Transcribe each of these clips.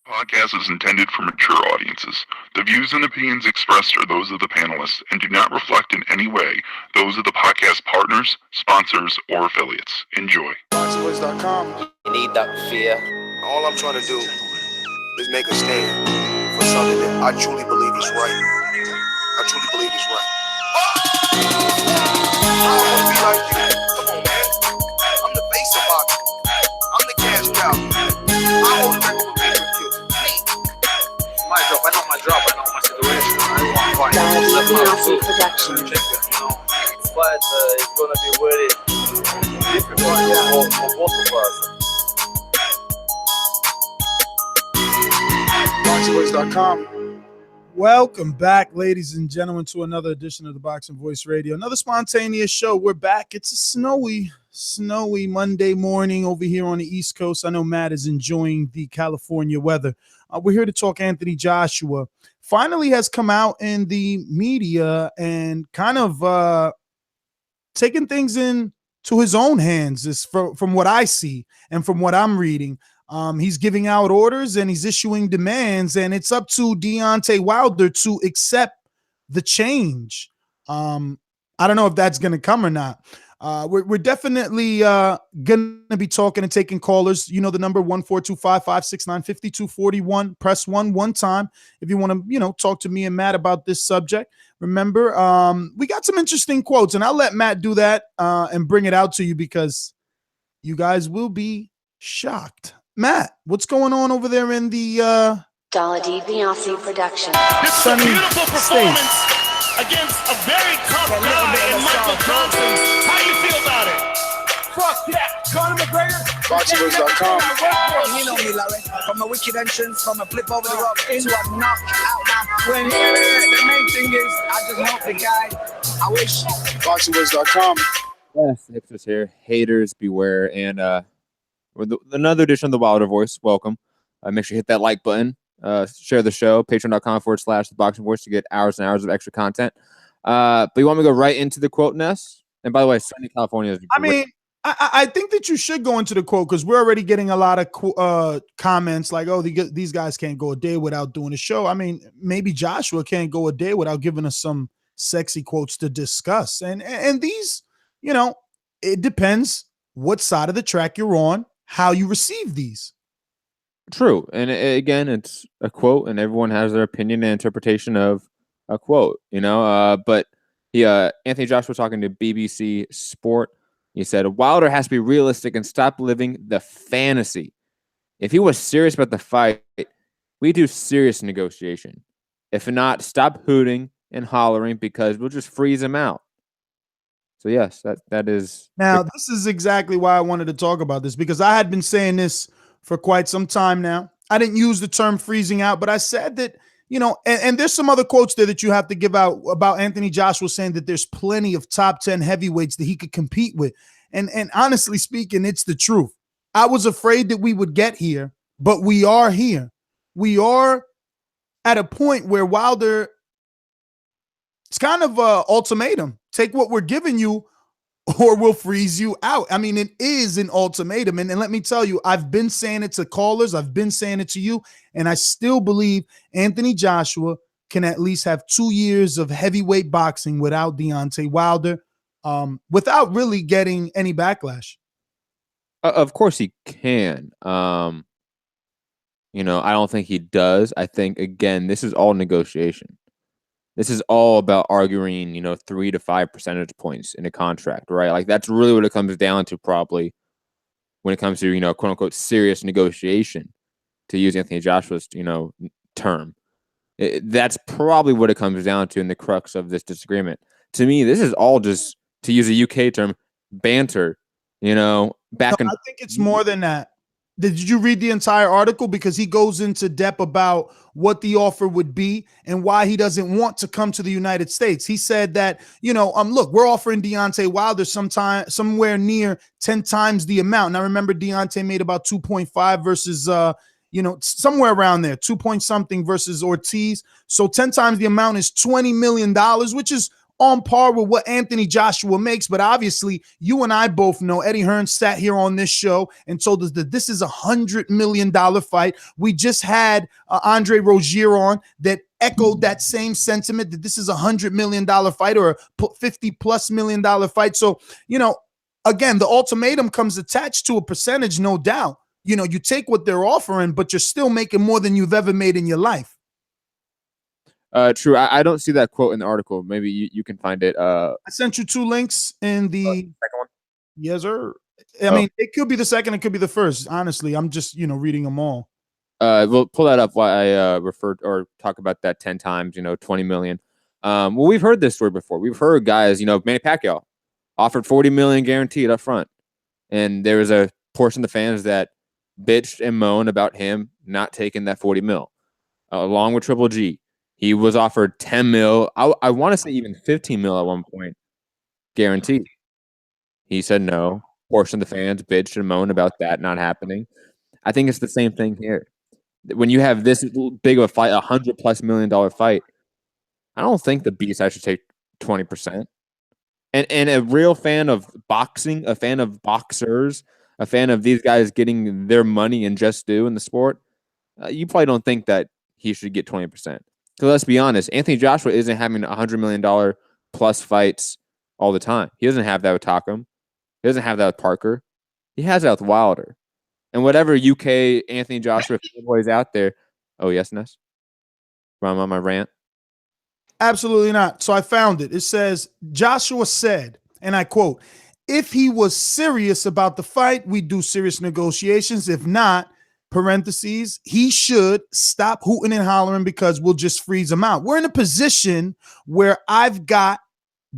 Podcast is intended for mature audiences. The views and opinions expressed are those of the panelists and do not reflect in any way those of the podcast partners, sponsors, or affiliates. Enjoy. ThaBoxingvoice.com. You need that fear. All I'm trying to do is make a stand for something that I truly believe is right. I truly believe is right. I don't want to be like you. Come on, man. I'm the face of boxing. I'm the cash cow. I hold the record with you. My job, I know my job, I know my situation. I don't want to fight. Production. But it's going to be very difficult for both of us. ThaBoxingvoice.com. Welcome back, ladies and gentlemen, to another edition of the Boxing Voice Radio. Another spontaneous show. We're back. It's a snowy Monday morning over here on the East Coast. I know Matt is enjoying the California weather. We're here to talk Anthony Joshua. Finally has come out in the media and kind of taken things into his own hands from what I see and from what I'm reading. He's giving out orders and he's issuing demands, and it's up to Deontay Wilder to accept the change. I don't know if that's going to come or not. We're definitely going to be talking and taking callers. You know the number 1-425-569-5241. Press one time if you want to, talk to me and Matt about this subject. Remember, we got some interesting quotes, and I'll let Matt do that and bring it out to you because you guys will be shocked. Matt, what's going on over there in the ThaBoxingvoice production? This is a beautiful performance against a very tough guy in Michael Johnson. How do you feel about it? Fuck that. Conor McGregor. ThaBoxingvoice.com. You know me, Larry. From a wicked entrance, from a flip over the rope into a knockout. Now, when the main thing is, I just want the guy. I wish. ThaBoxingvoice.com. Yes, Hipsters here. Haters beware. And with another edition of the Wilder Voice. Welcome. Make sure you hit that like button. Share the show. Patreon.com/ThaBoxingVoice to get hours and hours of extra content. But you want me to go right into the quote, Ness? And by the way, sunny California is great. I think that you should go into the quote because we're already getting a lot of comments like, oh, these guys can't go a day without doing a show. I mean, maybe Joshua can't go a day without giving us some sexy quotes to discuss. And these, it depends what side of the track you're on, how you receive these. True. And again, it's a quote and everyone has their opinion and interpretation of a quote, but Anthony Joshua talking to BBC Sport. He said, Wilder has to be realistic and stop living the fantasy. If he was serious about the fight, we do serious negotiation. If not, stop hooting and hollering because we'll just freeze him out. So yes, that is. Now, this is exactly why I wanted to talk about this because I had been saying this for quite some time now. I didn't use the term freezing out, but I said that, and there's some other quotes there that you have to give out about Anthony Joshua saying that there's plenty of top 10 heavyweights that he could compete with. And honestly speaking, it's the truth. I was afraid that we would get here, but we are here. We are at a point where Wilder, it's kind of an ultimatum. Take what we're giving you or we'll freeze you out. I mean, it is an ultimatum. And let me tell you, I've been saying it to callers. I've been saying it to you. And I still believe Anthony Joshua can at least have 2 years of heavyweight boxing without Deontay Wilder, without really getting any backlash. Of course he can. I don't think he does. I think, again, this is all negotiation. This is all about arguing, 3 to 5 percentage points in a contract, right? Like that's really what it comes down to probably when it comes to, quote unquote, serious negotiation, to use Anthony Joshua's, term. That's probably what it comes down to in the crux of this disagreement. To me, this is all just, to use a UK term, banter, I think it's more than that. Did you read the entire article? Because he goes into depth about what the offer would be and why he doesn't want to come to the United States. He said that, look, we're offering Deontay Wilder somewhere near 10 times the amount. And I remember Deontay made about 2.5 versus, somewhere around there, 2 point something versus Ortiz. So 10 times the amount is $20 million, which is on par with what Anthony Joshua makes. But obviously, you and I both know Eddie Hearn sat here on this show and told us that this is $100 million fight. We just had Andre Rozier on that echoed that same sentiment that this is $100 million fight or a $50+ million fight. So, again, the ultimatum comes attached to a percentage, no doubt. You take what they're offering, but you're still making more than you've ever made in your life. True. I don't see that quote in the article. Maybe you can find it. I sent you 2 links in the second one. Yes, sir. I mean, it could be the second, it could be the first. Honestly, I'm just reading them all. We'll pull that up while I referred or talk about that 10 times. 20 million. Well, we've heard this story before. We've heard guys. Manny Pacquiao offered 40 million guaranteed up front, and there was a portion of the fans that bitched and moaned about him not taking that 40 mil, along with Triple G. He was offered 10 mil. I want to say even 15 mil at one point, guaranteed. He said no. Portion of the fans bitched and moaned about that not happening. I think it's the same thing here. When you have this big of a fight, $100+ million fight, I don't think the B-side should take 20%. And a real fan of boxing, a fan of boxers, a fan of these guys getting their money and just due in the sport, you probably don't think that he should get 20%. So let's be honest, Anthony Joshua isn't having $100 million plus fights all the time. He doesn't have that with Takam. He doesn't have that with Parker. He has that with Wilder. And whatever UK Anthony Joshua boys out there. Oh, yes, Ness? I'm on my rant. Absolutely not. So I found it. It says, Joshua said, and I quote, "If he was serious about the fight, we'd do serious negotiations. If not, parentheses, he should stop hooting and hollering because we'll just freeze him out." We're in a position where I've got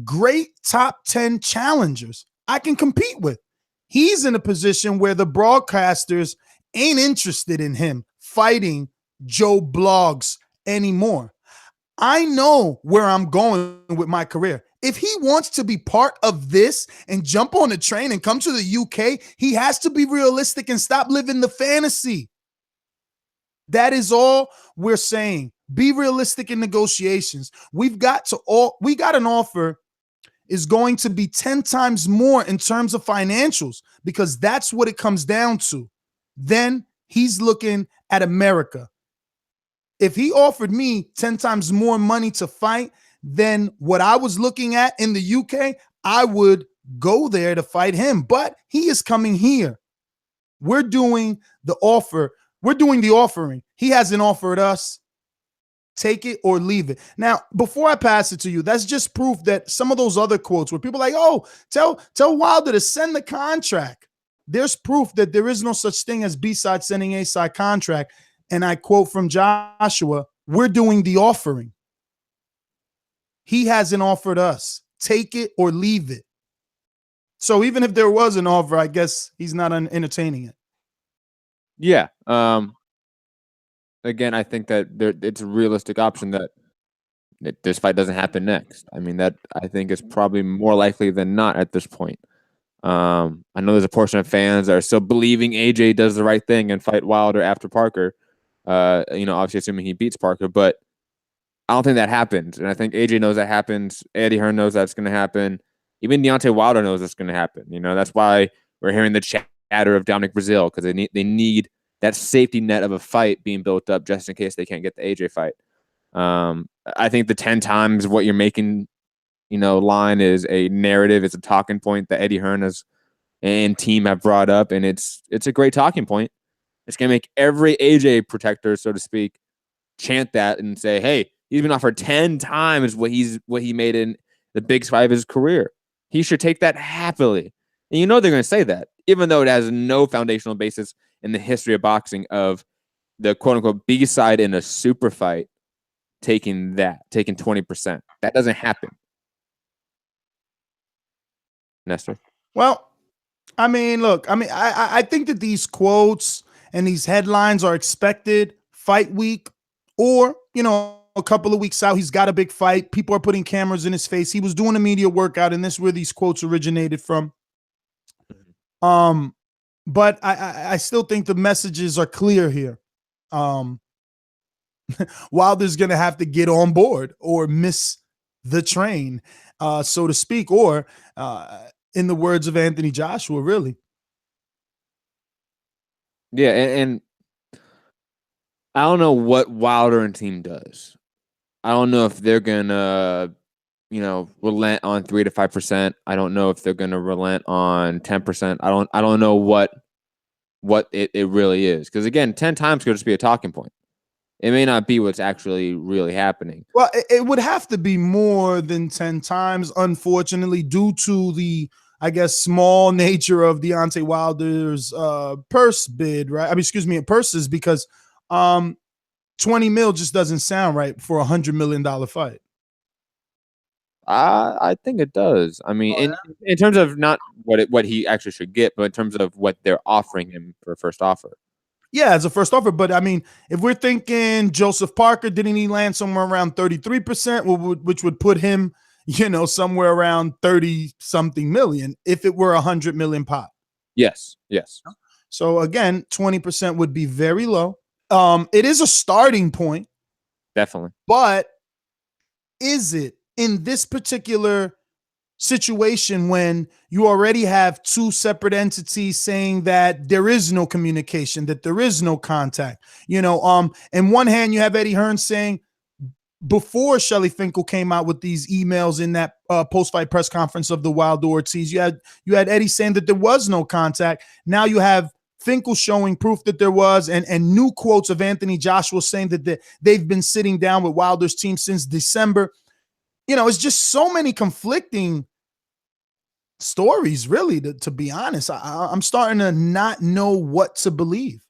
great top 10 challengers I can compete with. He's in a position where the broadcasters ain't interested in him fighting Joe Blogs anymore. I know where I'm going with my career. If he wants to be part of this and jump on a train and come to the UK, he has to be realistic and stop living the fantasy. That is all we're saying. Be realistic in negotiations. We got an offer is going to be 10 times more in terms of financials because that's what it comes down to. Then he's looking at America. If he offered me 10 times more money to fight than what I was looking at in the UK, I would go there to fight him. But he is coming here. We're doing the offer. We're doing the offering. He hasn't offered us. Take it or leave it. Now, before I pass it to you, that's just proof that some of those other quotes where people are like, oh, tell Wilder to send the contract. There's proof that there is no such thing as B-side sending A-side contract. And I quote from Joshua, "We're doing the offering. He hasn't offered us. Take it or leave it." So even if there was an offer, I guess he's not entertaining it. Yeah. Again, I think that it's a realistic option that this fight doesn't happen next. I mean, that I think is probably more likely than not at this point. I know there's a portion of fans that are still believing AJ does the right thing and fight Wilder after Parker. Obviously assuming he beats Parker, but I don't think that happens. And I think AJ knows that happens. Eddie Hearn knows that's going to happen. Even Deontay Wilder knows that's going to happen. That's why we're hearing the chatter of Dominic Breazeale because they need that safety net of a fight being built up just in case they can't get the AJ fight. I think the 10 times what you're making, line is a narrative. It's a talking point that Eddie Hearn and team have brought up, and it's a great talking point. It's going to make every AJ protector, so to speak, chant that and say, hey, he's been offered 10 times what he made in the big fight of his career. He should take that happily. And they're going to say that, even though it has no foundational basis in the history of boxing of the quote-unquote B-side in a super fight taking 20%. That doesn't happen. Nestor? Well, I mean, look, I think that these quotes and these headlines are expected fight week or, a couple of weeks out. He's got a big fight. People are putting cameras in his face. He was doing a media workout, and this is where these quotes originated from. But I still think the messages are clear here. Wilder's going to have to get on board or miss the train. so to speak, or in the words of Anthony Joshua, really. Yeah, and I don't know what Wilder and team does. I don't know if they're gonna, relent on 3 to 5%. I don't know if they're gonna relent on 10%. I don't know what it really is. Because again, 10 times could just be a talking point. It may not be what's actually really happening. Well, it would have to be more than 10 times, unfortunately, due to the, I guess, small nature of Deontay Wilder's purse bid, right? I mean, excuse me, purses, because 20 mil just doesn't sound right for $100 million fight. I think it does. I mean, in terms of not what he actually should get, but in terms of what they're offering him for a first offer. Yeah, as a first offer. But I mean, if we're thinking Joseph Parker, didn't he land somewhere around 33%, which would put him, somewhere around 30 something million if it were 100 million pot? Yes. So again, 20% would be very low. It is a starting point. Definitely. But is it in this particular situation when you already have two separate entities saying that there is no communication, that there is no contact? In one hand, you have Eddie Hearn saying, before Shelly Finkel came out with these emails in that post-fight press conference of the Wilder Ortiz, you had Eddie saying that there was no contact. Now you have Finkel showing proof that there was, and new quotes of Anthony Joshua saying that they've been sitting down with Wilder's team since December. It's just so many conflicting stories, really, to be honest. I'm starting to not know what to believe.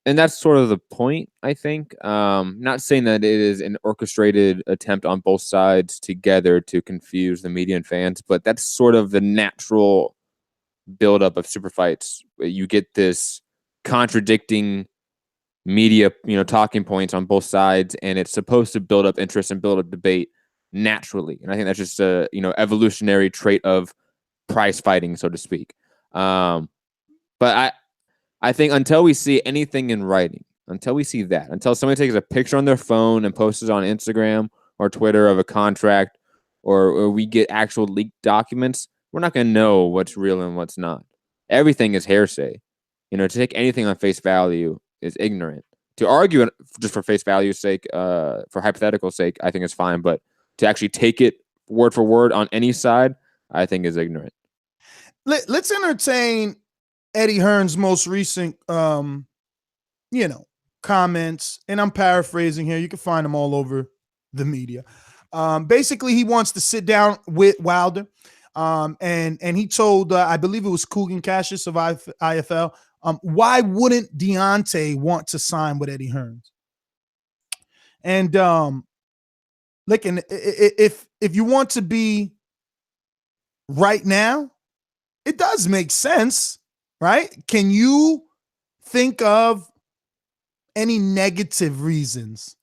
And that's sort of the point, I think. Not saying that it is an orchestrated attempt on both sides together to confuse the media and fans, but that's sort of the natural buildup of super fights. You get this contradicting media, talking points on both sides, and it's supposed to build up interest and build up debate naturally. And I think that's just a evolutionary trait of prize fighting, so to speak. But I think until we see anything in writing, until somebody takes a picture on their phone and posts it on Instagram or Twitter of a contract, or we get actual leaked documents, we're not going to know what's real and what's not. Everything is hearsay. To take anything on face value is ignorant. To argue it just for face value's sake, for hypothetical sake, I think is fine. But to actually take it word for word on any side, I think is ignorant. Let's entertain Eddie Hearn's most recent, comments, and I'm paraphrasing here. You can find them all over the media. Basically, he wants to sit down with Wilder, and he told, I believe it was Coogan Cassius of IFL, why wouldn't Deontay want to sign with Eddie Hearn? And if you want to be right now, it does make sense. Right? Can you think of any negative reasons?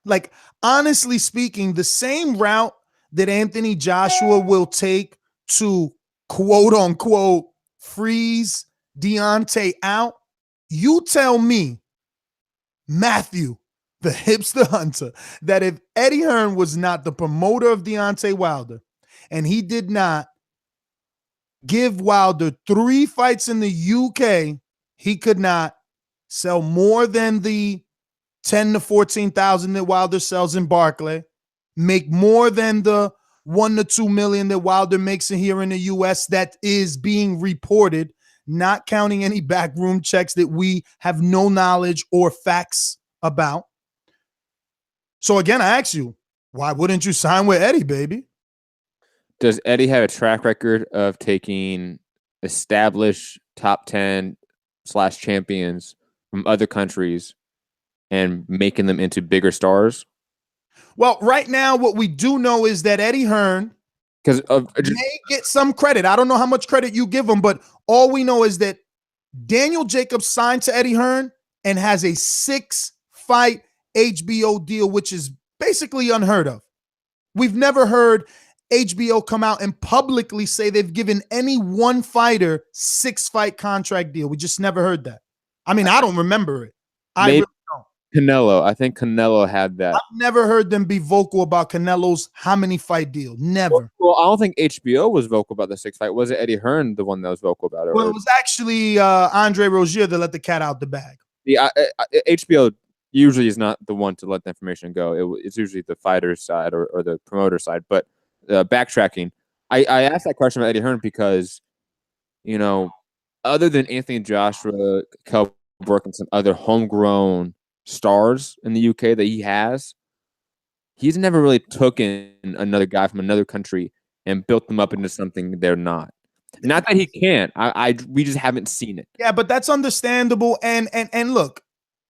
Like, honestly speaking, the same route that Anthony Joshua will take to quote unquote freeze Deontay out, you tell me, Matthew, the hipster hunter, that if Eddie Hearn was not the promoter of Deontay Wilder and he did not give Wilder 3 fights in the UK, he could not sell more than the 10 to 14,000 that Wilder sells in Barclay, make more than the 1 to 2 million that Wilder makes here in the US that is being reported, not counting any backroom checks that we have no knowledge or facts about. So again, I ask you, why wouldn't you sign with Eddie, baby? Does Eddie have a track record of taking established top 10/champions from other countries and making them into bigger stars? Well, right now, what we do know is that Eddie Hearn may get some credit. I don't know how much credit you give him, but all we know is that Daniel Jacobs signed to Eddie Hearn and has a 6-fight HBO deal, which is basically unheard of. We've never heard HBO come out and publicly say they've given any one fighter 6-fight contract deal. We just never heard that. I mean, I don't remember it. I really don't. Canelo. I think Canelo had that. I've never heard them be vocal about Canelo's how many fight deal. Never. Well, I don't think HBO was vocal about the 6 fight. Was it Eddie Hearn, the one that was vocal about it? Well, it was actually Andre Rozier that let the cat out the bag. Yeah, HBO usually is not the one to let the information go. It's usually the fighter's side or the promoter side. But backtracking, I asked that question about Eddie Hearn because, you know, other than Anthony Joshua, Kell Brook, and some other homegrown stars in the UK that he has, he's never really taken another guy from another country and built them up into something they're not. Not that he can't. We just haven't seen it. Yeah, but that's understandable. And look,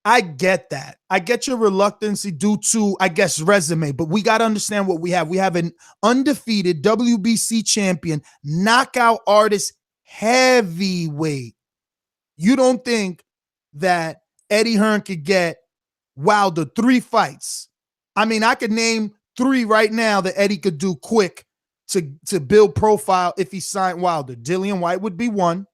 I get that. I get your reluctancy due to, I guess, resume, but we got to understand what we have. We have an undefeated WBC champion, knockout artist, heavyweight. You don't think that Eddie Hearn could get Wilder 3 fights? I mean, I could name 3 right now that Eddie could do quick to build profile if he signed Wilder. Dillian White would be 1.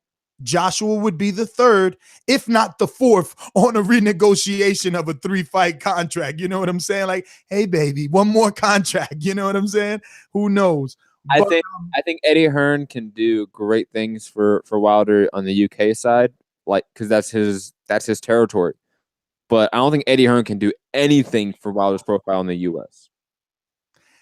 Joshua would be the 3rd, if not the 4th, on a renegotiation of a 3-fight contract. You know what I'm saying? Like, hey, baby, 1 more contract. You know what I'm saying? Who knows? I think Eddie Hearn can do great things for Wilder on the UK side, like, because that's his territory. But I don't think Eddie Hearn can do anything for Wilder's profile in the US.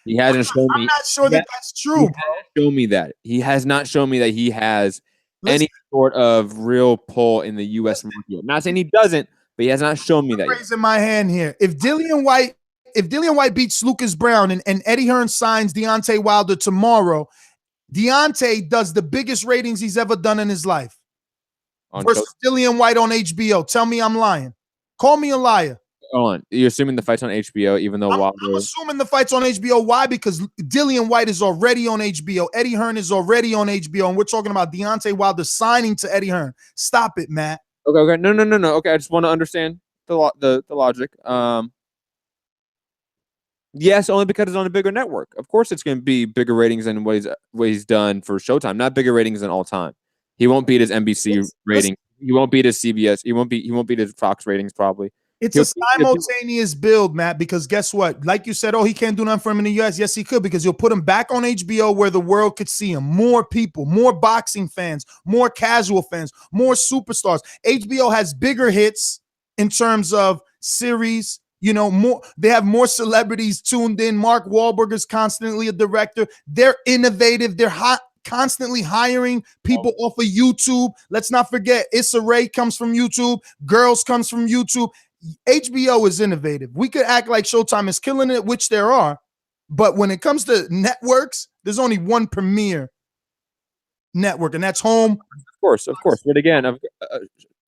He hasn't shown me. I'm not sure that's true, bro. Show me that. He has not shown me that he has any sort of real pull in the US market. I'm not saying he doesn't, but he has not shown me that. Raising my hand here. If Dillian White beats Lucas Brown and Eddie Hearn signs Deontay Wilder tomorrow, Deontay does the biggest ratings he's ever done in his life. Versus Dillian White on HBO. Tell me I'm lying. Call me a liar. Hold on. You're assuming the fight's on HBO, even though Wilder... I'm assuming the fight's on HBO. Why? Because Dillian White is already on HBO. Eddie Hearn is already on HBO. And we're talking about Deontay Wilder signing to Eddie Hearn. Stop it, Matt. Okay. No. Okay, I just want to understand the logic. Yes, only because it's on a bigger network. Of course it's going to be bigger ratings than what he's done for Showtime. Not bigger ratings than all time. He won't beat his NBC rating. He won't beat his CBS. He won't beat his Fox ratings probably. It's a simultaneous build, Matt, because guess what? Like you said, he can't do nothing for him in the US. Yes, he could, because you'll put him back on HBO where the world could see him. More people, more boxing fans, more casual fans, more superstars. HBO has bigger hits in terms of series. You know, more. They have more celebrities tuned in. Mark Wahlberg is constantly a director. They're innovative. They're constantly hiring people off of YouTube. Let's not forget, Issa Rae comes from YouTube. Girls comes from YouTube. HBO is innovative. We could act like Showtime is killing it, which there are, but when it comes to networks, there's only one premier network, and that's home. Of course. But again,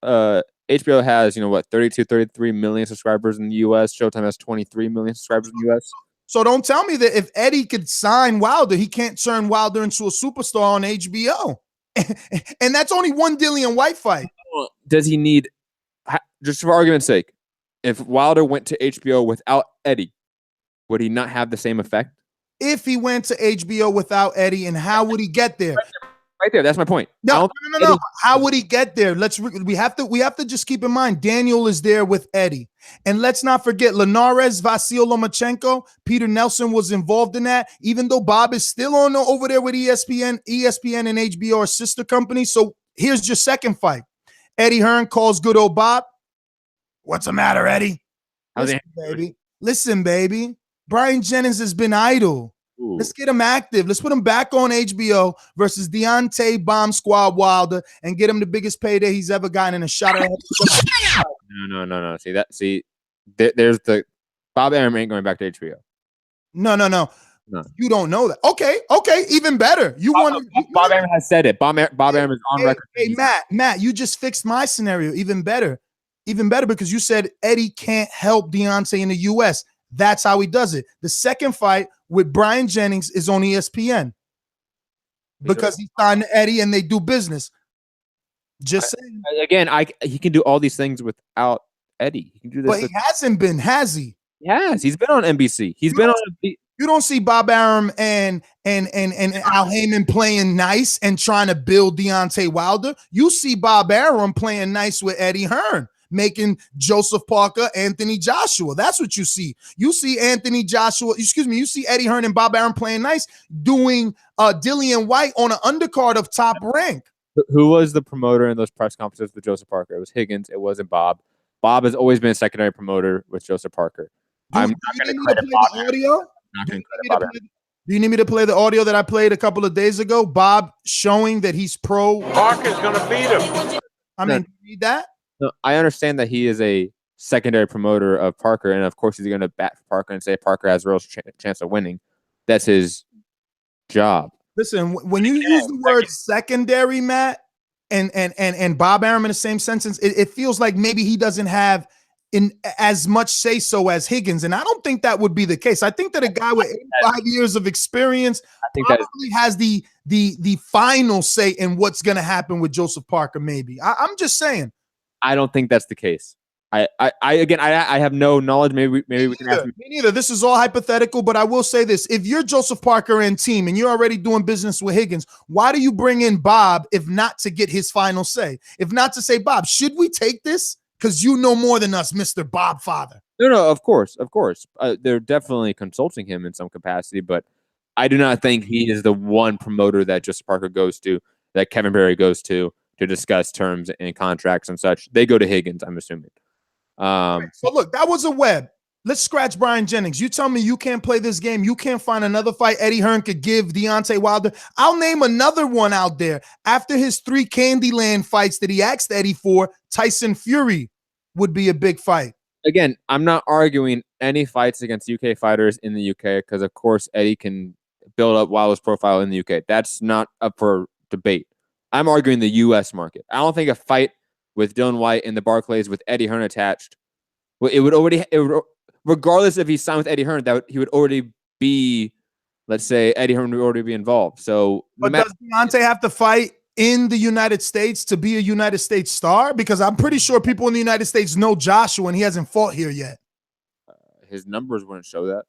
HBO has 33 million subscribers in the US. Showtime has 23 million subscribers in the US. So don't tell me that if Eddie could sign Wilder, he can't turn Wilder into a superstar on HBO. And that's only 1 Dillian White fight. Does he need, just for argument's sake, if Wilder went to HBO without Eddie, would he not have the same effect? If he went to HBO without Eddie, and how would he get there? Right there, that's my point. No. How would he get there? We have to just keep in mind Daniel is there with Eddie, and let's not forget Linares, Vasil Lomachenko, Peter Nelson was involved in that. Even though Bob is still on over there with ESPN and HBO are sister companies. So here's your second fight. Eddie Hearn calls good old Bob. What's the matter, Eddie? Listen, baby. Brian Jennings has been idle. Ooh. Let's get him active. Let's put him back on HBO versus Deontay Bomb Squad Wilder and get him the biggest payday he's ever gotten in a shot at. No. There's the Bob Arum ain't going back to HBO. No. You don't know that. Okay. Even better. Bob Arum has said it. Bob Arum is on record. Hey, Matt, you just fixed my scenario. Even better, because you said Eddie can't help Deontay in the US. That's how he does it. The second fight with Brian Jennings is on ESPN because he signed Eddie and they do business. Just saying. Again, he can do all these things without Eddie. He can do this, but he hasn't been, has he? Yes, he's been on NBC. He's been on. You don't see Bob Arum and Al Heyman playing nice and trying to build Deontay Wilder. You see Bob Arum playing nice with Eddie Hearn. making Joseph Parker, Anthony Joshua. That's what you see. You see you see Eddie Hearn and Bob Arum playing nice, doing Dillian White on an undercard of Top Rank. Who was the promoter in those press conferences with Joseph Parker? It was Higgins. It wasn't Bob. Bob has always been a secondary promoter with Joseph Parker. I'm not going to credit Bob. Do you need me to play the audio that I played a couple of days ago? Bob showing that he's pro. Parker's going to beat him. I mean, you need that? No, I understand that he is a secondary promoter of Parker, and of course he's going to bat for Parker and say Parker has a real chance of winning. That's his job. Listen, when you use the word secondary, Matt, and Bob Arum in the same sentence, it feels like maybe he doesn't have in as much say so as Higgins, and I don't think that would be the case. I think that a guy with 85 years of experience probably has the final say in what's going to happen with Joseph Parker. Maybe I'm just saying. I don't think that's the case. I have no knowledge. Maybe we can ask. Me neither. This is all hypothetical, but I will say this: if you're Joseph Parker and team, and you're already doing business with Higgins, why do you bring in Bob if not to get his final say? If not to say, Bob, should we take this? Because you know more than us, Mr. Bob Father. No, of course. They're definitely consulting him in some capacity, but I do not think he is the one promoter that Joseph Parker goes to, that Kevin Berry goes to discuss terms and contracts and such. They go to Higgins, I'm assuming. So look, that was a web. Let's scratch Brian Jennings. You tell me you can't play this game. You can't find another fight Eddie Hearn could give Deontay Wilder. I'll name another one out there. After his 3 Candyland fights that he asked Eddie for, Tyson Fury would be a big fight. Again, I'm not arguing any fights against UK fighters in the UK because, of course, Eddie can build up Wilder's profile in the UK. That's not up for debate. I'm arguing the US market. I don't think a fight with Dylan White in the Barclays with Eddie Hearn attached, regardless if he signed with Eddie Hearn, he would already be, let's say, Eddie Hearn would already be involved. So, but does Deontay have to fight in the United States to be a United States star? Because I'm pretty sure people in the United States know Joshua and he hasn't fought here yet. His numbers wouldn't show that.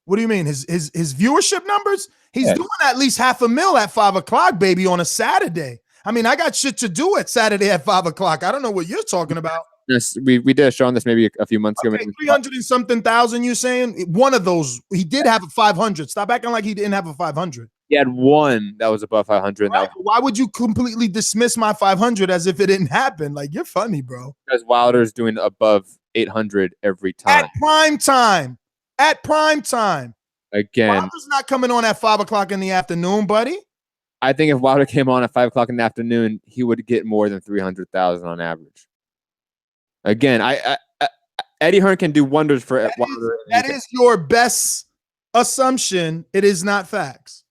What do you mean? His viewership numbers? He's doing at least $500,000 at 5 o'clock, baby, on a Saturday. I mean, I got shit to do at Saturday at 5 o'clock. I don't know what you're talking about. Yes, we did a show on this maybe a few months ago. 300 and something thousand, you're saying? One of those, he did have a 500. Stop acting like he didn't have a 500. He had one that was above 500. Right. Why would you completely dismiss my 500 as if it didn't happen? Like, you're funny, bro. Because Wilder's doing above 800 every time. At prime time. Again. Wilder's not coming on at 5 o'clock in the afternoon, buddy. I think if Wilder came on at 5 o'clock in the afternoon, he would get more than 300,000 on average. Again, Eddie Hearn can do wonders for Wilder. That is your best assumption. It is not facts.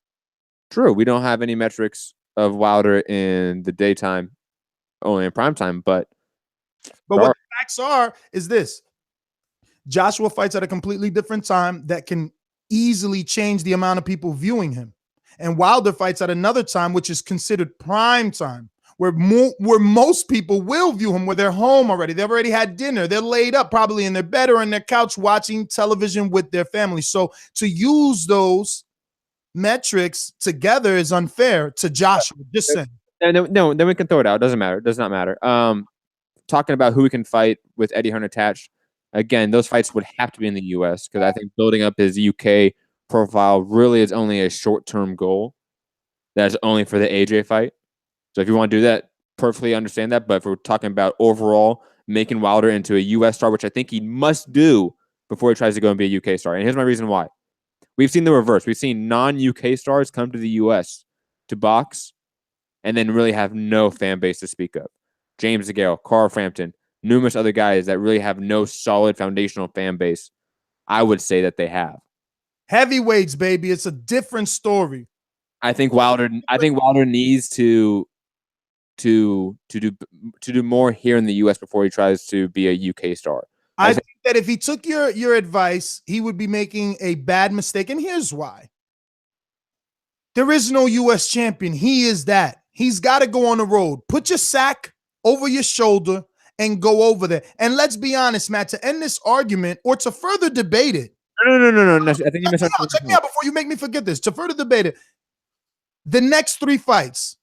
True. We don't have any metrics of Wilder in the daytime, only in primetime, but what the facts are is this. Joshua fights at a completely different time that can easily change the amount of people viewing him. And Wilder fights at another time, which is considered prime time, where most people will view him, where they're home already. They've already had dinner. They're laid up probably in their bed or on their couch watching television with their family. So to use those metrics together is unfair to Joshua. Just saying. No, then we can throw it out. It doesn't matter. It does not matter. Talking about who we can fight with Eddie Hearn attached. Again, those fights would have to be in the U.S. because I think building up his UK profile really is only a short-term goal. That's only for the AJ fight. So if you want to do that, perfectly understand that. But if we're talking about overall making Wilder into a U.S. star, which I think he must do before he tries to go and be a UK star. And here's my reason why. We've seen the reverse. We've seen non-UK stars come to the U.S. to box and then really have no fan base to speak of. James DeGale, Carl Frampton, numerous other guys that really have no solid foundational fan base. I would say that they have. Heavyweights, baby. It's a different story. I think Wilder needs to do more here in the U.S. before he tries to be a UK star. I think that if he took your advice, he would be making a bad mistake. And here's why. There is no U.S. champion. He is that. He's got to go on the road. Put your sack over your shoulder and go over there. And let's be honest, Matt, to end this argument or to further debate it. No. I think you misunderstood. Check me out before you make me forget this. To further debate it, the next 3 fights,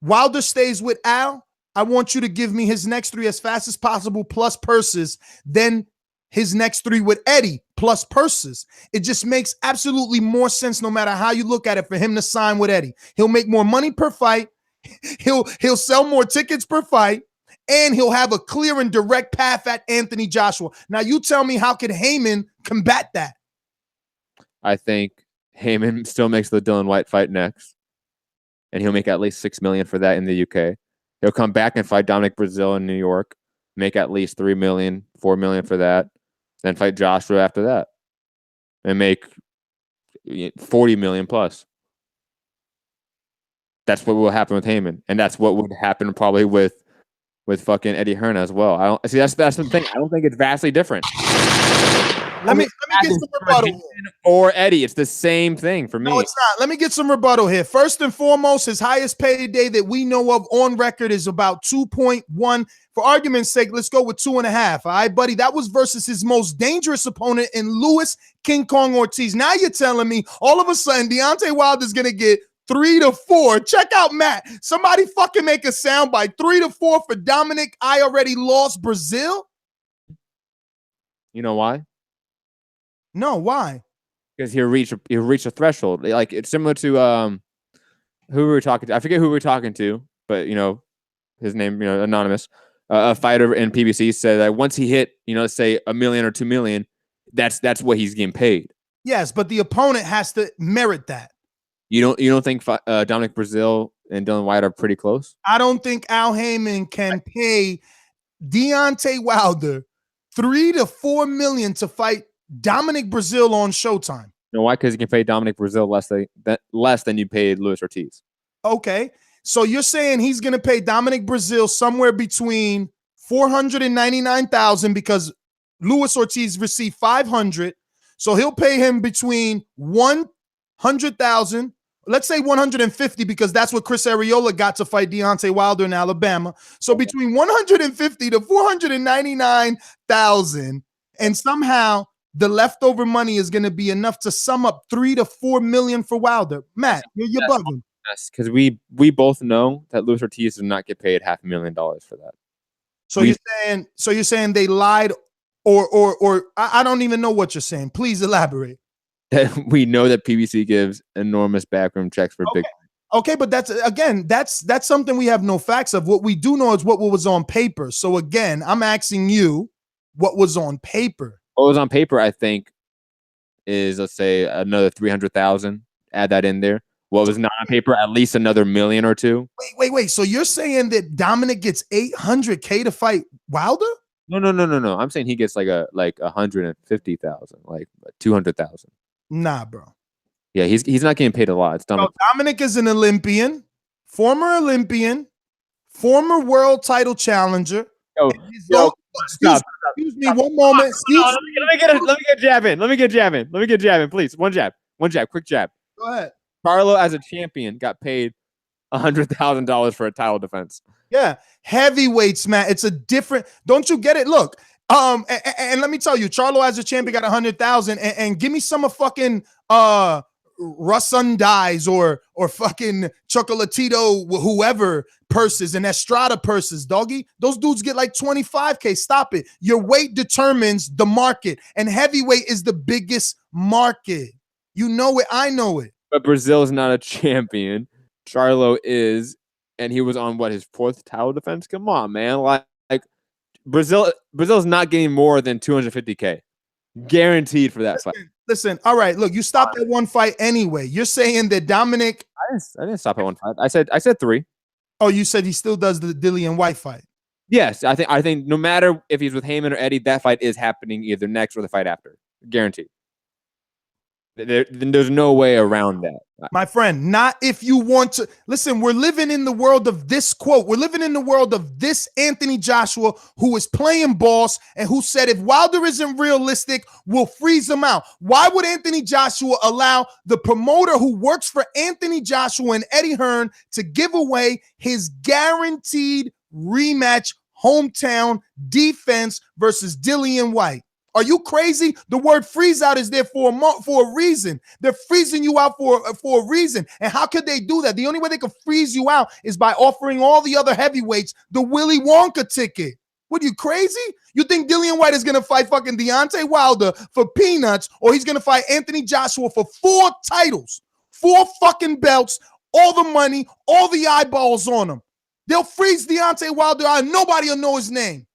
Wilder stays with Al, I want you to give me his next 3 as fast as possible plus purses, then his next 3 with Eddie plus purses. It just makes absolutely more sense no matter how you look at it for him to sign with Eddie. He'll make more money per fight. He'll sell more tickets per fight, and he'll have a clear and direct path at Anthony Joshua. Now you tell me, how could Heyman combat that? I think Heyman still makes the Dillian White fight next, and he'll make at least $6 million for that in the UK. He'll come back and fight Dominic Breazeale in New York, make at least $3 million, $4 million for that, then fight Joshua after that, and make $40 million plus. That's what will happen with Heyman, and that's what would happen probably with fucking Eddie Hearn as well. I don't see that's the thing. I don't think it's vastly different. Let me get some rebuttal. Or Eddie, it's the same thing for me. No, it's not. Let me get some rebuttal here. First and foremost, his highest payday that we know of on record is about 2.1. For argument's sake, let's go with 2.5. All right, buddy. That was versus his most dangerous opponent in Luis King Kong Ortiz. Now you're telling me all of a sudden Deontay Wilder's gonna get 3 to 4. Check out Matt. Somebody fucking make a soundbite. 3 to 4 for Dominic. I already lost Breazeale. You know why? No, why? Because he'll reach a threshold. Like, it's similar to who we were talking to. I forget who we were talking to, but his name, anonymous. A fighter in PBC said that once he hit, let's say $1 million or $2 million, that's what he's getting paid. Yes, but the opponent has to merit that. You don't think Dominic Breazeale and Dillian White are pretty close? I don't think Al Heyman can pay Deontay Wilder $3 to $4 million to fight Dominic Breazeale on Showtime. You know why? Because you can pay Dominic Breazeale less than you paid Luis Ortiz. Okay, so you're saying he's going to pay Dominic Breazeale somewhere between $499,000 because Luis Ortiz received $500, so he'll pay him between $100,000. Let's say $150 because that's what Chris Arreola got to fight Deontay Wilder in Alabama. So between $150 to $499,000, and somehow the leftover money is going to be enough to sum up $3 to $4 million for Wilder. Matt, you're bugging. Yes, because we both know that Luis Ortiz does not get paid $500,000 for that. So you're saying they lied, or I don't even know what you're saying. Please elaborate. That we know that PBC gives enormous backroom checks for big. Okay, but that's something we have no facts of. What we do know is what was on paper. So again, I'm asking you, what was on paper? What was on paper, I think, is, let's say, another 300,000. Add that in there. What was not on paper, at least another $1 million or $2 million. Wait. So you're saying that Dominic gets $800K to fight Wilder? No. I'm saying he gets like 150,000, like 200,000. Nah, bro. Yeah, he's not getting paid a lot. It's Dominic. No, Dominic is an Olympian, former world title challenger. Excuse me, one moment. Let me get a jab in. Let me get a jab in, please. One jab, quick jab. Go ahead. Carlo, as a champion, got paid $100,000 for a title defense. Yeah, heavyweights, man. It's a different. Don't you get it? Look, and let me tell you, Charlo as a champion got 100,000, and give me some of fucking Rusun Dies or fucking Chocolatito, whoever purses and Estrada purses, doggy. Those dudes get like 25K. Stop it. Your weight determines the market, and heavyweight is the biggest market. You know it. I know it. But Breazeale is not a champion. Charlo is, and he was on his 4th title defense. Come on, man. Like Breazeale's not getting more than 250K. Guaranteed for that fight. Listen, all right, look, you stopped that one fight anyway. You're saying that Dominic... I didn't stop at one fight. I said 3. Oh, you said he still does the Dillian White fight. Yes, I think no matter if he's with Heyman or Eddie, that fight is happening either next or the fight after. Guaranteed. There's no way around that. My friend, not if you want to. Listen, we're living in the world of this quote. We're living in the world of this Anthony Joshua, who is playing boss and who said if Wilder isn't realistic, we'll freeze him out. Why would Anthony Joshua allow the promoter who works for Anthony Joshua and Eddie Hearn to give away his guaranteed rematch hometown defense versus Dillian White? Are you crazy? The word freeze out is there for a reason. They're freezing you out for a reason. And how could they do that? The only way they could freeze you out is by offering all the other heavyweights the Willy Wonka ticket. What, are you crazy? You think Dillian White is going to fight fucking Deontay Wilder for peanuts, or he's going to fight Anthony Joshua for 4 titles, 4 fucking belts, all the money, all the eyeballs on him? They'll freeze Deontay Wilder out. Nobody will know his name.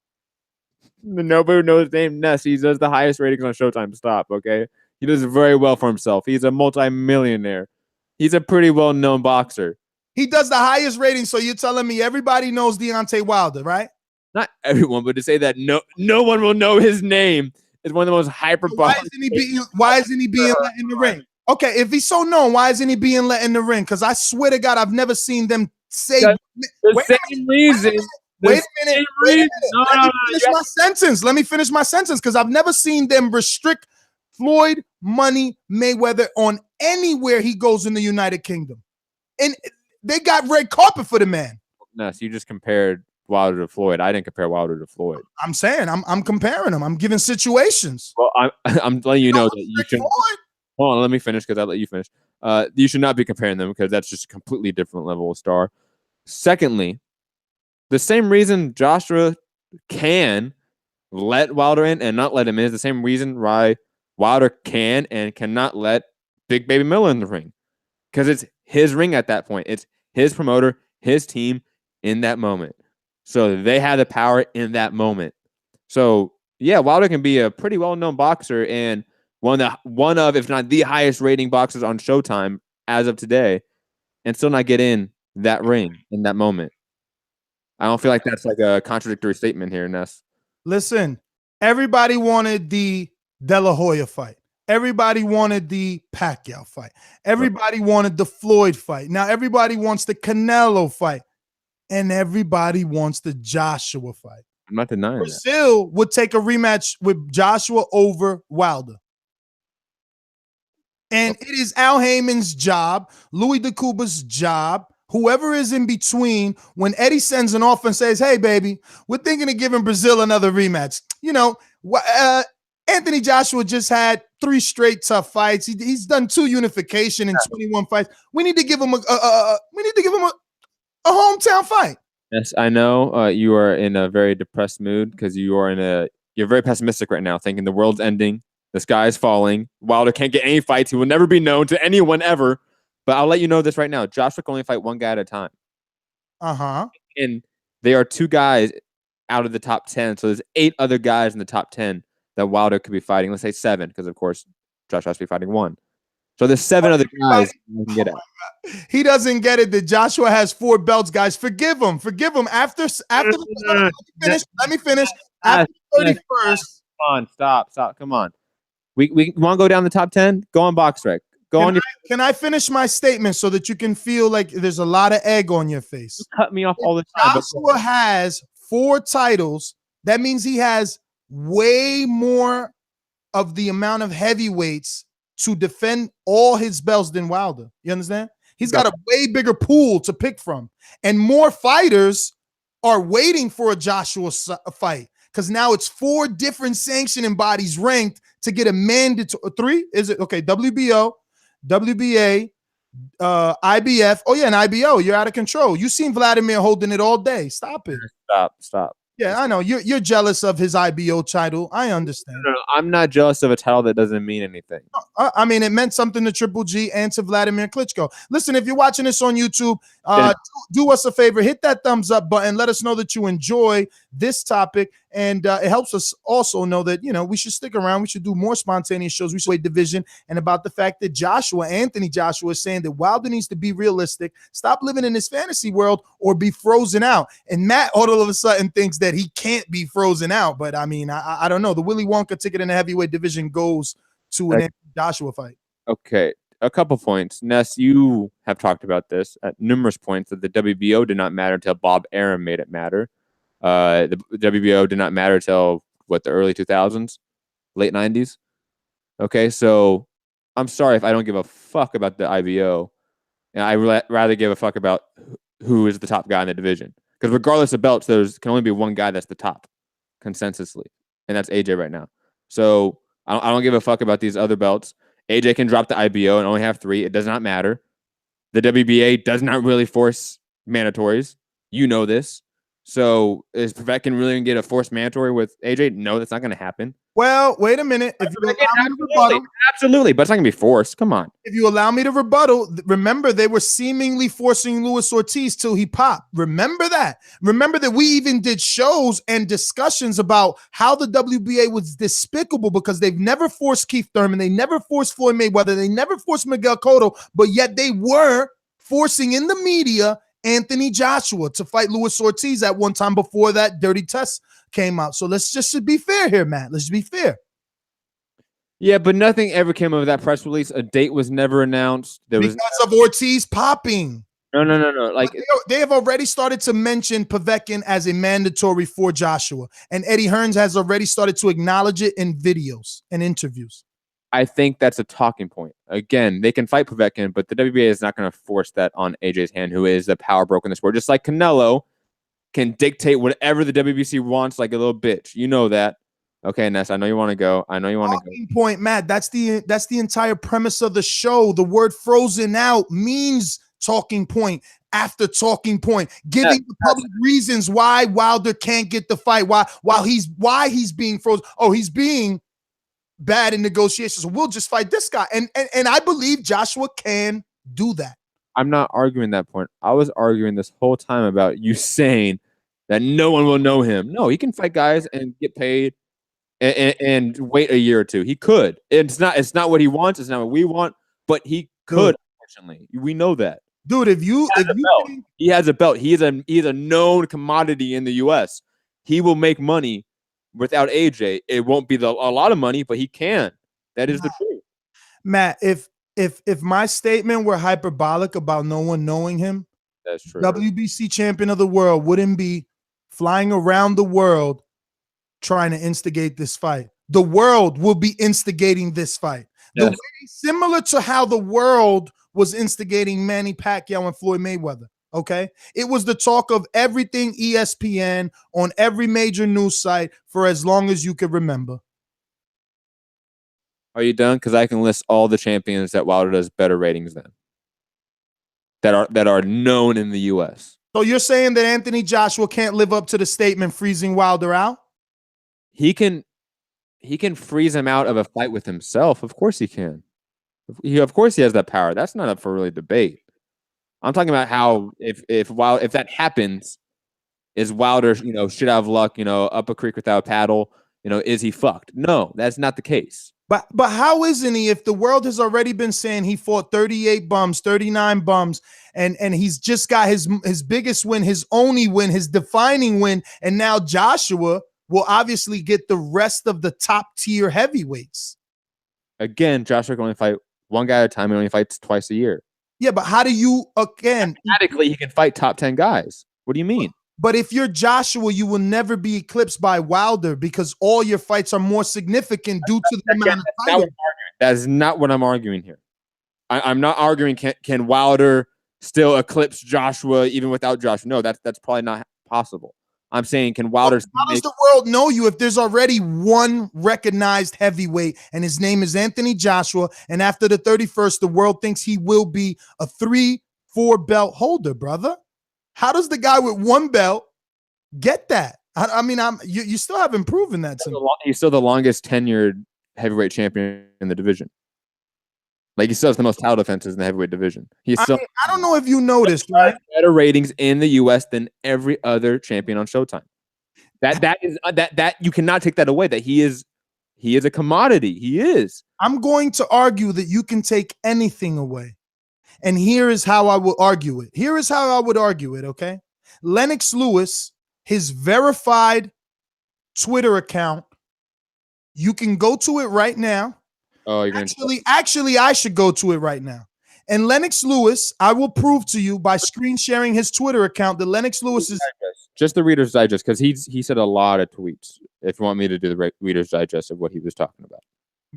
Nobody knows his name. Ness. He does the highest ratings on Showtime. Stop, okay? He does very well for himself. He's a multi-millionaire. He's a pretty well-known boxer. He does the highest ratings, so you're telling me everybody knows Deontay Wilder, right? Not everyone, but to say that no one will know his name is one of the most hyper. Why isn't he being let in the ring? Okay, if he's so known, why isn't he being let in the ring? Because I swear to God, I've never seen them say the same reason. Wait a minute. Let me finish my sentence. Let me finish my sentence, because I've never seen them restrict Floyd Money Mayweather on anywhere he goes in the United Kingdom. And they got red carpet for the man. No, so you just compared Wilder to Floyd. I didn't compare Wilder to Floyd. I'm saying I'm comparing them. I'm giving situations. Well, I'm letting you know that you should. Hold on, let me finish because I let you finish. You should not be comparing them because that's just a completely different level of star. Secondly, the same reason Joshua can let Wilder in and not let him in is the same reason why Wilder can and cannot let Big Baby Miller in the ring, because it's his ring at that point. It's his promoter, his team in that moment. So they have the power in that moment. So yeah, Wilder can be a pretty well-known boxer and one of, if not the highest rating boxers on Showtime as of today, and still not get in that ring in that moment. I don't feel like that's like a contradictory statement here, Ness. Listen, everybody wanted the De La Hoya fight. Everybody wanted the Pacquiao fight. Everybody wanted the Floyd fight. Now everybody wants the Canelo fight. And everybody wants the Joshua fight. I'm not denying that. Brazil would take a rematch with Joshua over Wilder. And it is Al Heyman's job, Louis DeCuba's job, whoever is in between, when Eddie sends an offer and says, hey, baby, we're thinking of giving Brazil another rematch. You know, Anthony Joshua just had 3 straight tough fights. He's done 2 unification in 21 fights. We need to give him a hometown fight. Yes, I know you are in a very depressed mood because you're very pessimistic right now, thinking the world's ending, the sky is falling, Wilder can't get any fights, he will never be known to anyone ever. But I'll let you know this right now: Joshua can only fight 1 guy at a time. And they are 2 guys out of the top 10, so there's 8 other guys in the top 10 that Wilder could be fighting. Let's say 7, because of course Josh has to be fighting 1. So there's 7 other guys you can get at. He doesn't get it that Joshua has 4 belts, guys. Forgive him. After let me finish. After 31st. Come on, stop. Come on. We want to go down the top 10? Go on BoxRec. Can I finish my statement so that you can feel like there's a lot of egg on your face? You cut me off all the time. Joshua has 4 titles. That means he has way more of the amount of heavyweights to defend all his belts than Wilder. You understand? He's got a way bigger pool to pick from. And more fighters are waiting for a Joshua fight, because now it's 4 different sanctioning bodies ranked to get a mandatory 3. Is it okay? WBO, WBA, IBF. Oh yeah, and IBO. You're out of control. You seen Vladimir holding it all day. Stop it. Stop. Yeah, I know. You're jealous of his IBO title. I understand. No, I'm not jealous of a title that doesn't mean anything. I mean, it meant something to Triple G and to Vladimir Klitschko. Listen, if you're watching this on YouTube, do us a favor, hit that thumbs up button. Let us know that you enjoy this topic, and it helps us also know that, you know, we should stick around. We should do more spontaneous shows. We should wait division, and about the fact that Anthony Joshua is saying that Wilder needs to be realistic, stop living in this fantasy world, or be frozen out. And Matt all of a sudden thinks that he can't be frozen out. But I mean, I don't know. The Willy Wonka ticket in the heavyweight division goes to an Anthony Joshua fight. Okay, a couple points. Ness, you have talked about this at numerous points, that the WBO did not matter until Bob Arum made it matter. The WBO did not matter till the early 2000s, late 90s. Okay, so I'm sorry if I don't give a fuck about the IBO, and I rather give a fuck about who is the top guy in the division. Because regardless of belts, there can only be one guy that's the top consensusly, and that's AJ right now. So I don't give a fuck about these other belts. AJ can drop the IBO and only have 3. It does not matter. The WBA does not really force mandatories. You know this. So is Povetkin really going to get a forced mandatory with AJ? No, that's not going to happen. Well, wait a minute. If you allow me to rebuttal, Absolutely, but it's not going to be forced. Come on. if you allow me to rebuttal, remember they were seemingly forcing Luis Ortiz till he popped. Remember that. Remember that we even did shows and discussions about how the WBA was despicable because they've never forced Keith Thurman, they never forced Floyd Mayweather, they never forced Miguel Cotto, but yet they were forcing in the media Anthony Joshua to fight Luis Ortiz at one time before that dirty test came out. So let's just be fair here, Matt. Let's be fair. Yeah, but nothing ever came of that press release. A date was never announced. Because of Ortiz popping. No. Like they have already started to mention Povetkin as a mandatory for Joshua, and Eddie Hearns has already started to acknowledge it in videos and interviews. I think that's a talking point. Again, they can fight Povetkin, but the WBA is not going to force that on AJ's hand, who is the power broker in the sport. Just like Canelo can dictate whatever the WBC wants like a little bitch. You know that. Okay, Ness, I know you want to go. Talking point, Matt. That's the entire premise of the show. The word frozen out means talking point after talking point, giving the public reasons why Wilder can't get the fight, why he's being frozen. Oh, he's being bad in negotiations. So we'll just fight this guy. And I believe Joshua can do that. I'm not arguing that point. I was arguing this whole time about you saying that no one will know him. No, he can fight guys and get paid and wait a year or two. He could. It's not what he wants. It's not what we want, but he could. Unfortunately, we know that. Dude, he has a belt. He is a known commodity in the U.S. He will make money without AJ. It won't be a lot of money, but he can. That is the truth. Matt, if my statement were hyperbolic about no one knowing him, that's true. WBC champion of the world wouldn't be flying around the world trying to instigate this fight. The world will be instigating this fight. Yes. The way, similar to how the world was instigating Manny Pacquiao and Floyd Mayweather. Okay. It was the talk of everything ESPN on every major news site for as long as you could remember. Are you done? Because I can list all the champions that Wilder does better ratings than that are known in the US. So you're saying that Anthony Joshua can't live up to the statement freezing Wilder out? He can freeze him out of a fight with himself. Of course he can. Of course he has that power. That's not up for really debate. I'm talking about how if that happens, is Wilder, shit out of luck, up a creek without a paddle, is he fucked? No, that's not the case. But how isn't he if the world has already been saying he fought 38 bums, 39 bums, and he's just got his biggest win, his only win, his defining win, and now Joshua will obviously get the rest of the top tier heavyweights. Again, Joshua can only fight one guy at a time. He only fights twice a year. Yeah, but how do you, again... Mathematically, he can fight top 10 guys. What do you mean? But if you're Joshua, you will never be eclipsed by Wilder because all your fights are more significant due to the amount of titles. That is not what I'm arguing here. I'm not arguing can Wilder still eclipse Joshua even without Joshua. No, that's probably not possible. I'm saying can Wilder... How does the world know you if there's already one recognized heavyweight and his name is Anthony Joshua, and after the 31st, the world thinks he will be a 3-4 belt holder, brother? How does the guy with one belt get that? I mean, you still haven't proven that to me. He's still the longest tenured heavyweight champion in the division. Like, he still has the most title defenses in the heavyweight division. I don't know if you noticed, right? Better ratings in the U.S. than every other champion on Showtime. That you cannot take that away. That he is a commodity. He is. I'm going to argue that you can take anything away. And here is how I will argue it. Here is how I would argue it, okay? Lennox Lewis, his verified Twitter account, you can go to it right now. Oh, you're actually, I should go to it right now. And Lennox Lewis, I will prove to you by screen sharing his Twitter account that Lennox Lewis is just the Reader's Digest, because he said a lot of tweets. If you want me to do the Reader's Digest of what he was talking about,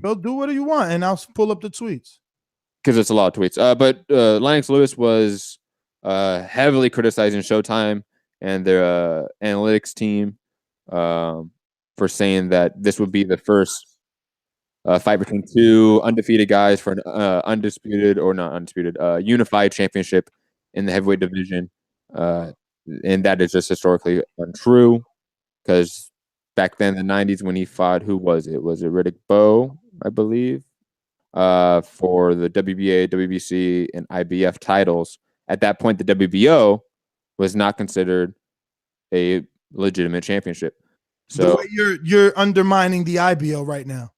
well, do what you want, and I'll pull up the tweets because it's a lot of tweets. But Lennox Lewis was heavily criticizing Showtime and their analytics team for saying that this would be the first A fight between two undefeated guys for an undisputed or not undisputed unified championship in the heavyweight division. And that is just historically untrue because back then in the 90s when he fought, who was it? Was it Riddick Bowe, I believe, for the WBA, WBC, and IBF titles? At that point, the WBO was not considered a legitimate championship. So you're undermining the IBO right now.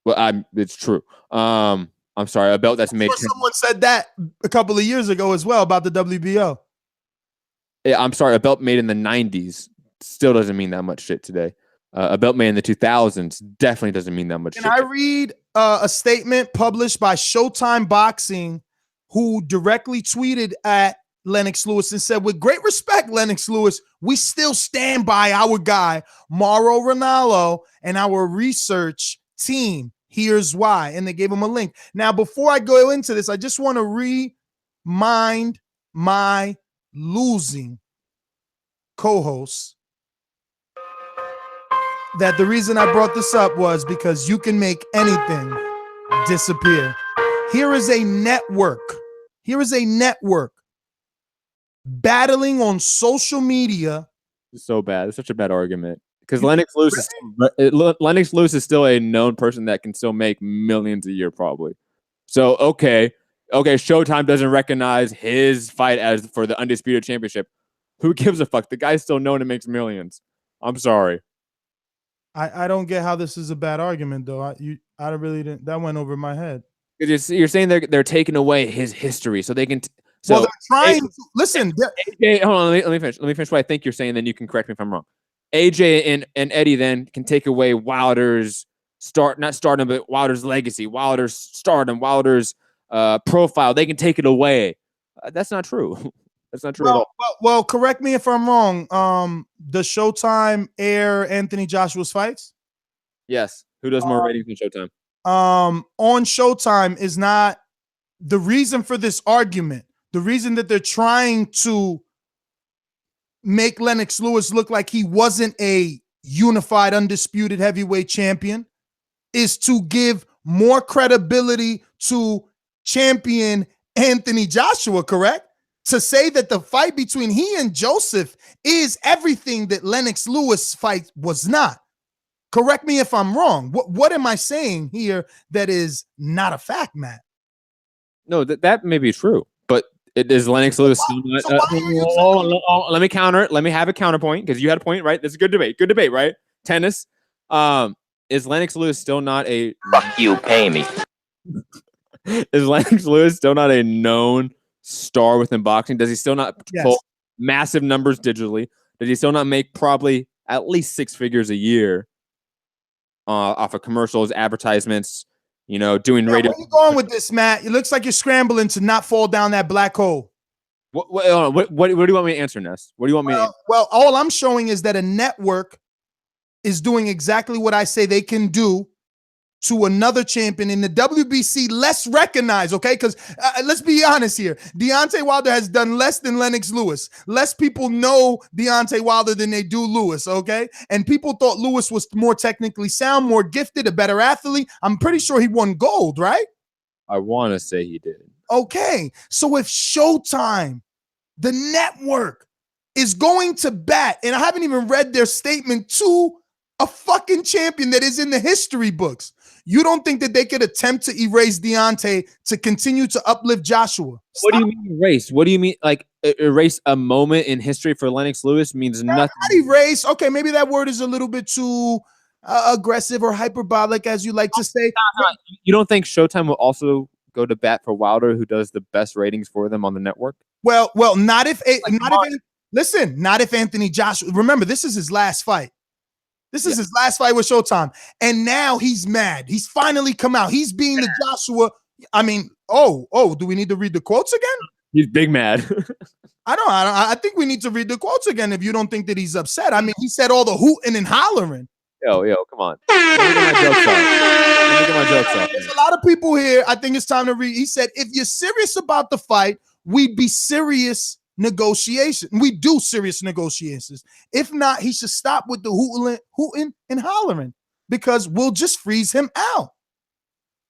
Well, it's true. I'm sorry, a belt that's made. Someone said that a couple of years ago as well about the WBO. Yeah, I'm sorry, a belt made in the 90s still doesn't mean that much shit today. A belt made in the 2000s definitely doesn't mean that much shit. Can I read a statement published by Showtime Boxing, who directly tweeted at Lennox Lewis and said, "With great respect, Lennox Lewis, we still stand by our guy, Mauro Ranallo, and our research team. Here's why." And they gave him a link. Now, before I go into this, I just want to remind my losing co-hosts that the reason I brought this up was because you can make anything disappear. Here is a network. Here is a network battling on social media. It's so bad. It's such a bad argument. Because Lennox Lewis is still a known person that can still make millions a year, probably. So okay, Showtime doesn't recognize his fight as for the undisputed championship. Who gives a fuck? The guy's still known and makes millions. I'm sorry. I don't get how this is a bad argument, though. I really didn't. That went over my head. You're saying they're taking away his history, so they can. So well, they're trying. Listen, AJ, hold on. Let me finish. Let me finish what I think you're saying. Then you can correct me if I'm wrong. AJ and Eddie then can take away Wilder's not stardom, but Wilder's legacy, Wilder's stardom, Wilder's profile. They can take it away. That's not true. That's not true at all. Well, correct me if I'm wrong. Does Showtime air Anthony Joshua's fights? Yes. Who does more ratings than Showtime? On Showtime is not the reason for this argument. The reason that they're trying to make Lennox Lewis look like he wasn't a unified, undisputed heavyweight champion is to give more credibility to champion Anthony Joshua, correct? To say that the fight between he and Joseph is everything that Lennox Lewis fight was not. Correct me if I'm wrong. What am I saying here that is not a fact, Matt? No, that may be true, but it is Lennox Lewis. Let me counter it. Let me have a counterpoint because you had a point, right? This is a good debate. Good debate, right? Tennis. Is Lennox Lewis still not a fuck you, pay me? Is Lennox Lewis still not a known star within boxing? Does he still not pull massive numbers digitally? Does he still not make probably at least 6 figures a year off of commercials, advertisements, doing radio? Where are you going with this, Matt? It looks like you're scrambling to not fall down that black hole. What do you want me to answer, Ness? What do you want me to answer? Well, all I'm showing is that a network is doing exactly what I say they can do to another champion in the WBC, less recognized, okay? Because let's be honest here. Deontay Wilder has done less than Lennox Lewis. Less people know Deontay Wilder than they do Lewis, okay? And people thought Lewis was more technically sound, more gifted, a better athlete. I'm pretty sure he won gold, right? I want to say he did. Okay, so if Showtime, the network, is going to bat, and I haven't even read their statement to a fucking champion that is in the history books, you don't think that they could attempt to erase Deontay to continue to uplift Joshua? What do you mean erase? What do you mean, like, erase a moment in history for Lennox Lewis means nothing? Not erase. Okay, maybe that word is a little bit too aggressive or hyperbolic, as you like to say. You don't think Showtime will also go to bat for Wilder, who does the best ratings for them on the network? Well, not if Anthony Joshua. Remember, this is his last fight. This is his last fight with Showtime. And now he's mad. He's finally come out. He's being the Joshua. I mean, do we need to read the quotes again? He's big mad. I think we need to read the quotes again if you don't think that he's upset. I mean, he said all the hooting and hollering. Yo, come on. Let me get my jokes off. There's a lot of people here. I think it's time to read. He said, if you're serious about the fight, we'd be serious negotiation. We do serious negotiations. If not, he should stop with the hooting and hollering. because we'll just freeze him out.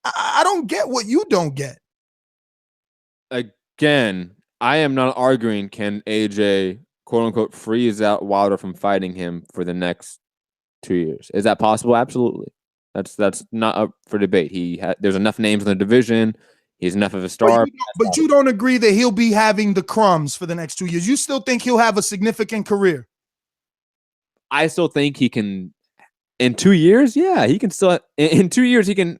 I don't get what you don't get. Again, I am not arguing can AJ quote unquote freeze out Wilder from fighting him for the next 2 years. Is that possible? Absolutely. That's not up for debate. There's enough names in the division. He's enough of a star. But you don't agree that he'll be having the crumbs for the next 2 years. You still think he'll have a significant career? I still think he can. In 2 years, yeah, he can still. In 2 years, he can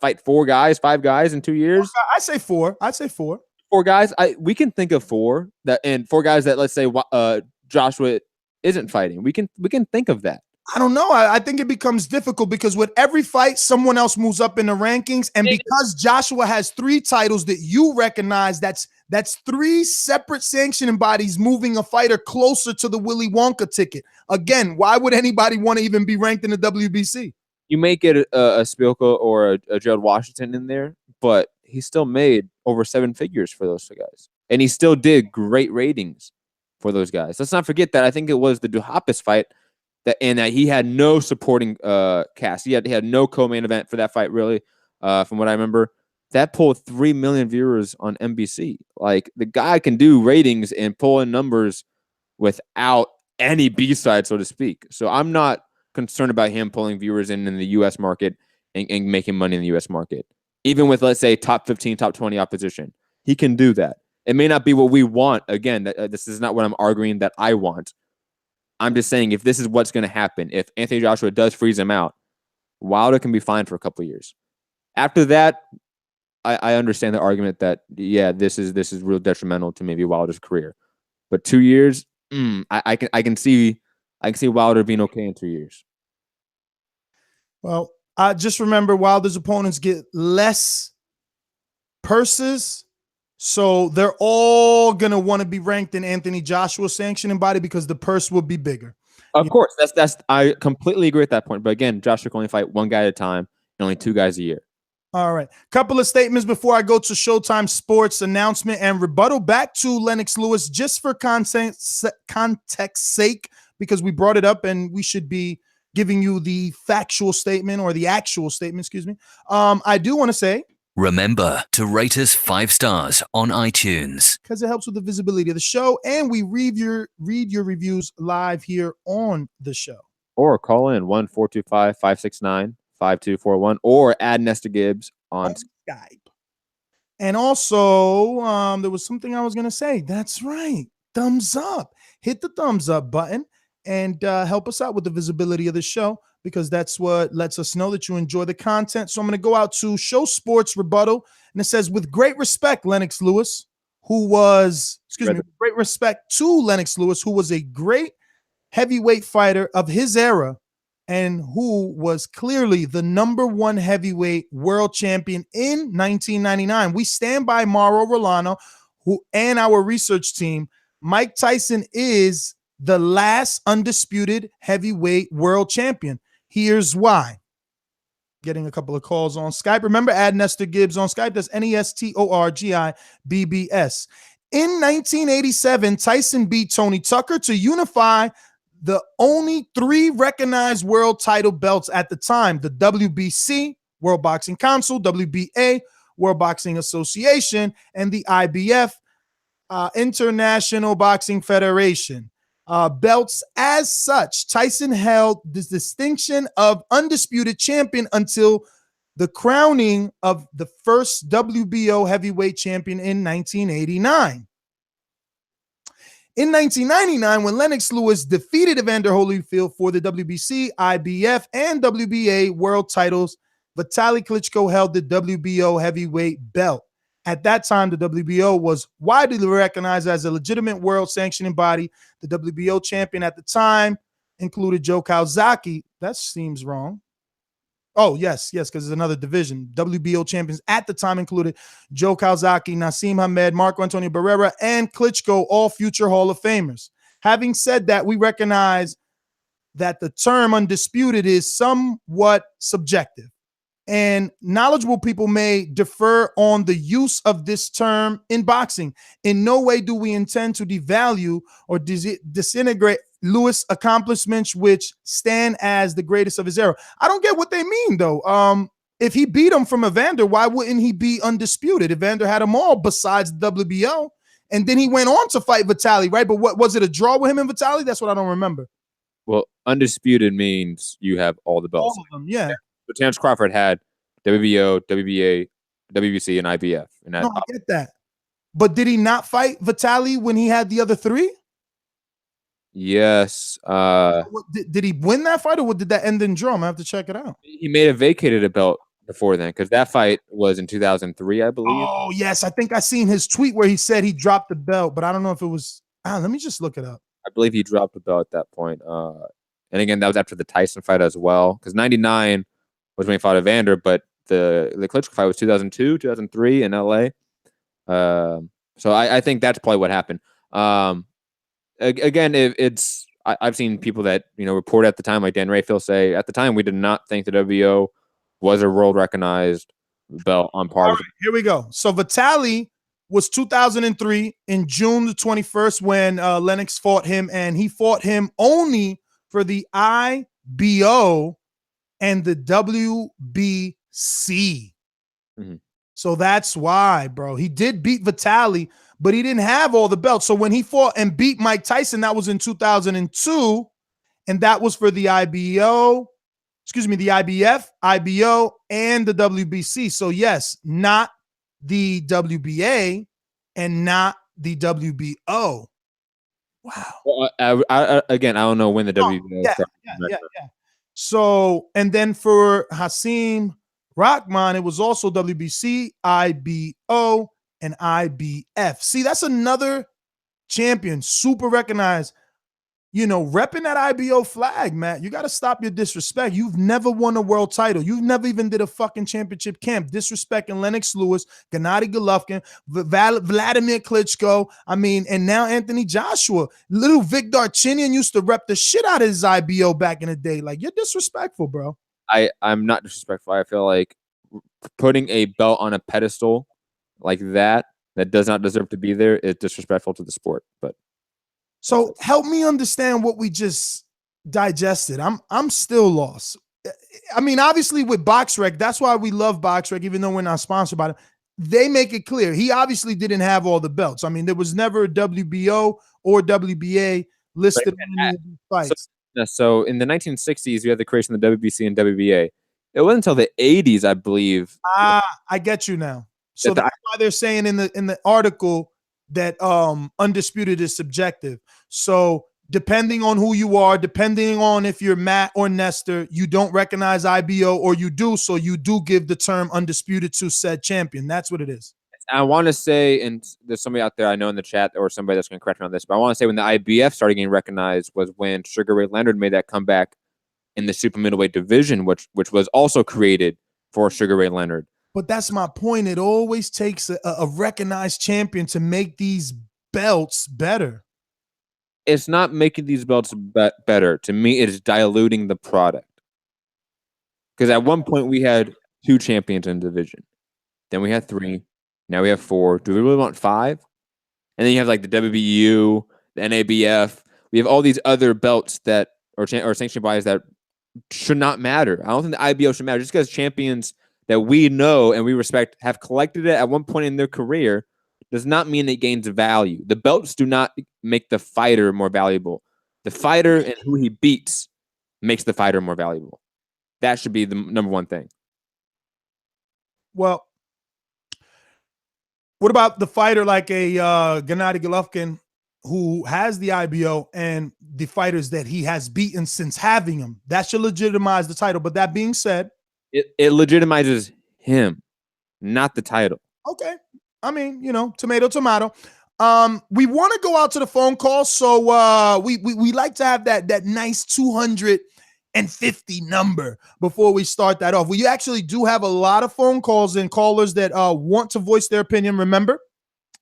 fight 4 guys, 5 guys in 2 years. I say 4. I'd say 4. 4 guys. We can think of 4 and 4 guys that, let's say, Joshua isn't fighting. We can think of that. I don't know. I think it becomes difficult because with every fight, someone else moves up in the rankings, and because Joshua has 3 titles that you recognize, that's 3 separate sanctioning bodies moving a fighter closer to the Willy Wonka ticket. Again, why would anybody want to even be ranked in the WBC? You may get a Spilka or a Gerald Washington in there, but he still made over 7 figures for those 2 guys, and he still did great ratings for those guys. Let's not forget that. I think it was the Duhaupas fight that he had no supporting cast. He had no co-main event for that fight, really, from what I remember. That pulled 3 million viewers on NBC. Like, the guy can do ratings and pull in numbers without any B-side, so to speak. So I'm not concerned about him pulling viewers in the U.S. market and making money in the U.S. market. Even with, let's say, top 15, top 20 opposition. He can do that. It may not be what we want. Again, this is not what I'm arguing that I want. I'm just saying, if this is what's going to happen, if Anthony Joshua does freeze him out, Wilder can be fine for a couple of years. After that, I understand the argument that, yeah, this is real detrimental to maybe Wilder's career. But 2 years, I can see Wilder being okay in 2 years. Well, I just remember Wilder's opponents get less purses. So they're all going to want to be ranked in Anthony Joshua's sanctioning body because the purse will be bigger. Of course, that's I completely agree with that point. But again, Joshua can only fight 1 guy at a time and only 2 guys a year. All right. Couple of statements before I go to Showtime Sports announcement and rebuttal. Back to Lennox Lewis, just for context sake, because we brought it up and we should be giving you the factual statement or the actual statement, excuse me. I do want to say, remember to rate us 5 stars on iTunes because it helps with the visibility of the show, and we read your reviews live here on the show. Or call in 1-425-569-5241, or add Nestor Gibbs on Skype. And also, there was something I was going to say. That's right. Thumbs up. Hit the thumbs up button and help us out with the visibility of the show, because that's what lets us know that you enjoy the content. So I'm going to go out to Show Sports rebuttal, and it says, with great respect, Lennox Lewis, who was, great respect to Lennox Lewis, who was a great heavyweight fighter of his era and who was clearly the #1 heavyweight world champion in 1999. We stand by Mauro Rolano, and our research team. Mike Tyson is the last undisputed heavyweight world champion. Here's why. Getting a couple of calls on Skype. Remember, add Nestor Gibbs on Skype. That's NESTORGIBBS. In 1987, Tyson beat Tony Tucker to unify the only 3 recognized world title belts at the time: the WBC, World Boxing Council, WBA, World Boxing Association, and the IBF, International Boxing Federation. Belts as such. Tyson held this distinction of undisputed champion until the crowning of the first WBO heavyweight champion in 1989. In 1999, when Lennox Lewis defeated Evander Holyfield for the WBC, IBF, and WBA world titles, Vitaly Klitschko held the WBO heavyweight belt. At that time, the WBO was widely recognized as a legitimate world sanctioning body. The WBO champion at the time included Joe Calzaghe. That seems wrong. Oh, yes, because it's another division. WBO champions at the time included Joe Calzaghe, Nassim Hamed, Marco Antonio Barrera, and Klitschko, all future Hall of Famers. Having said that, we recognize that the term undisputed is somewhat subjective, and knowledgeable people may differ on the use of this term in boxing. In no way do we intend to devalue or disintegrate Lewis accomplishments which stand as the greatest of his era. I don't get what they mean though. If he beat him from Evander, why wouldn't he be undisputed? Evander had them all besides WBO, and then he went on to fight Vitali, right? But what was it, a draw with him and Vitali? That's what I don't remember. Well, undisputed means you have all the belts. All of them, yeah. But Terrence Crawford had WBO, WBA, WBC, and IBF. And No, I get that. But did he not fight Vitali when he had the other three? Yes. Did he win that fight, or did that end in draw? I have to check it out. He may have vacated a belt before then, because that fight was in 2003, I believe. Oh, yes. I think I seen his tweet where he said he dropped the belt, but I don't know if it was. Let me just look it up. I believe he dropped the belt at that point. And again, that was after the Tyson fight as well, because 99 was when he fought Evander, but the Klitschko fight was 2002, 2003 in LA. So I think that's probably what happened. Again, I've seen people that report at the time, like Dan Rayfield, say at the time we did not think the WBO was a world recognized belt on par. Right, here we go. So Vitali was 2003 in June the 21st when Lennox fought him, and he fought him only for the IBO and the WBC. Mm-hmm. So that's why, bro. He did beat Vitali, but he didn't have all the belts. So when he fought and beat Mike Tyson, that was in 2002, and that was for the IBO, the IBF, IBO, and the WBC. So yes, not the WBA and not the WBO. Wow. Well, I don't know when the WBO started. Yeah. So, and then for Hasim Rahman, it was also WBC, IBO, and IBF. See, that's another champion, super recognized. Repping that IBO flag, Matt. You got to stop your disrespect. You've never won a world title. You've never even did a fucking championship camp. Disrespecting Lennox Lewis, Gennady Golovkin, Vladimir Klitschko. And now Anthony Joshua. Little Vic Darchinyan used to rep the shit out of his IBO back in the day. Like, you're disrespectful, bro. I'm not disrespectful. I feel like putting a belt on a pedestal like that does not deserve to be there is disrespectful to the sport. But so help me understand what we just digested. I'm still lost. Obviously with BoxRec, that's why we love BoxRec, even though we're not sponsored by them. They make it clear he obviously didn't have all the belts. There was never a WBO or WBA listed in any of these fights. So in the 1960s, you had the creation of the WBC and WBA. It wasn't until the 80s, I believe. I get you now. So that's why they're saying in the article that undisputed is subjective. So depending on who you are, depending on if you're Matt or Nestor, you don't recognize IBO, or you do. So you do give the term undisputed to said champion. That's what it is. I want to say, and there's somebody out there I know in the chat or somebody that's going to correct me on this, but I want to say when the IBF started getting recognized was when Sugar Ray Leonard made that comeback in the super middleweight division, which was also created for Sugar Ray Leonard. But that's my point. It always takes a recognized champion to make these belts better. It's not making these belts better. To me, it is diluting the product. Because at one point, we had 2 champions in the division. Then we had 3. Now we have 4. Do we really want 5? And then you have like the WBU, the NABF. We have all these other belts that or sanctioned bodies that should not matter. I don't think the IBO should matter. Just because champions that we know and we respect have collected it at one point in their career does not mean it gains value. The belts do not make the fighter more valuable. The fighter and who he beats makes the fighter more valuable. That should be the number one thing. Well, what about the fighter like a Gennady Golovkin who has the IBO and the fighters that he has beaten since having them? That should legitimize the title. But that being said, it legitimizes him, not the title. Okay. Tomato, tomato. We want to go out to the phone call. So we like to have that nice 250 number before we start that off. We actually do have a lot of phone calls and callers that want to voice their opinion. Remember,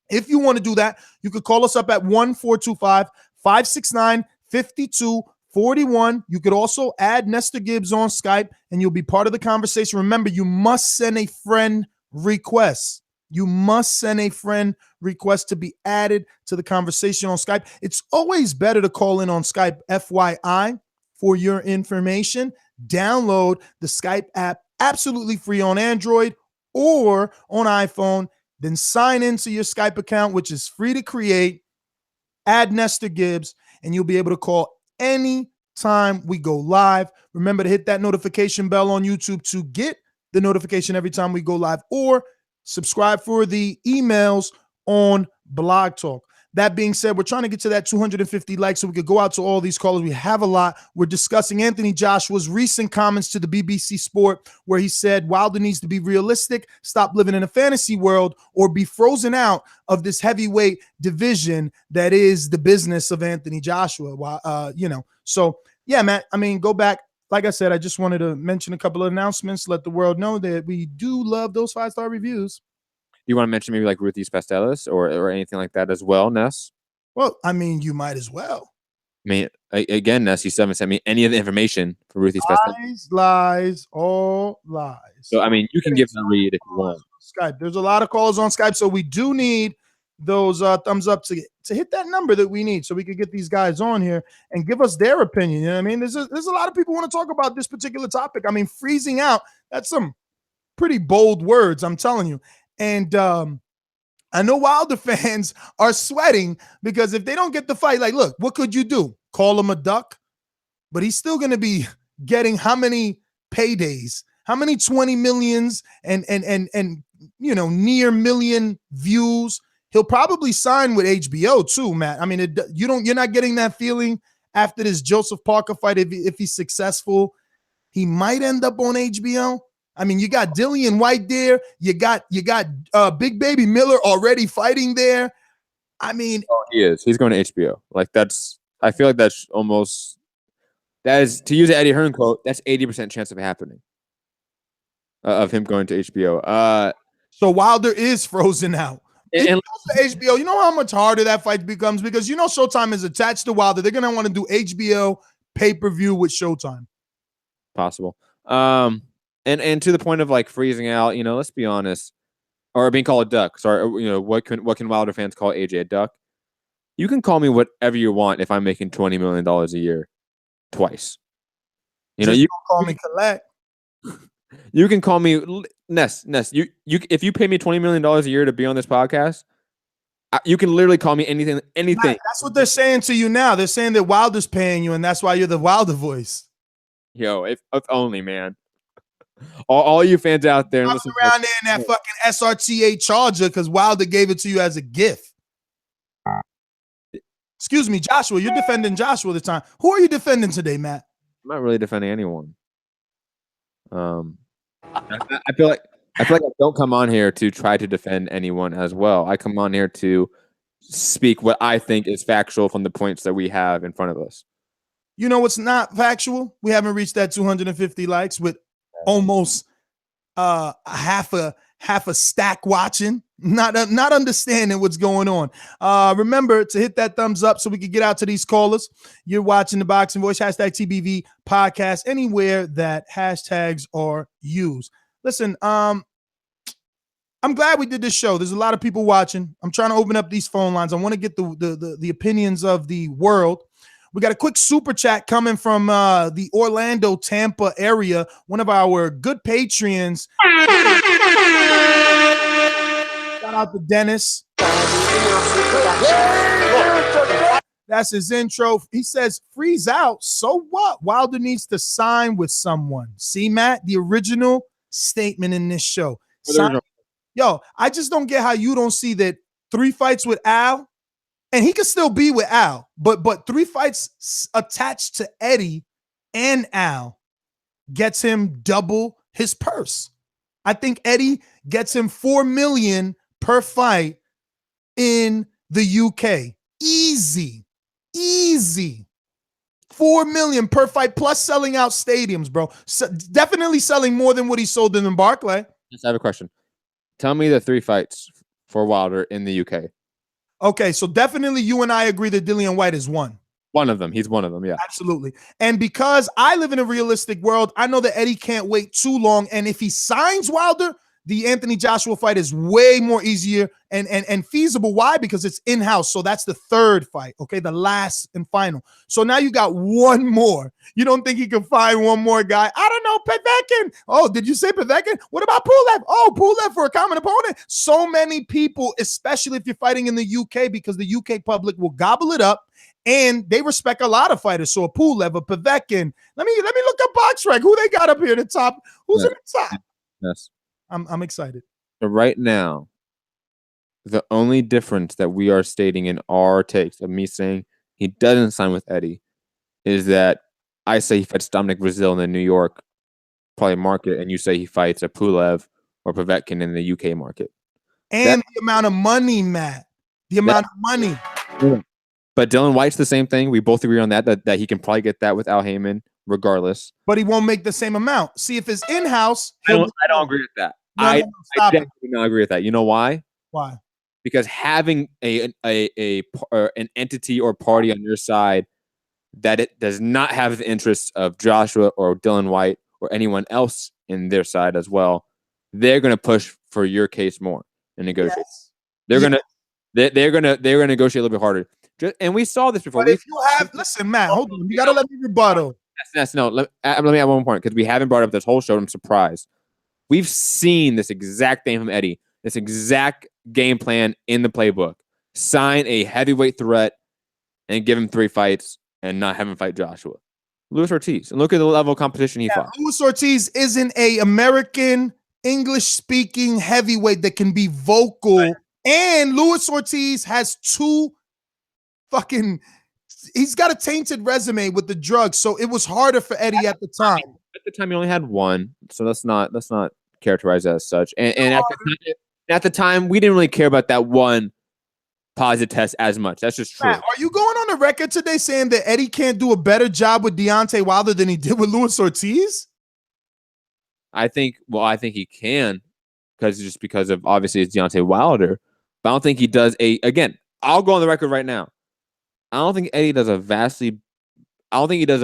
if you want to do that, you could call us up at 1-425-569-5241. You could also add Nestor Gibbs on Skype and you'll be part of the conversation. Remember, you must send a friend request. You must send a friend request to be added to the conversation on Skype. It's always better to call in on Skype, FYI, for your information. Download the Skype app absolutely free on Android or on iPhone. Then sign into your Skype account, which is free to create. Add Nestor Gibbs, and you'll be able to call any time we go live. Remember to hit that notification bell on YouTube to get the notification every time we go live, or subscribe for the emails on Blog Talk. That being said, we're trying to get to that 250 likes so we could go out to all these callers. We have a lot. We're discussing Anthony Joshua's recent comments to the BBC Sport, where he said Wilder needs to be realistic, stop living in a fantasy world, or be frozen out of this heavyweight division that is the business of Anthony Joshua. So yeah, Matt, I mean, go back. Like I said, I just wanted to mention a couple of announcements, let the world know that we do love those 5-star reviews. You want to mention maybe like Ruthie's Pastelis or anything like that as well, Ness? Well, I mean, you might as well. I mean, again, Ness, you still haven't sent me any of the information for Ruthie's Pastelis. Lies, all lies. So, I mean, you can give it a read if you want. Skype. There's a lot of calls on Skype, so we do need those thumbs up to hit that number that we need so we can get these guys on here and give us their opinion. You know what I mean? There's a lot of people want to talk about this particular topic. I mean, freezing out, that's some pretty bold words, I'm telling you. And I know Wilder fans are sweating because if they don't get the fight, like, look, what could you do? Call him a duck? But he's still going to be getting how many paydays? How many 20 millions and near million views? He'll probably sign with HBO too, Matt. I mean, you're not getting that feeling after this Joseph Parker fight. If he's successful, he might end up on HBO. I mean, you got Dillian White there. You got Big Baby Miller already fighting there. I mean, he is. He's going to HBO. Like I feel like that is, to use an Eddie Hearn quote, that's 80% chance of happening. Of him going to HBO. So Wilder is frozen out. And HBO, you know how much harder that fight becomes because Showtime is attached to Wilder. They're gonna want to do HBO pay-per-view with Showtime. Possible. And to the point of like freezing out, let's be honest, or being called a duck. Sorry, what can Wilder fans call AJ a duck? You can call me whatever you want if I'm making $20 million a year twice. You can call me collect. You can call me Ness. You if you pay me $20 million a year to be on this podcast, you can literally call me anything. That's what they're saying to you now. They're saying that Wilder's paying you, and that's why you're the Wilder voice. Yo, if only, man. All you fans out there, listen around there in that fucking SRT8 Charger because Wilder gave it to you as a gift. Excuse me, Joshua. You're defending Joshua this time. Who are you defending today, Matt? I'm not really defending anyone. I feel like I don't come on here to try to defend anyone as well. I come on here to speak what I think is factual from the points that we have in front of us. You know what's not factual? We haven't reached that 250 likes with almost half a stack watching, not understanding what's going on. Remember to hit that thumbs up so we can get out to these callers. You're watching the Boxing Voice, #TBV podcast, anywhere that hashtags are used. Listen, I'm glad we did this show. There's a lot of people watching. I'm trying to open up these phone lines. I want to get the opinions of the world. We got a quick super chat coming from the Orlando, Tampa area. One of our good Patreons. Shout out to Dennis. That's his intro. He says, freeze out. So what? Wilder needs to sign with someone. See, Matt, the original statement in this show. Yo, I just don't get how you don't see that 3 fights with Al. And he could still be with Al, but 3 fights attached to Eddie and Al gets him double his purse. I think Eddie gets him $4 million per fight in the UK. Easy. $4 million per fight plus selling out stadiums, bro. So definitely selling more than what he sold in Barclay. Just have a question. Tell me the 3 fights for Wilder in the UK. Okay, so definitely you and I agree that Dillian White is one. One of them. He's one of them, yeah. Absolutely. And because I live in a realistic world, I know that Eddie can't wait too long. And if he signs Wilder, the Anthony Joshua fight is way more easier and feasible. Why? Because it's in-house. So that's the third fight, okay? The last and final. So now you got one more. You don't think he can find one more guy? I don't know, Povetkin. Oh, did you say Povetkin? What about Pulev? Oh, Pulev for a common opponent. So many people, especially if you're fighting in the UK, because the UK public will gobble it up. And they respect a lot of fighters. So a Pulev, a Povetkin. Let me look up BoxRec. Who they got up here at the top? Who's in the top? Yes. I'm excited. So right now, the only difference that we are stating in our takes of me saying he doesn't sign with Eddie is that I say he fights Dominic Brazil in the New York probably market, and you say he fights a Pulev or Povetkin in the UK market. And the amount of money, Matt. The amount of money. But Dylan White's the same thing. We both agree on that he can probably get that with Al Heyman regardless. But he won't make the same amount. See, if it's in-house, I don't agree with that. I definitely don't agree with that. You know why? Why? Because having an entity or party on your side that it does not have the interests of Joshua or Dylan White or anyone else in their side as well, they're going to push for your case more and negotiate. Yes. They're going to negotiate a little bit harder. And we saw this before. But if you have, listen, Matt, hold on. You got to let me rebuttal. No, let me add one point because we haven't brought up this whole show. I'm surprised. We've seen this exact thing from Eddie, this exact game plan in the playbook. Sign a heavyweight threat and give him 3 fights and not have him fight Joshua. Luis Ortiz. And look at the level of competition he fought. Luis Ortiz isn't a American English-speaking heavyweight that can be vocal. Right. And Luis Ortiz has 2 he's got a tainted resume with the drugs, so it was harder for Eddie at the time. At the time, he only had 1, so let's not characterize as such. And at the time, we didn't really care about that 1 positive test as much. That's just true. Matt, are you going on the record today saying that Eddie can't do a better job with Deontay Wilder than he did with Luis Ortiz? I think he can because of obviously it's Deontay Wilder, but I don't think he does again. I'll go on the record right now. I don't think Eddie does a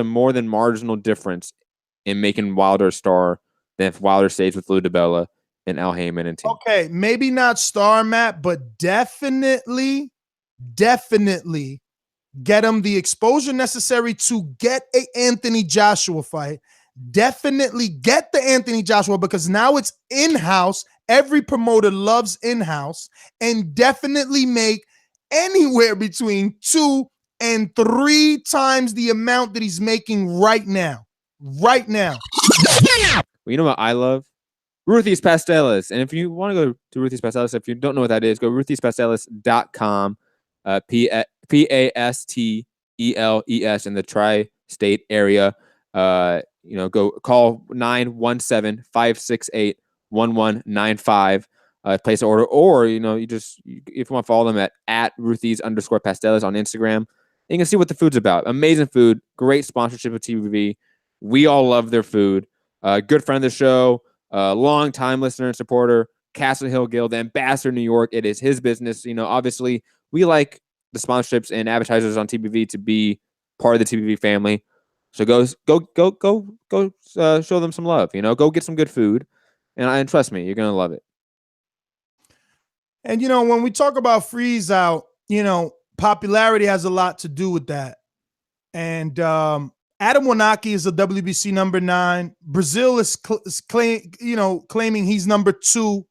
more than marginal difference in making Wilder a star than if Wilder stays with Lou DiBella and Al Heyman and team. Okay, maybe not star, Matt, but definitely get him the exposure necessary to get a Anthony Joshua fight. Definitely get the Anthony Joshua because now it's in-house. Every promoter loves in-house, and definitely make anywhere between 2 and 3 times the amount that he's making right now. Right now. Well, you know what I love? Ruthie's Pasteles. And if you want to go to Ruthie's Pasteles, if you don't know what that is, go ruthiespasteles.com. Pasteles in the tri-state area. Go call 917-568-1195. Place an order, or if you want to follow them at Ruthie's_Pasteles on Instagram, you can see what the food's about. Amazing food, great sponsorship with TBV. We all love their food. Good friend of the show, long time listener and supporter, Castle Hill Guild, ambassador New York. It is his business. Obviously we like the sponsorships and advertisers on TBV to be part of the TBV family. So go show them some love. Go get some good food, and trust me, you're gonna love it. And, when we talk about freeze out, popularity has a lot to do with that. And Adam Wanaki is a WBC number 9. Brazil is claiming he's number 2.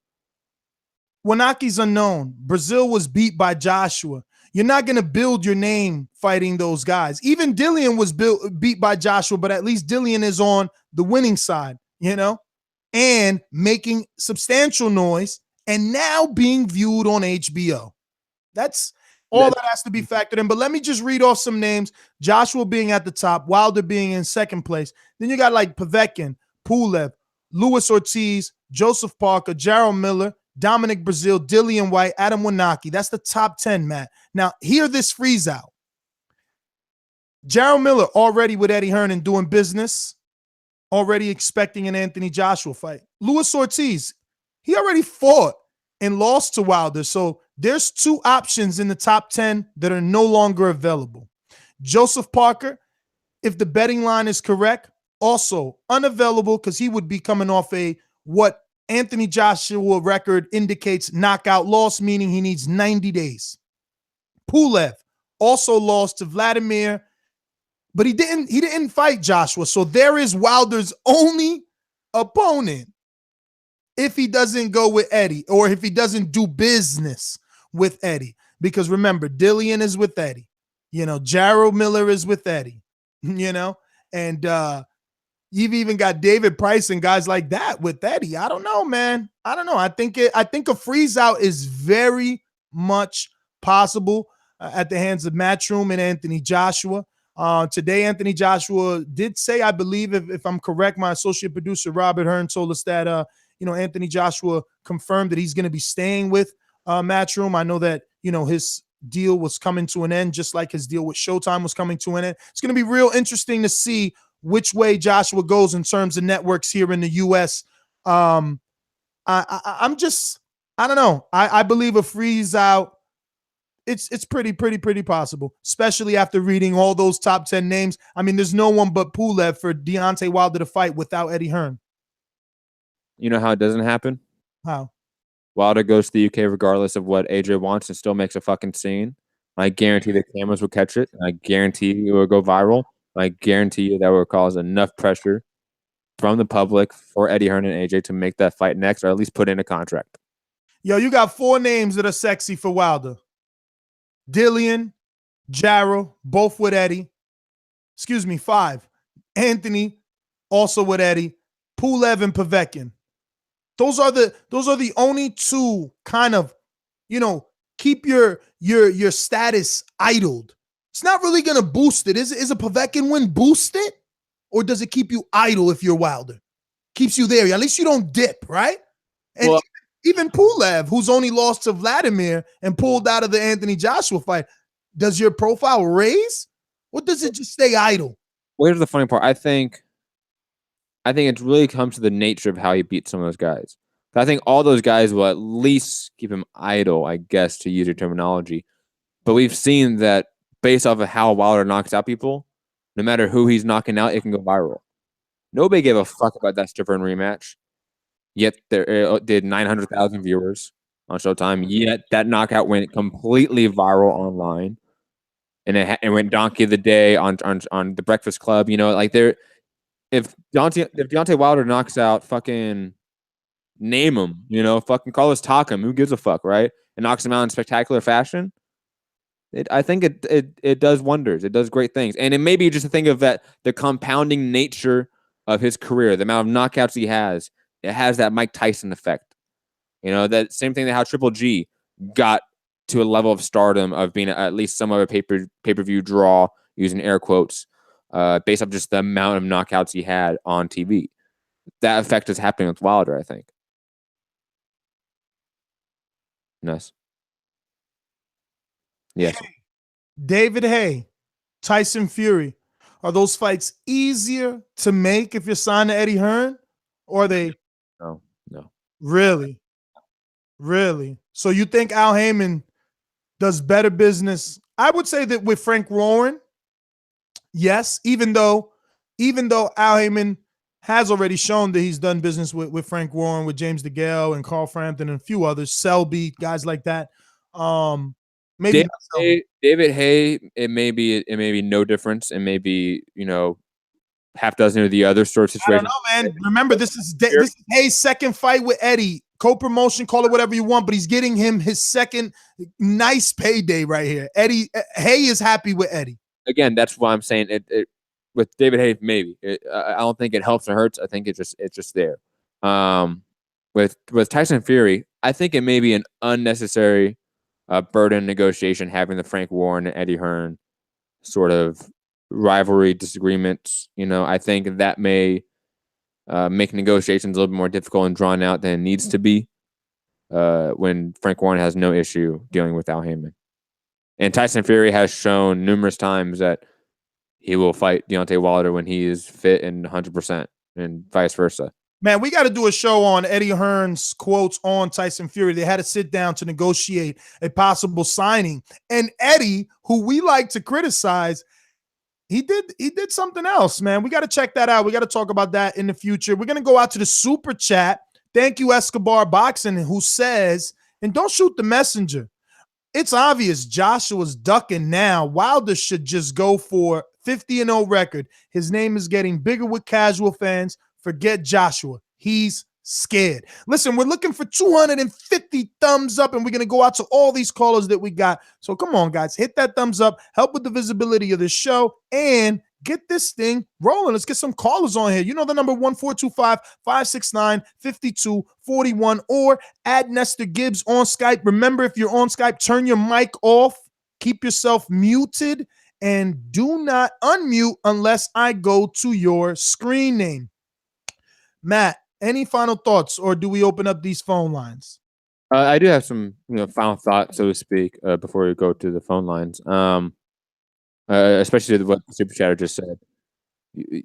Wanaki's unknown. Brazil was beat by Joshua. You're not going to build your name fighting those guys. Even Dillian was beat by Joshua, but at least Dillian is on the winning side, and making substantial noise. And now being viewed on HBO. That's all that has to be factored in. But let me just read off some names. Joshua being at the top, Wilder being in second place. Then you got like Povetkin, Pulev, Luis Ortiz, Joseph Parker, Jarrell Miller, Dominic Brazil, Dillian White, Adam Wanaki. That's the top 10, Matt. Now, hear this freeze out. Jarrell Miller already with Eddie Hearn doing business, already expecting an Anthony Joshua fight. Luis Ortiz, he already fought and lost to Wilder. So there's 2 options in the top 10 that are no longer available. Joseph Parker, if the betting line is correct, also unavailable because he would be coming off what Anthony Joshua record indicates knockout loss, meaning he needs 90 days. Pulev also lost to Vladimir, but he didn't fight Joshua. So there is Wilder's only opponent if he doesn't go with Eddie, or if he doesn't do business with Eddie. Because remember, Dillian is with Eddie. Jarrell Miller is with Eddie. And you've even got David Price and guys like that with Eddie. I don't know, man. I don't know. I think a freeze out is very much possible at the hands of Matchroom and Anthony Joshua. Today, Anthony Joshua did say, I believe, if I'm correct, my associate producer Robert Hearn told us that Anthony Joshua confirmed that he's going to be staying with Matchroom. I know that his deal was coming to an end, just like his deal with Showtime was coming to an end. It's going to be real interesting to see which way Joshua goes in terms of networks here in the U.S. I don't know. I believe a freeze out. It's pretty possible, especially after reading all those top 10 names. I mean, there's no one but Pulev for Deontay Wilder to fight without Eddie Hearn. You know how it doesn't happen? How? Wilder goes to the UK regardless of what AJ wants and still makes a fucking scene. I guarantee the cameras will catch it. I guarantee it will go viral. I guarantee you that will cause enough pressure from the public for Eddie Hearn and AJ to make that fight next, or at least put in a contract. Yo, you got 4 names that are sexy for Wilder. Dillian, Jarrell, both with Eddie. Excuse me, 5. Anthony, also with Eddie. Pulev and Povetkin. Those are the only 2 kind of, keep your status idled. It's not really going to boost it. Is a Povetkin win boost it? Or does it keep you idle if you're Wilder? Keeps you there. At least you don't dip, right? And even Pulev, who's only lost to Vladimir and pulled out of the Anthony Joshua fight, does your profile raise? Or does it just stay idle? Well, here's the funny part. I think it really comes to the nature of how he beats some of those guys. I think all those guys will at least keep him idle, I guess, to use your terminology. But we've seen that based off of how Wilder knocks out people, no matter who he's knocking out, it can go viral. Nobody gave a fuck about that Strickland rematch. Yet there did 900,000 viewers on Showtime. Yet that knockout went completely viral online, and it went donkey of the day on the Breakfast Club. If Deontay Wilder knocks out fucking name him, fucking Carlos Takam, who gives a fuck, right? And knocks him out in spectacular fashion. I think it does wonders. It does great things. And it may be just a thing of that the compounding nature of his career, the amount of knockouts he has, it has that Mike Tyson effect. That same thing that how Triple G got to a level of stardom of being at least some other pay-per-view draw, using air quotes, based off just the amount of knockouts he had on TV. That effect is happening with Wilder, I think. Nice. Yes. David Haye, Tyson Fury. Are those fights easier to make if you're signed to Eddie Hearn? Or are they? No. Really? So you think Al Heyman does better business? I would say that with Frank Warren, yes, even though Al Heyman has already shown that he's done business with Frank Warren, with James DeGale and Carl Frampton and a few others, Selby, guys like that. Maybe David Haye, it may be no difference. It may be, half dozen of the other sort of situation. I don't know, man. Remember, this is Haye's second fight with Eddie. Co-promotion, call it whatever you want, but he's getting him his second nice payday right here. Haye is happy with Eddie. Again, that's why I'm saying it with David Haye, maybe. I don't think it helps or hurts. I think it's just there. With Tyson Fury, I think it may be an unnecessary burden negotiation having the Frank Warren and Eddie Hearn sort of rivalry disagreements. I think that may make negotiations a little bit more difficult and drawn out than it needs to be when Frank Warren has no issue dealing with Al Heyman. And Tyson Fury has shown numerous times that he will fight Deontay Wilder when he is fit and 100%, and vice versa. Man, we got to do a show on Eddie Hearn's quotes on Tyson Fury. They had to sit down to negotiate a possible signing. And Eddie, who we like to criticize, he did something else, man. We got to check that out. We got to talk about that in the future. We're going to go out to the super chat Thank you, Escobar Boxing, who says, and don't shoot the messenger. It's obvious Joshua's ducking now. Wilder should just go for 50-0 record. His name is getting bigger with casual fans. Forget Joshua. He's scared. Listen, we're looking for 250 thumbs up, and we're going to go out to all these callers that we got. So come on, guys. Hit that thumbs up. Help with the visibility of the show, and get this thing rolling. Let's get some callers on here. You know the number 1-425-569-5241, or add Nestor Gibbs on Skype. Remember, if you're on Skype, turn your mic off. Keep yourself muted, and do not unmute unless I go to your screen name. Matt, any final thoughts, or do we open up these phone lines? I do have some, final thoughts, so to speak, before we go to the phone lines. Especially what the super chatter just said.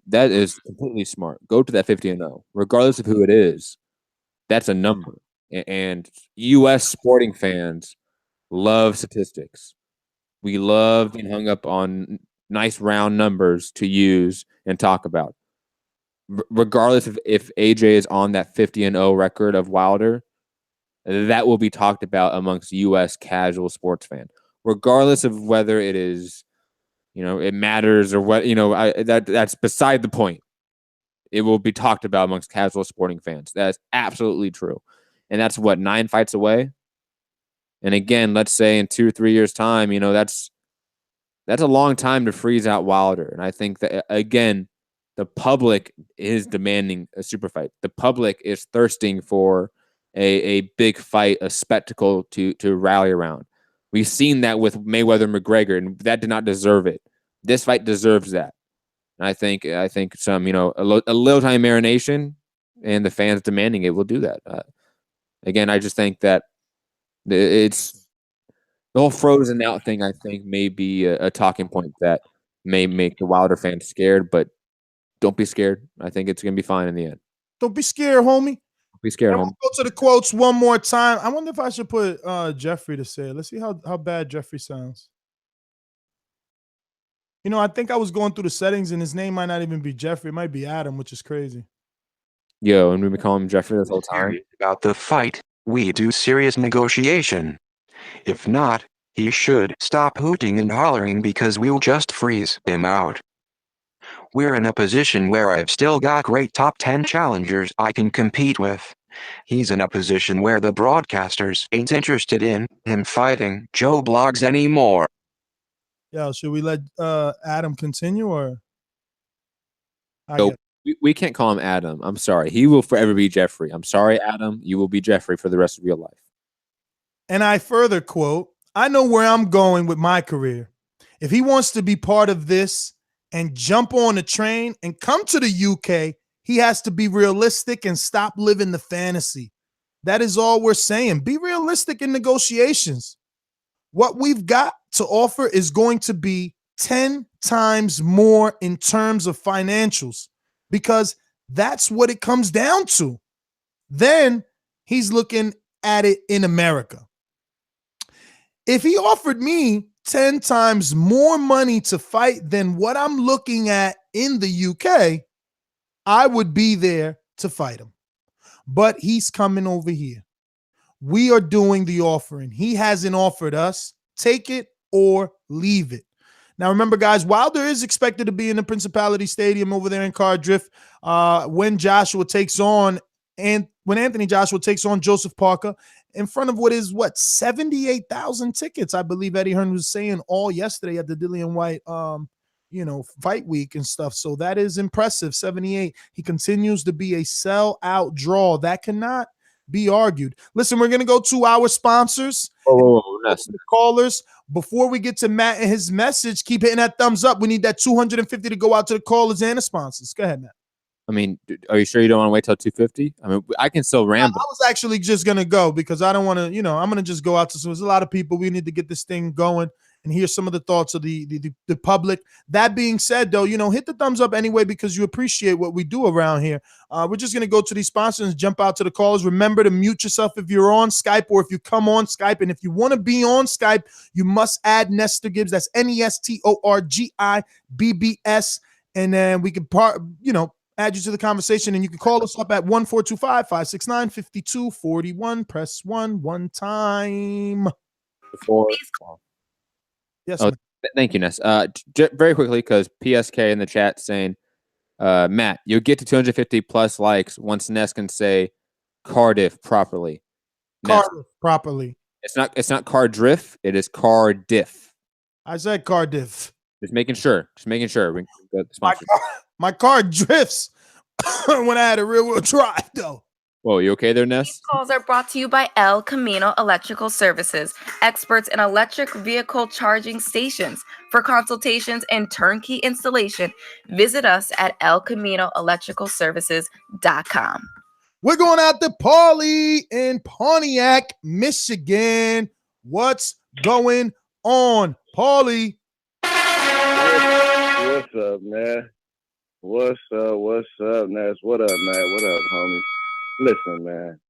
That is completely smart. Go to that 50-0, regardless of who it is. That's a number, and U.S. sporting fans love statistics. We love being hung up on nice round numbers to use and talk about. Regardless of if AJ is on that 50-0 record of Wilder, that will be talked about amongst U.S. casual sports fan. Regardless of whether it is, it matters or what, that's beside the point. It will be talked about amongst casual sporting fans. That's absolutely true. And that's 9 fights away. And again, let's say in 2 or 3 years' time, that's a long time to freeze out Wilder. And I think that, again, the public is demanding a super fight. The public is thirsting for a big fight, a spectacle to rally around. We've seen that with Mayweather and McGregor, and that did not deserve it. This fight deserves that. And I think some, a little time marination and the fans demanding it will do that. Again, I just think that it's the whole frozen out thing, I think, may be a talking point that may make the Wilder fans scared, but don't be scared. I think it's going to be fine in the end. Don't be scared, homie. Don't be scared, We'll homie. go to the quotes one more time. I wonder if I should put Jeffrey to say it. Let's see how bad Jeffrey sounds. I think I was going through the settings, and his name might not even be Jeffrey. It might be Adam, which is crazy. Yo, and we call him Jeffrey this whole time. About the fight, we do serious negotiation. If not, he should stop hooting and hollering because we'll just freeze him out. We're in a position where I've still got great top 10 challengers I can compete with. He's in a position where the broadcasters ain't interested in him fighting Joe Blogs anymore. Yo, should we let Adam continue, or? Nope. We can't call him Adam. I'm sorry. He will forever be Jeffrey. I'm sorry, Adam. You will be Jeffrey for the rest of your life. And I further quote, I know where I'm going with my career. If he wants to be part of this and jump on the train and come to the UK, he has to be realistic and stop living the fantasy. That is all we're saying. Be realistic in negotiations. What we've got to offer is going to be 10 times more in terms of financials, because that's what it comes down to. Then he's looking at it in America. If he offered me 10 times more money to fight than what I'm looking at in the UK, I would be there to fight him. But he's coming over here. We are doing the offering. He hasn't offered us. Take it or leave it. Now, remember, guys, Wilder is expected to be in the Principality Stadium over there in Cardiff when Joshua takes on, and when Anthony Joshua takes on Joseph Parker in front of 78,000 tickets, I believe Eddie Hearn was saying all yesterday at the Dillian White, fight week and stuff. So that is impressive. 78. He continues to be a sell-out draw. That cannot be argued. Listen, we're going to go to our sponsors. The callers. Before we get to Matt and his message, keep hitting that thumbs up. We need that 250 to go out to the callers and the sponsors. Go ahead, Matt. I mean, are you sure you don't want to wait till 250? I mean, I can still ramble. I was actually just going to go because I don't want to, I'm going to just go out to, so there's a lot of people. We need to get this thing going and hear some of the thoughts of the public. That being said, though, hit the thumbs up anyway because you appreciate what we do around here. We're just going to go to these sponsors and jump out to the callers. Remember to mute yourself if you're on Skype or if you come on Skype. And if you want to be on Skype, you must add Nestor Gibbs. That's NESTORGIBBS. And then we can add you to the conversation, and you can call us up at 1-425-569-5241. Press 1 time. Yes. Oh, thank you, Ness. Very quickly, because PSK in the chat saying, Matt, you'll get to 250 plus likes once Ness can say Cardiff properly. Cardiff properly. It's not Cardiff. It is Cardiff. I said Cardiff. Just making sure. My car drifts when I had a rear wheel drive, though. Whoa, you okay there, Ness? These calls are brought to you by El Camino Electrical Services, experts in electric vehicle charging stations. For consultations and turnkey installation, visit us at elcaminoelectricalservices.com. We're going out to Paulie in Pontiac, Michigan. What's going on, Paulie? What's up, man? What's up, Ness? What up, man? What up, homie? Listen, man.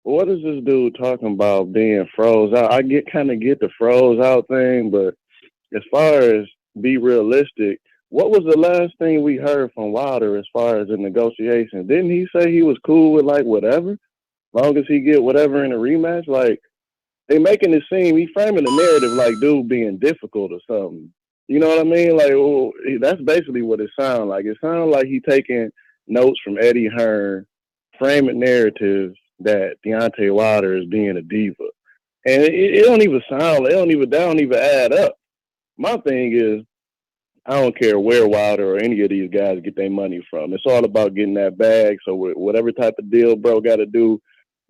What is this dude talking about being froze out? I kind of get the froze out thing, but as far as be realistic, what was the last thing we heard from Wilder as far as the negotiation? Didn't he say he was cool with like whatever, long as he get whatever in a rematch? Like, they making it seem, he framing the narrative like dude being difficult or something. You know what I mean? Like, well, that's basically what it sounds like. It sounds like he taking notes from Eddie Hearn, framing narratives that Deontay Wilder is being a diva. And it don't even sound, that don't even add up. My thing is, I don't care where Wilder or any of these guys get their money from. It's all about getting that bag. So whatever type of deal bro got to do,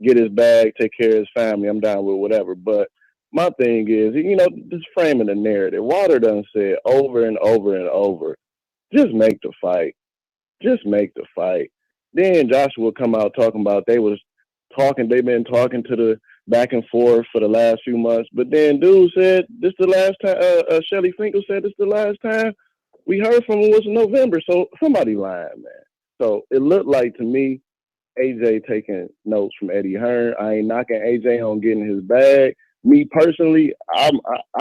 get his bag, take care of his family, I'm down with whatever. But my thing is, just framing the narrative. Wilder done said over and over and over, just make the fight. Just make the fight. Then Joshua come out talking about they've been talking to the back and forth for the last few months. But then dude said this the last time, Shelly Finkel said this the last time we heard from him was in November. So somebody lying, man. So it looked like to me, AJ taking notes from Eddie Hearn. I ain't knocking AJ on getting his bag. Me personally, I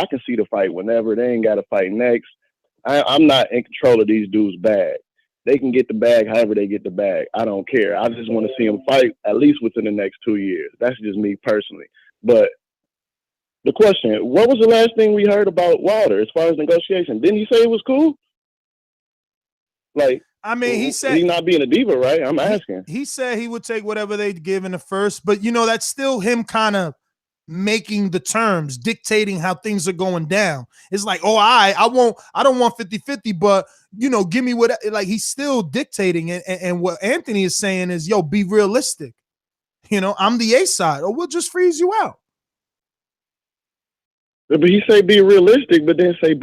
can see the fight whenever. They ain't got to fight next. I'm not in control of these dudes' bag. They can get the bag however they get the bag. I don't care. I just want to see them fight at least within the next 2 years. That's just me personally. But the question, what was the last thing we heard about Wilder as far as negotiation? Didn't he say it was cool? Like, I mean, he said he's not being a diva, right? I'm asking. He said he would take whatever they give in the first, but that's still him kind of making the terms, dictating how things are going down. It's like, I don't want 50-50, but give me what, like, he's still dictating it. And what Anthony is saying is, be realistic. I'm the A side, or we'll just freeze you out. But he say be realistic, but then say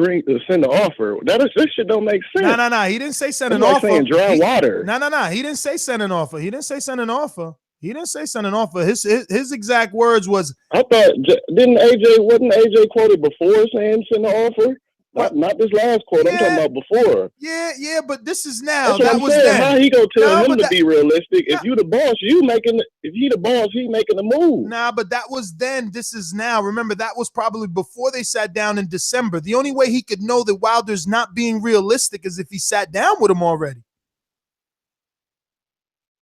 send an offer. This shit don't make sense. No. He didn't say send an like offer. Saying dry water. No. He didn't say send an offer. He didn't say send an offer. His exact words was, I thought, wasn't AJ quoted before saying send an offer? Not this last quote. I'm talking about before. Yeah, but this is now. That's what that I'm was saying. then. How he gonna tell him to be realistic? If you the boss, if he the boss, he making the move. Nah, but that was then. This is now. Remember, that was probably before they sat down in December. The only way he could know that Wilder's not being realistic is if he sat down with him already.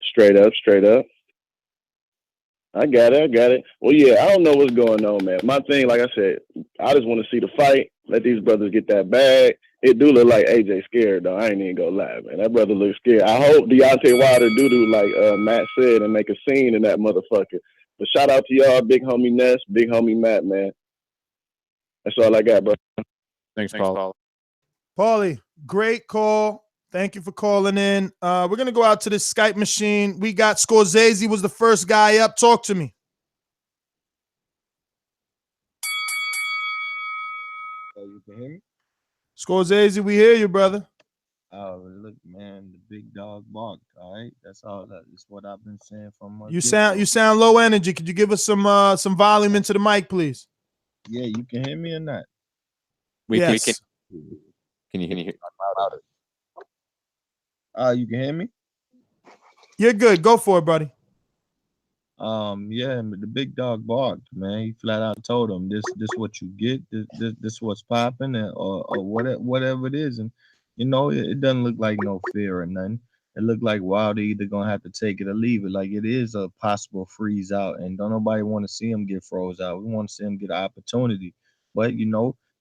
Straight up. I got it. Well, yeah, I don't know what's going on, man. My thing, like I said, I just want to see the fight. Let these brothers get that bag. It do look like AJ scared, though. I ain't even gonna lie, man. That brother looks scared. I hope Deontay Wilder do like Matt said and make a scene in that motherfucker. But shout out to y'all, big homie Ness, big homie Matt, man. That's all I got, bro. Thanks Paul. Paulie, great call. Thank you for calling in. We're going to go out to the Skype machine. We got Scorsese was the first guy up. Talk to me. You can hear me? Scorsese, we hear you, brother. Oh, look, man, the big dog barked. All right, that's all. That's what I've been saying from. You sound low energy. Could you give us some volume into the mic, please? Yeah, you can hear me or not? Yes. Can you hear? You can hear me? You're good. Go for it, buddy. Yeah, the big dog barked, man. He flat out told him this what you get, this what's popping, or whatever it is, and it doesn't look like no fear or nothing. it looked like Wilder either gonna have to take it or leave it. Like it is a possible freeze out, and don't nobody want to see him get froze out. We want to see him get an opportunity, but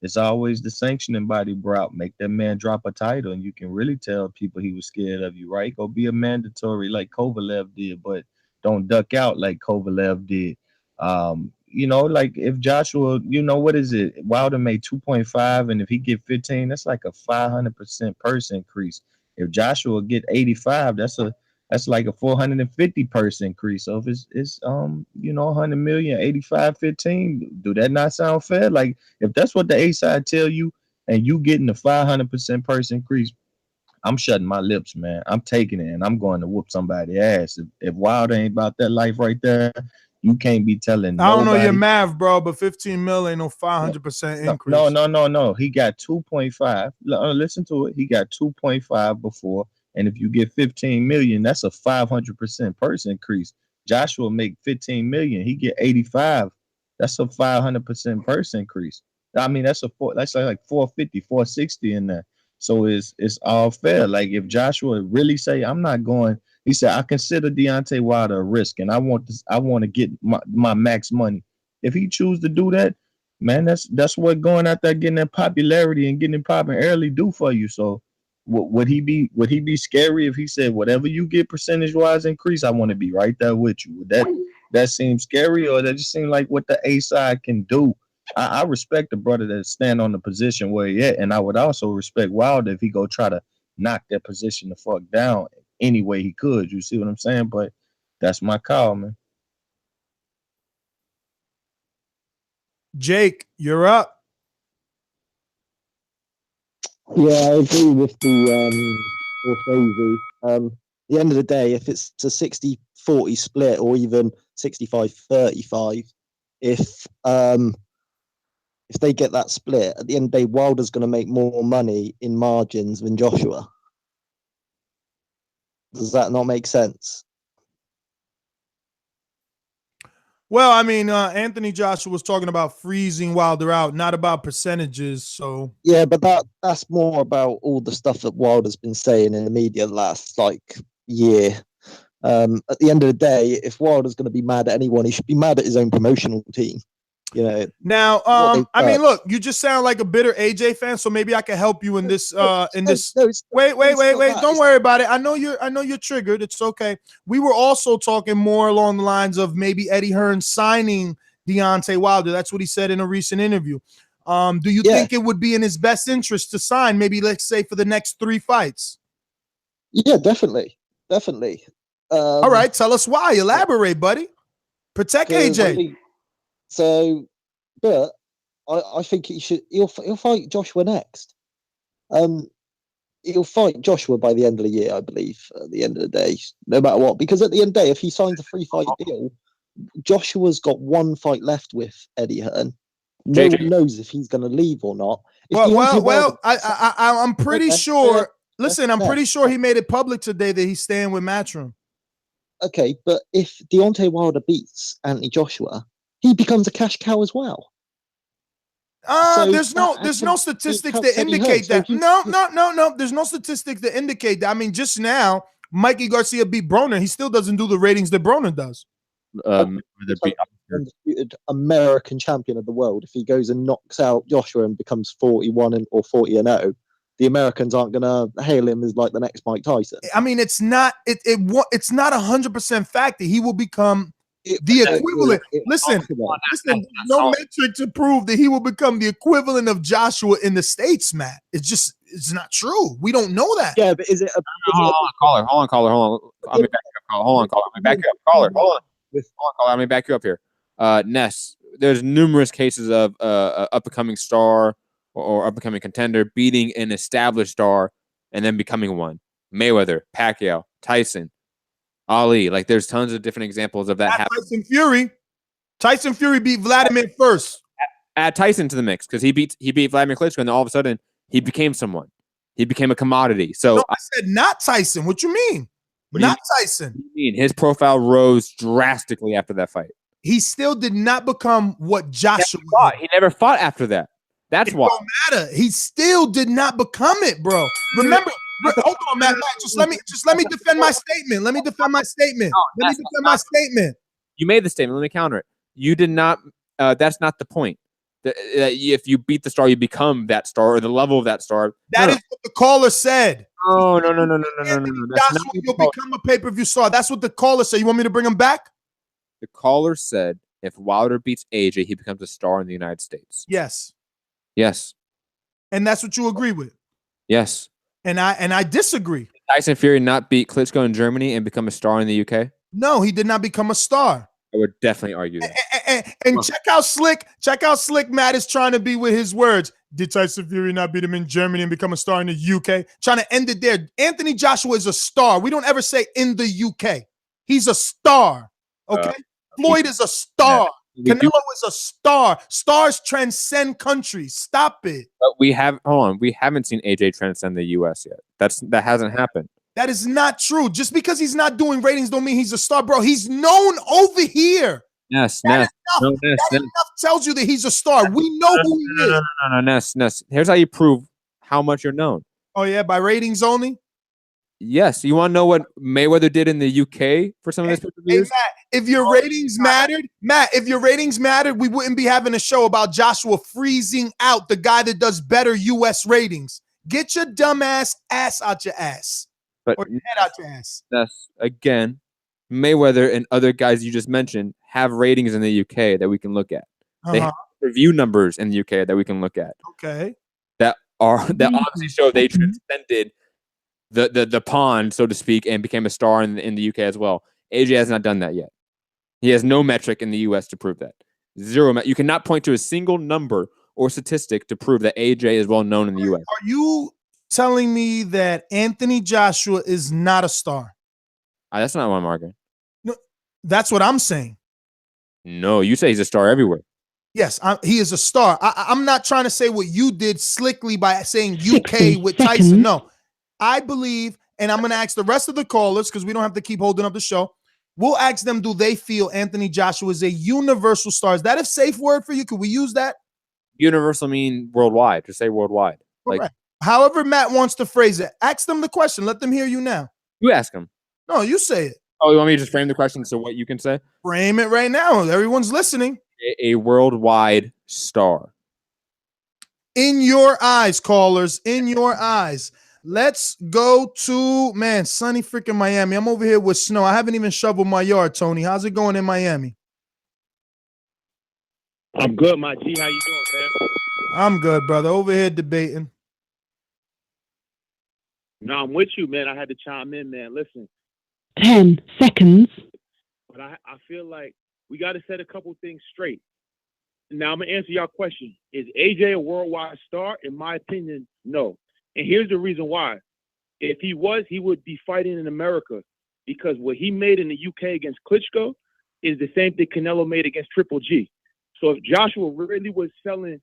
it's always the sanctioning body, bro. Make that man drop a title, and you can really tell people he was scared of you, right? Go be a mandatory like Kovalev did, but don't duck out like Kovalev did. Like if Joshua, what is it? Wilder made 2.5, and if he get 15, that's like a 500% purse increase. If Joshua get 85, that's like a 450 purse increase. So if it's 100 million, 85, 15, do that not sound fair? Like if that's what the A side tell you, and you getting the 500% purse increase, I'm shutting my lips, man. I'm taking it, and I'm going to whoop somebody's ass. If Wilder ain't about that life right there, you can't be telling I don't know your nobody. math, bro, but 15 mil ain't no 500% increase. No. He got 2.5. Listen to it. He got 2.5 before, and if you get 15 million, that's a 500% purse increase. Joshua make 15 million. He get 85. That's a 500% purse increase. I mean, that's like 450, 460 in there. So it's all fair. Like if Joshua really say, I'm not going, he said, I consider Deontay Wilder a risk, and I want to get my max money. If he choose to do that, man, that's what going out there getting that popularity and getting it popping early do for you. So would he be scary if he said, whatever you get percentage wise increase, I want to be right there with you? Would that seem scary, or that just seem like what the A side can do? I respect the brother that stand on the position where he at, and I would also respect Wilder if he go try to knock that position the fuck down any way he could. You see what I'm saying? But that's my call, man. Jake, you're up. Yeah, I agree with the at the end of the day, if it's a 60-40 split or even 65-35, if they get that split, at the end of the day, Wilder's going to make more money in margins than Joshua. Does that not make sense? Well, I mean, Anthony Joshua was talking about freezing Wilder out, not about percentages. So yeah, but that's more about all the stuff that Wilder's been saying in the media the last year. At the end of the day, if Wilder's going to be mad at anyone, he should be mad at his own promotional team. Now, I mean, look, you just sound like a bitter AJ fan, so maybe I can help you in this. Wait! Don't worry about it. I know you're triggered. It's okay. We were also talking more along the lines of maybe Eddie Hearn signing Deontay Wilder. That's what he said in a recent interview. Do you think it would be in his best interest to sign, maybe let's say for the next 3 fights? Yeah, definitely. All right, tell us why. Elaborate, buddy. Protect AJ. But I think he'll fight Joshua next. He'll fight Joshua by the end of the year, I believe, at the end of the day, no matter what. Because at the end of the day, if he signs a 3-fight deal, Joshua's got 1 fight left with Eddie Hearn. No one knows if he's going to leave or not. I'm pretty sure. Listen, I'm pretty sure he made it public today that he's staying with Matchroom. Okay, but if Deontay Wilder beats Anthony Joshua, he becomes a cash cow as well. There's no statistics that indicate that. No. There's no statistics that indicate that. I mean, just now, Mikey Garcia beat Broner. He still doesn't do the ratings that Broner does. Undisputed American champion of the world. If he goes and knocks out Joshua and becomes 41 or 40-0, the Americans aren't gonna hail him as like the next Mike Tyson. I mean, it's not 100% fact that he will become the equivalent. Listen, no metric to prove that he will become the equivalent of Joshua in the States, Matt. It's not true. We don't know that. Yeah, but is it? Hold on, caller. Let me back you up. Hold on, caller. Let me back you up, caller. Hold on, caller. Let me back you up here. Ness, there's numerous cases of up-and-coming star or up-and-coming contender beating an established star and then becoming one. Mayweather, Pacquiao, Tyson, Ali. Like, there's tons of different examples of that happening. Tyson Fury beat Vladimir first. Add Tyson to the mix because he beat Vladimir Klitschko, and then all of a sudden he became someone. He became a commodity. So no, I said not Tyson. What you mean? Tyson. What do you mean? His profile rose drastically after that fight. He still did not become what Joshua. He never fought after that. That's why. It don't matter. He still did not become it, bro. Hold on, Matt. Just let me defend my statement. Let me defend my statement. You made the statement. Let me counter it. You did not. That's not the point. If you beat the star, you become that star or the level of that star. That is what the caller said. Oh, no. Joshua, you'll become a pay-per-view star. That's what the caller said. You want me to bring him back? The caller said if Wilder beats AJ, he becomes a star in the United States. Yes. Yes. And that's what you agree with. Yes. And I disagree. Did Tyson Fury not beat Klitschko in Germany and become a star in the UK? No, he did not become a star. I would definitely argue that. And check out slick Matt is trying to be with his words. Did Tyson Fury not beat him in Germany and become a star in the UK? Trying to end it there. Anthony Joshua is a star. We don't ever say in the UK. He's a star. Okay? Floyd is a star. Canelo is a star. Stars transcend countries. Stop it. But we haven't seen AJ transcend the US yet. That hasn't happened. That is not true. Just because he's not doing ratings don't mean he's a star, bro. He's known over here. Ness. Enough tells you that he's a star. We know who he is. No, Ness. Here's how you prove how much you're known. Oh, yeah? By ratings only? Yes. You want to know what Mayweather did in the UK for some of his pay-per-views? Hey, if your ratings mattered, we wouldn't be having a show about Joshua freezing out the guy that does better US ratings. Get your dumb ass out your ass. Or your head out your ass. That's again, Mayweather and other guys you just mentioned have ratings in the UK that we can look at. They have review numbers in the UK that we can look at. Okay. That obviously show they transcended the pond, so to speak, and became a star in the UK as well. AJ has not done that yet. He has no metric in the US to prove that. Zero. You cannot point to a single number or statistic to prove that AJ is well known in the US. Are you telling me that Anthony Joshua is not a star? That's not what I'm arguing. No, that's what I'm saying. No, you say he's a star everywhere. Yes, he is a star. I'm not trying to say what you did slickly by saying UK with Tyson. No, I believe, and I'm going to ask the rest of the callers because we don't have to keep holding up the show. We'll ask them, do they feel Anthony Joshua is a universal star? Is that a safe word for you? Could we use that? Universal mean worldwide. Just say worldwide. Correct. Like, however Matt wants to phrase it. Ask them the question. Let them hear you now. You ask them. No, you say it. Oh, you want me to just frame the question so what you can say? Frame it right now. Everyone's listening. A worldwide star. In your eyes, callers. In your eyes. Let's go to, sunny freaking Miami. I'm over here with snow. I haven't even shoveled my yard, Tony. How's it going in Miami? I'm good, my G. How you doing, man? I'm good, brother. Over here debating. No, I'm with you, man. I had to chime in, man. Listen. 10 seconds. But I feel like we got to set a couple things straight. Now, I'm going to answer your question. Is AJ a worldwide star? In my opinion, no. And here's the reason why. If he was, he would be fighting in America because what he made in the UK against Klitschko is the same thing Canelo made against Triple G. So if Joshua really was selling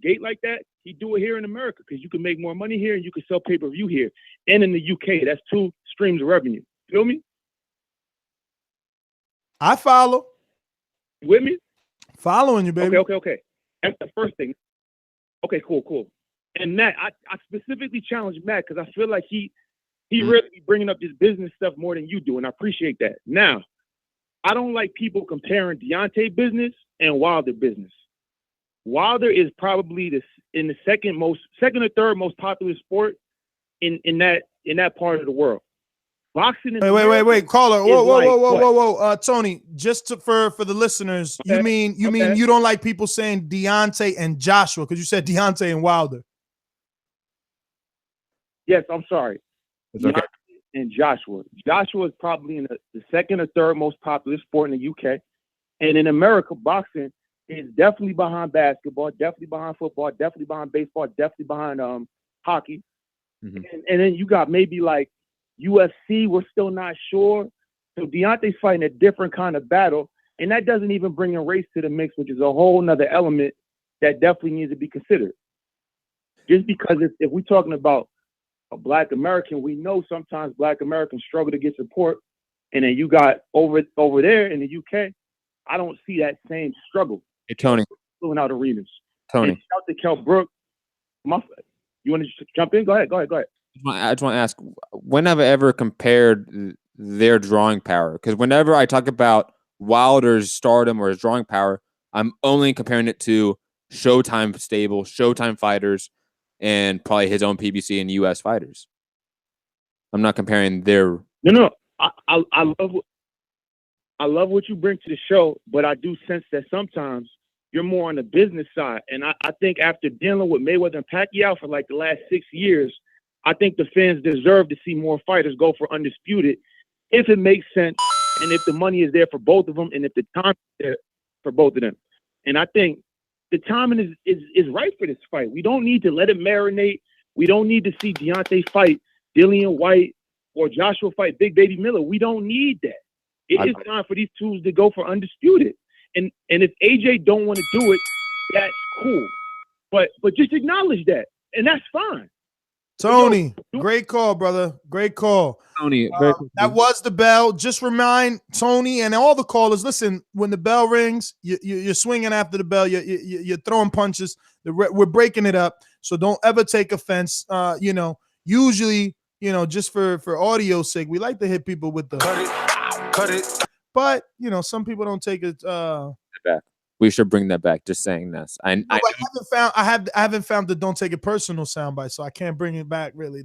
gate like that, he'd do it here in America because you can make more money here and you can sell pay-per-view here. And in the UK, that's 2 streams of revenue. Feel me? I follow. You with me? Following you, baby. Okay. That's the first thing. Okay, cool. And Matt, I specifically challenged Matt because I feel like he really be bringing up this business stuff more than you do, and I appreciate that. Now, I don't like people comparing Deontay business and Wilder business. Wilder is probably in the second or third most popular sport in that part of the world. Boxing. Wait, caller. Whoa. Tony, just for the listeners, okay. You mean you don't like people saying Deontay and Joshua because you said Deontay and Wilder. Yes, I'm sorry. It's okay. And Joshua. Joshua is probably in the second or third most popular sport in the UK. And in America, boxing is definitely behind basketball, definitely behind football, definitely behind baseball, definitely behind hockey. Mm-hmm. And then you got maybe like UFC, we're still not sure. So Deontay's fighting a different kind of battle. And that doesn't even bring a race to the mix, which is a whole nother element that definitely needs to be considered. Just because if we're talking about a Black American, we know sometimes Black Americans struggle to get support. And then you got over there in the UK, I don't see that same struggle. Hey, Tony. Filling out arenas. Tony. And shout to Kel Brook. You want to jump in? Go ahead. I just want to ask, when have I ever compared their drawing power? Because whenever I talk about Wilder's stardom or his drawing power, I'm only comparing it to Showtime stable, Showtime fighters, and probably his own PBC and US fighters. I'm not comparing their. No. I love what you bring to the show, but I do sense that sometimes you're more on the business side. And I think after dealing with Mayweather and Pacquiao for like the last 6 years, I think the fans deserve to see more fighters go for undisputed if it makes sense and if the money is there for both of them and if the time is there for both of them. And I think the timing is right for this fight. We don't need to let it marinate. We don't need to see Deontay fight Dillian White or Joshua fight Big Baby Miller. We don't need that. It is time for these two to go for undisputed. And if AJ don't want to do it, that's cool. But just acknowledge that, and that's fine. Tony, great call, brother. Great call. Tony, that was the bell. Just remind Tony and all the callers, listen, when the bell rings, you're swinging after the bell. You're throwing punches. We're breaking it up. So don't ever take offense. Usually, just for audio's sake, we like to hit people with the cut it. But, some people don't take it. Back. We should bring that back. Just saying this. I haven't found the "Don't Take It Personal" soundbite, so I can't bring it back really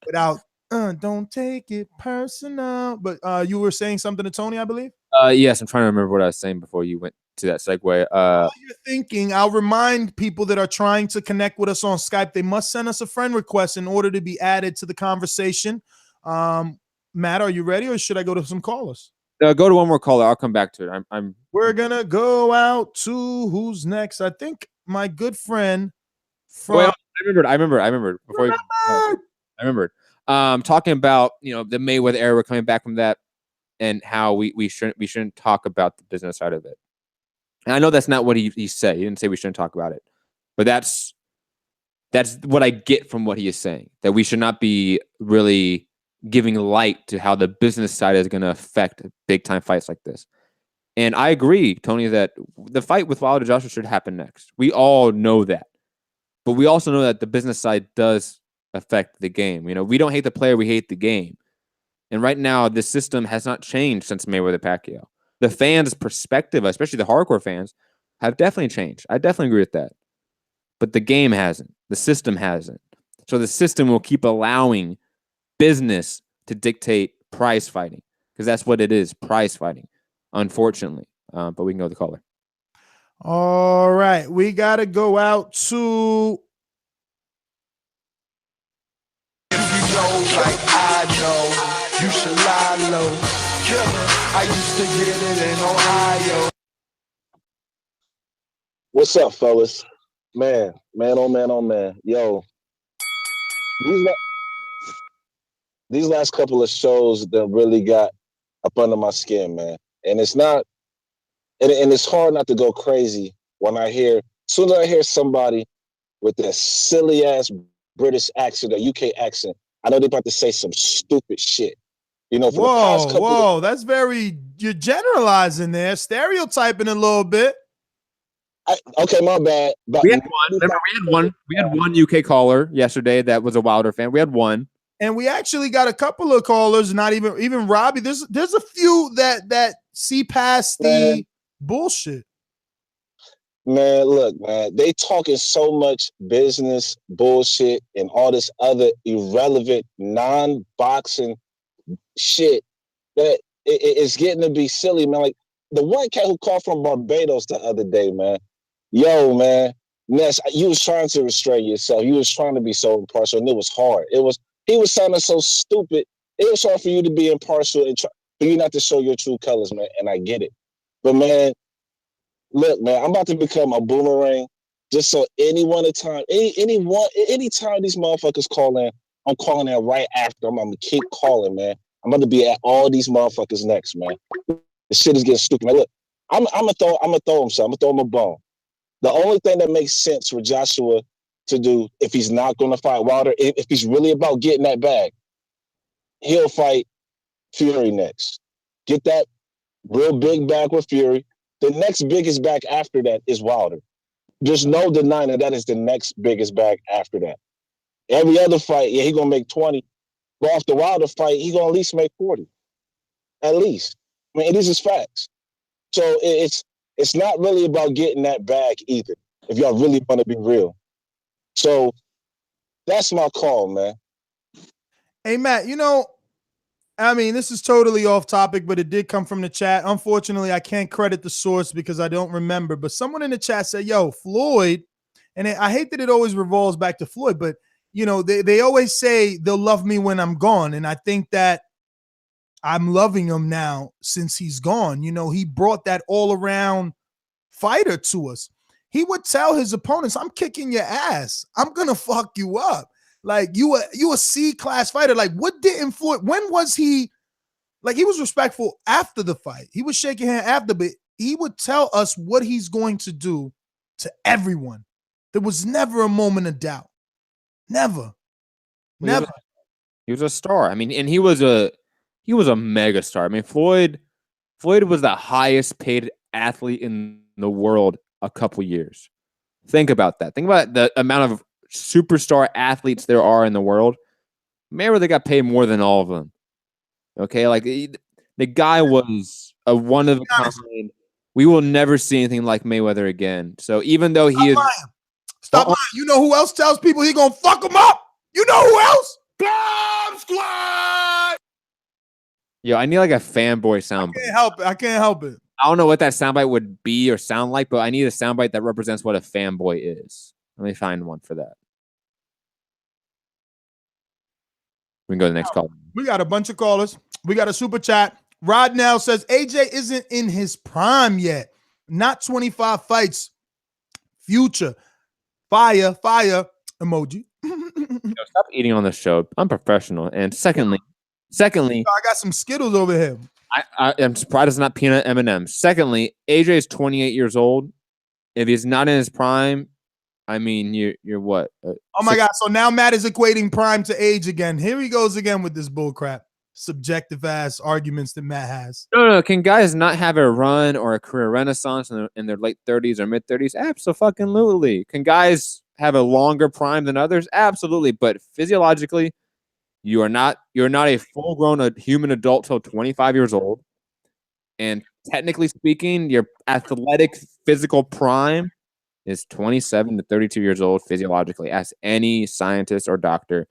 without "Don't take it personal." But you were saying something to Tony, I believe. Yes, I'm trying to remember what I was saying before you went to that segue. While you're thinking, I'll remind people that are trying to connect with us on Skype. They must send us a friend request in order to be added to the conversation. Matt, are you ready, or should I go to some callers? Go to one more caller. I'll come back to it. We're gonna go out to who's next. I think my good friend from. Well, I remembered. Before I remembered. Talking about the Mayweather era, we're coming back from that, and how we shouldn't talk about the business side of it. And I know that's not what he said. He didn't say we shouldn't talk about it, but that's what I get from what he is saying. That we should not be really giving light to how the business side is going to affect big time fights like this. And I agree, Tony, that the fight with Wilder Joshua should happen next. We all know that. But we also know that the business side does affect the game. We don't hate the player, we hate the game. And right now, the system has not changed since Mayweather Pacquiao. The fans' perspective, especially the hardcore fans, have definitely changed. I definitely agree with that. But the game hasn't. The system hasn't. So the system will keep allowing business to dictate prize fighting, because that's what it is, prize fighting, unfortunately. But we can go to the caller. All right, we got to go out to. If you know like I know, you should lie low. Killer, I used to get it in Ohio. What's up, fellas? Man, oh man. Yo, these last couple of shows that really got up under my skin, man. And it's not, and it's hard not to go crazy when I hear, as soon as I hear somebody with that silly ass British accent or UK accent, I know they're about to say some stupid shit. For the past couple that's you're generalizing there, stereotyping a little bit. Okay, my bad. But we had one. Remember, we had one UK caller yesterday that was a Wilder fan. We had one. And we actually got a couple of callers, not even Robbie. There's a few that see past the bullshit. Man, look, man, they talking so much business bullshit and all this other irrelevant non-boxing shit that it's getting to be silly, man. Like the one cat who called from Barbados the other day, man. Yo, man, Ness, you was trying to restrain yourself. You was trying to be so impartial, and it was hard. He was sounding so stupid. It was hard for you to be impartial and for you not to show your true colors, man. And I get it. But, man, look, man, I'm about to become a boomerang just so anytime these motherfuckers call in, I'm calling in right after. I'm going to keep calling, man. I'm about to be at all these motherfuckers next, man. The shit is getting stupid. Man, look, I'm going to throw him some. I'm going to throw him a bone. The only thing that makes sense for Joshua to do if he's not going to fight Wilder, if he's really about getting that bag, he'll fight Fury next. Get that real big bag with Fury. The next biggest bag after that is Wilder. There's no denying that is the next biggest bag after that. Every other fight, yeah, he gonna make 20. But off the Wilder fight, he gonna at least make 40. At least. I mean, this is facts. So it's not really about getting that bag either, if y'all really want to be real. So that's my call, man. Hey, Matt, I mean, this is totally off topic, but it did come from the chat. Unfortunately, I can't credit the source because I don't remember, but someone in the chat said, yo, Floyd, and I hate that it always revolves back to Floyd, but, they always say they'll love me when I'm gone, and I think that I'm loving him now since he's gone. He brought that all-around fighter to us. He would tell his opponents, I'm kicking your ass. I'm going to fuck you up. Like, you a C-class fighter. Like, what didn't Floyd, when was he, like, he was respectful after the fight. He was shaking hand after, but he would tell us what he's going to do to everyone. There was never a moment of doubt. Never. Never. He was a star. I mean, and he was a mega star. I mean, Floyd was the highest paid athlete in the world a couple years. Think about that. Think about the amount of superstar athletes there are in the world. Mayweather got paid more than all of them. Okay, like the guy was a one of a kind. We will never see anything like Mayweather again. So even though he is, stop lying. You know who else tells people he gonna fuck them up? You know who else? Bomb Squad. Yo, I need like a fanboy soundbite. I can't help it. I don't know what that soundbite would be or sound like, but I need a soundbite that represents what a fanboy is. Let me find one for that. We can go to the next call. We got a bunch of callers. We got a super chat. Rod now says AJ isn't in his prime yet. Not 25 fights. Future. Fire emoji. Stop eating on the show. I'm professional. And secondly, I got some Skittles over here. I am surprised it's not peanut M&Ms. Secondly, AJ is 28 years old. If he's not in his prime, I mean, you're what? Oh my God! So now Matt is equating prime to age again. Here he goes again with this bullcrap, subjective ass arguments that Matt has. No. Can guys not have a run or a career renaissance in their late 30s or mid 30s? Absolutely. Can guys have a longer prime than others? Absolutely. But physiologically, you're not a full grown human adult till 25 years old, and technically speaking, your athletic physical prime is 27 to 32 years old physiologically. Ask any scientist or doctor,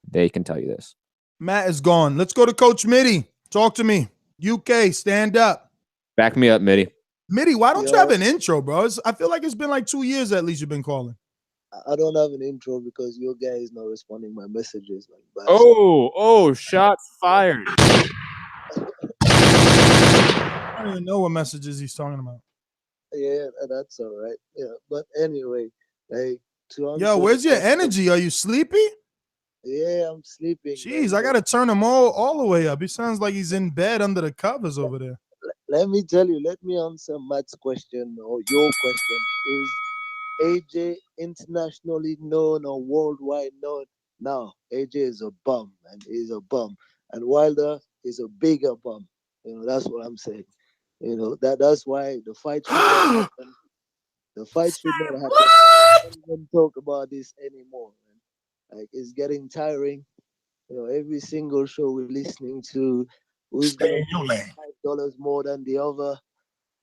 they can tell you this. Matt is gone. Let's go to Coach Mitty. Talk to me. UK, stand up. Back me up, Mitty. Mitty, why don't you have an intro, bro? I feel like it's been like 2 years at least you've been calling. I don't have an intro because your guy is not responding my messages. Like, shots fired. I don't even know what messages he's talking about. Yeah, that's all right. Yeah, but anyway, like yo, where's your energy? Are you sleepy? Yeah, I'm sleeping. Jeez, I gotta turn him all the way up. He sounds like he's in bed under the covers over there. Let me tell you. Let me answer Matt's question or your question. Is AJ internationally known or worldwide known? No, AJ is a bum, and he's a bum, and Wilder is a bigger bum. That's what I'm saying. That's why the fight should not happen. The fight should not happen. I don't even talk about this anymore, man. Like, it's getting tiring. Every single show we're listening to, who's gonna pay $5 more than the other?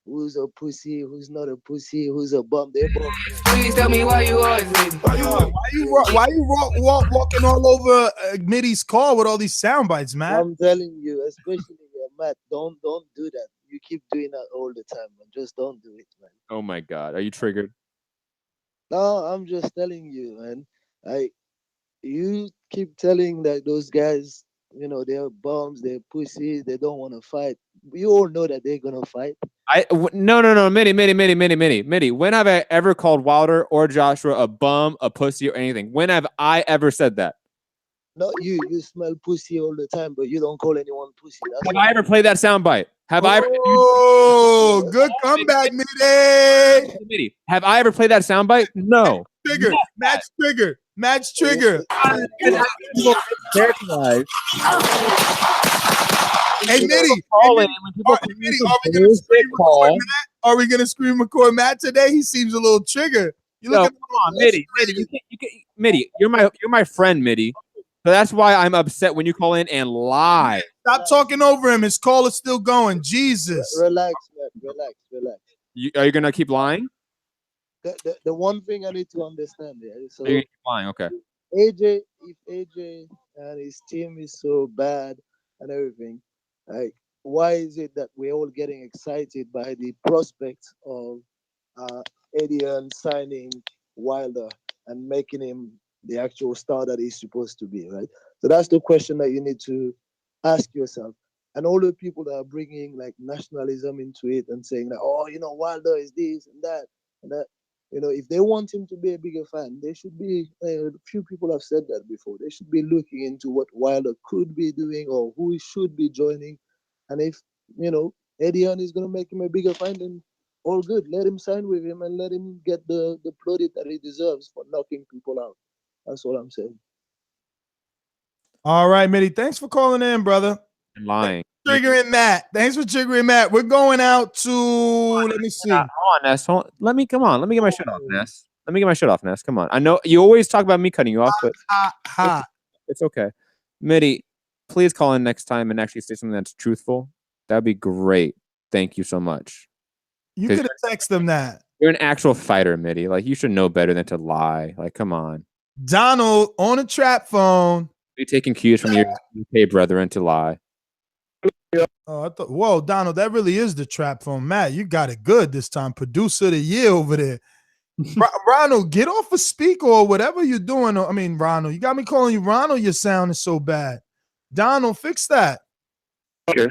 Who's a pussy? Who's not a pussy? Who's a bum? They both. Please tell me why you always need. Why you walking all over Mitty's call with all these sound bites, man? I'm telling you, especially Matt, don't do that. You keep doing that all the time, man. Just don't do it, man. Oh my God, are you triggered? No, I'm just telling you, man. You keep telling that those guys, they're bums, they're pussies, they don't want to fight. We all know that they're gonna fight. No, Mitty. When have I ever called Wilder or Joshua a bum, a pussy, or anything? When have I ever said that? No, you smell pussy all the time, but you don't call anyone pussy. Have I ever played that soundbite? Have I ever? Oh, good comeback, Mitty. Have I ever played that soundbite? No. Trigger. Match trigger. Hey, Mitty. Are we gonna screen record Matt today? He seems a little triggered. You look Yo, at come on, Mitty. Mitty, you're my friend, Mitty. So that's why I'm upset when you call in and lie. Stop talking over him. His call is still going. Jesus. Relax, man. Relax. Are you gonna keep lying? The one thing I need to understand here. So Are you gonna keep lying? Okay. AJ, if AJ and his team is so bad and everything, like why is it that we're all getting excited by the prospect of Eddie Hearn signing Wilder and making him the actual star that he's supposed to be, right? So that's the question that you need to ask yourself. And all the people that are bringing like nationalism into it and saying that, oh, Wilder is this and that and that. If they want him to be a bigger fan, they should be. A few people have said that before. They should be looking into what Wilder could be doing or who he should be joining. And if Eddie Hearn is going to make him a bigger fan, then all good. Let him sign with him and let him get the plaudit that he deserves for knocking people out. That's all I'm saying. All right, Mitty. Thanks for calling in, brother. I'm lying. Triggering Matt. Thanks for triggering Matt. We're going out to. Let me see. Hold on, Ness. Let me get my shit off, Ness. Ness. Come on. I know you always talk about me cutting you off, but it's okay. Mitty, please call in next time and actually say something that's truthful. That'd be great. Thank you so much. You could have texted them that. You're an actual fighter, Mitty. Like, you should know better than to lie. Like, come on. Donald on a trap phone. You're taking cues from your UK brethren to lie. Oh, I thought, whoa, Donald, that really is the trap phone. Matt, you got it good this time. Producer of the year over there. Ronald, get off a speaker or whatever you're doing. I mean, Ronald, you got me calling you Ronald. Your sound is so bad. Donald, fix that. Okay.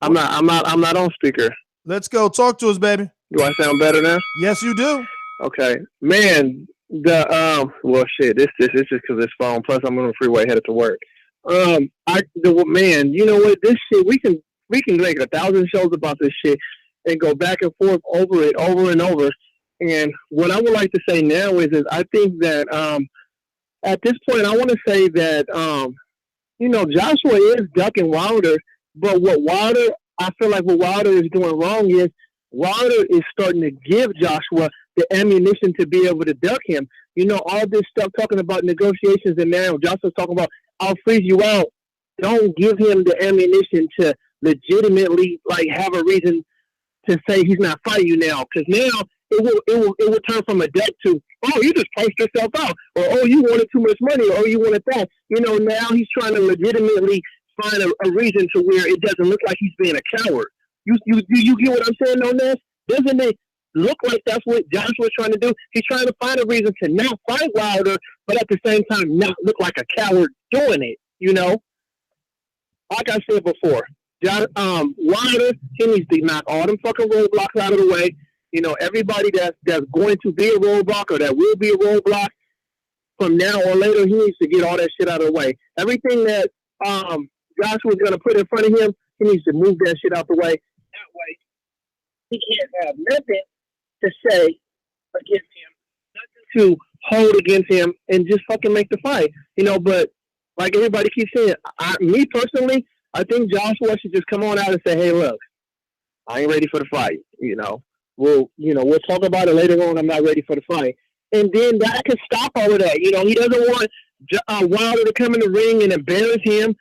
I'm not on speaker. Let's go. Talk to us, baby. Do I sound better now? Yes, you do. Okay. Man, well shit, this is just because it's phone. Plus I'm on the freeway headed to work. Man, you know what? This shit, we can make 1,000 shows about this shit and go back and forth over it over and over. And what I would like to say now is I think that at this point I want to say that Joshua is ducking Wilder, but I feel like what Wilder is doing wrong is Wilder is starting to give Joshua the ammunition to be able to duck him. All this stuff talking about negotiations, and now Joshua's talking about, I'll freeze you out. Don't give him the ammunition to legitimately have a reason to say he's not fighting you now, because now it will turn from a duck to, oh, you just priced yourself out, or oh, you wanted too much money, or you wanted that. Now he's trying to legitimately find a reason to where it doesn't look like he's being a coward. You get what I'm saying on this? Doesn't it look like that's what Joshua's trying to do? He's trying to find a reason to not fight Wilder, but at the same time not look like a coward doing it. Like I said before, Wilder, he needs to knock all them fucking roadblocks out of the way. Everybody that's going to be a roadblock or that will be a roadblock from now or later, he needs to get all that shit out of the way. Everything that Joshua's going to put in front of him, he needs to move that shit out the way. That way, he can't have nothing to say against him, nothing to hold against him, and just fucking make the fight. But like everybody keeps saying, me personally, I think Joshua should just come on out and say, hey, look, I ain't ready for the fight. We'll talk about it later on. I'm not ready for the fight. And then that can stop all of that. He doesn't want Wilder to come in the ring and embarrass him.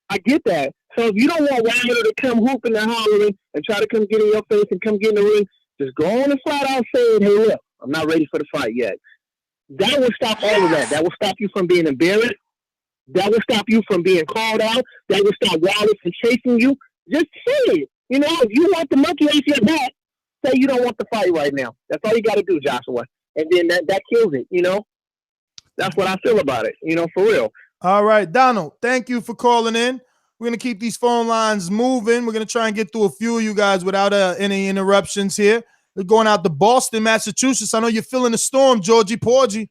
I get that. So if you don't want Wilder to come hooping and hollering and try to come get in your face and come get in the ring, just go on and flat out saying, hey, look, I'm not ready for the fight yet. That will stop all of that. That will stop you from being embarrassed. That will stop you from being called out. That will stop Wilder from chasing you. Just say it. If you want the monkey off your back, say you don't want the fight right now. That's all you got to do, Joshua. And then that kills it, That's what I feel about it, for real. All right, Donald, thank you for calling in. We're going to keep these phone lines moving. We're going to try and get through a few of you guys without any interruptions here. We're going out to Boston, Massachusetts. I know you're feeling the storm, Georgie Porgy.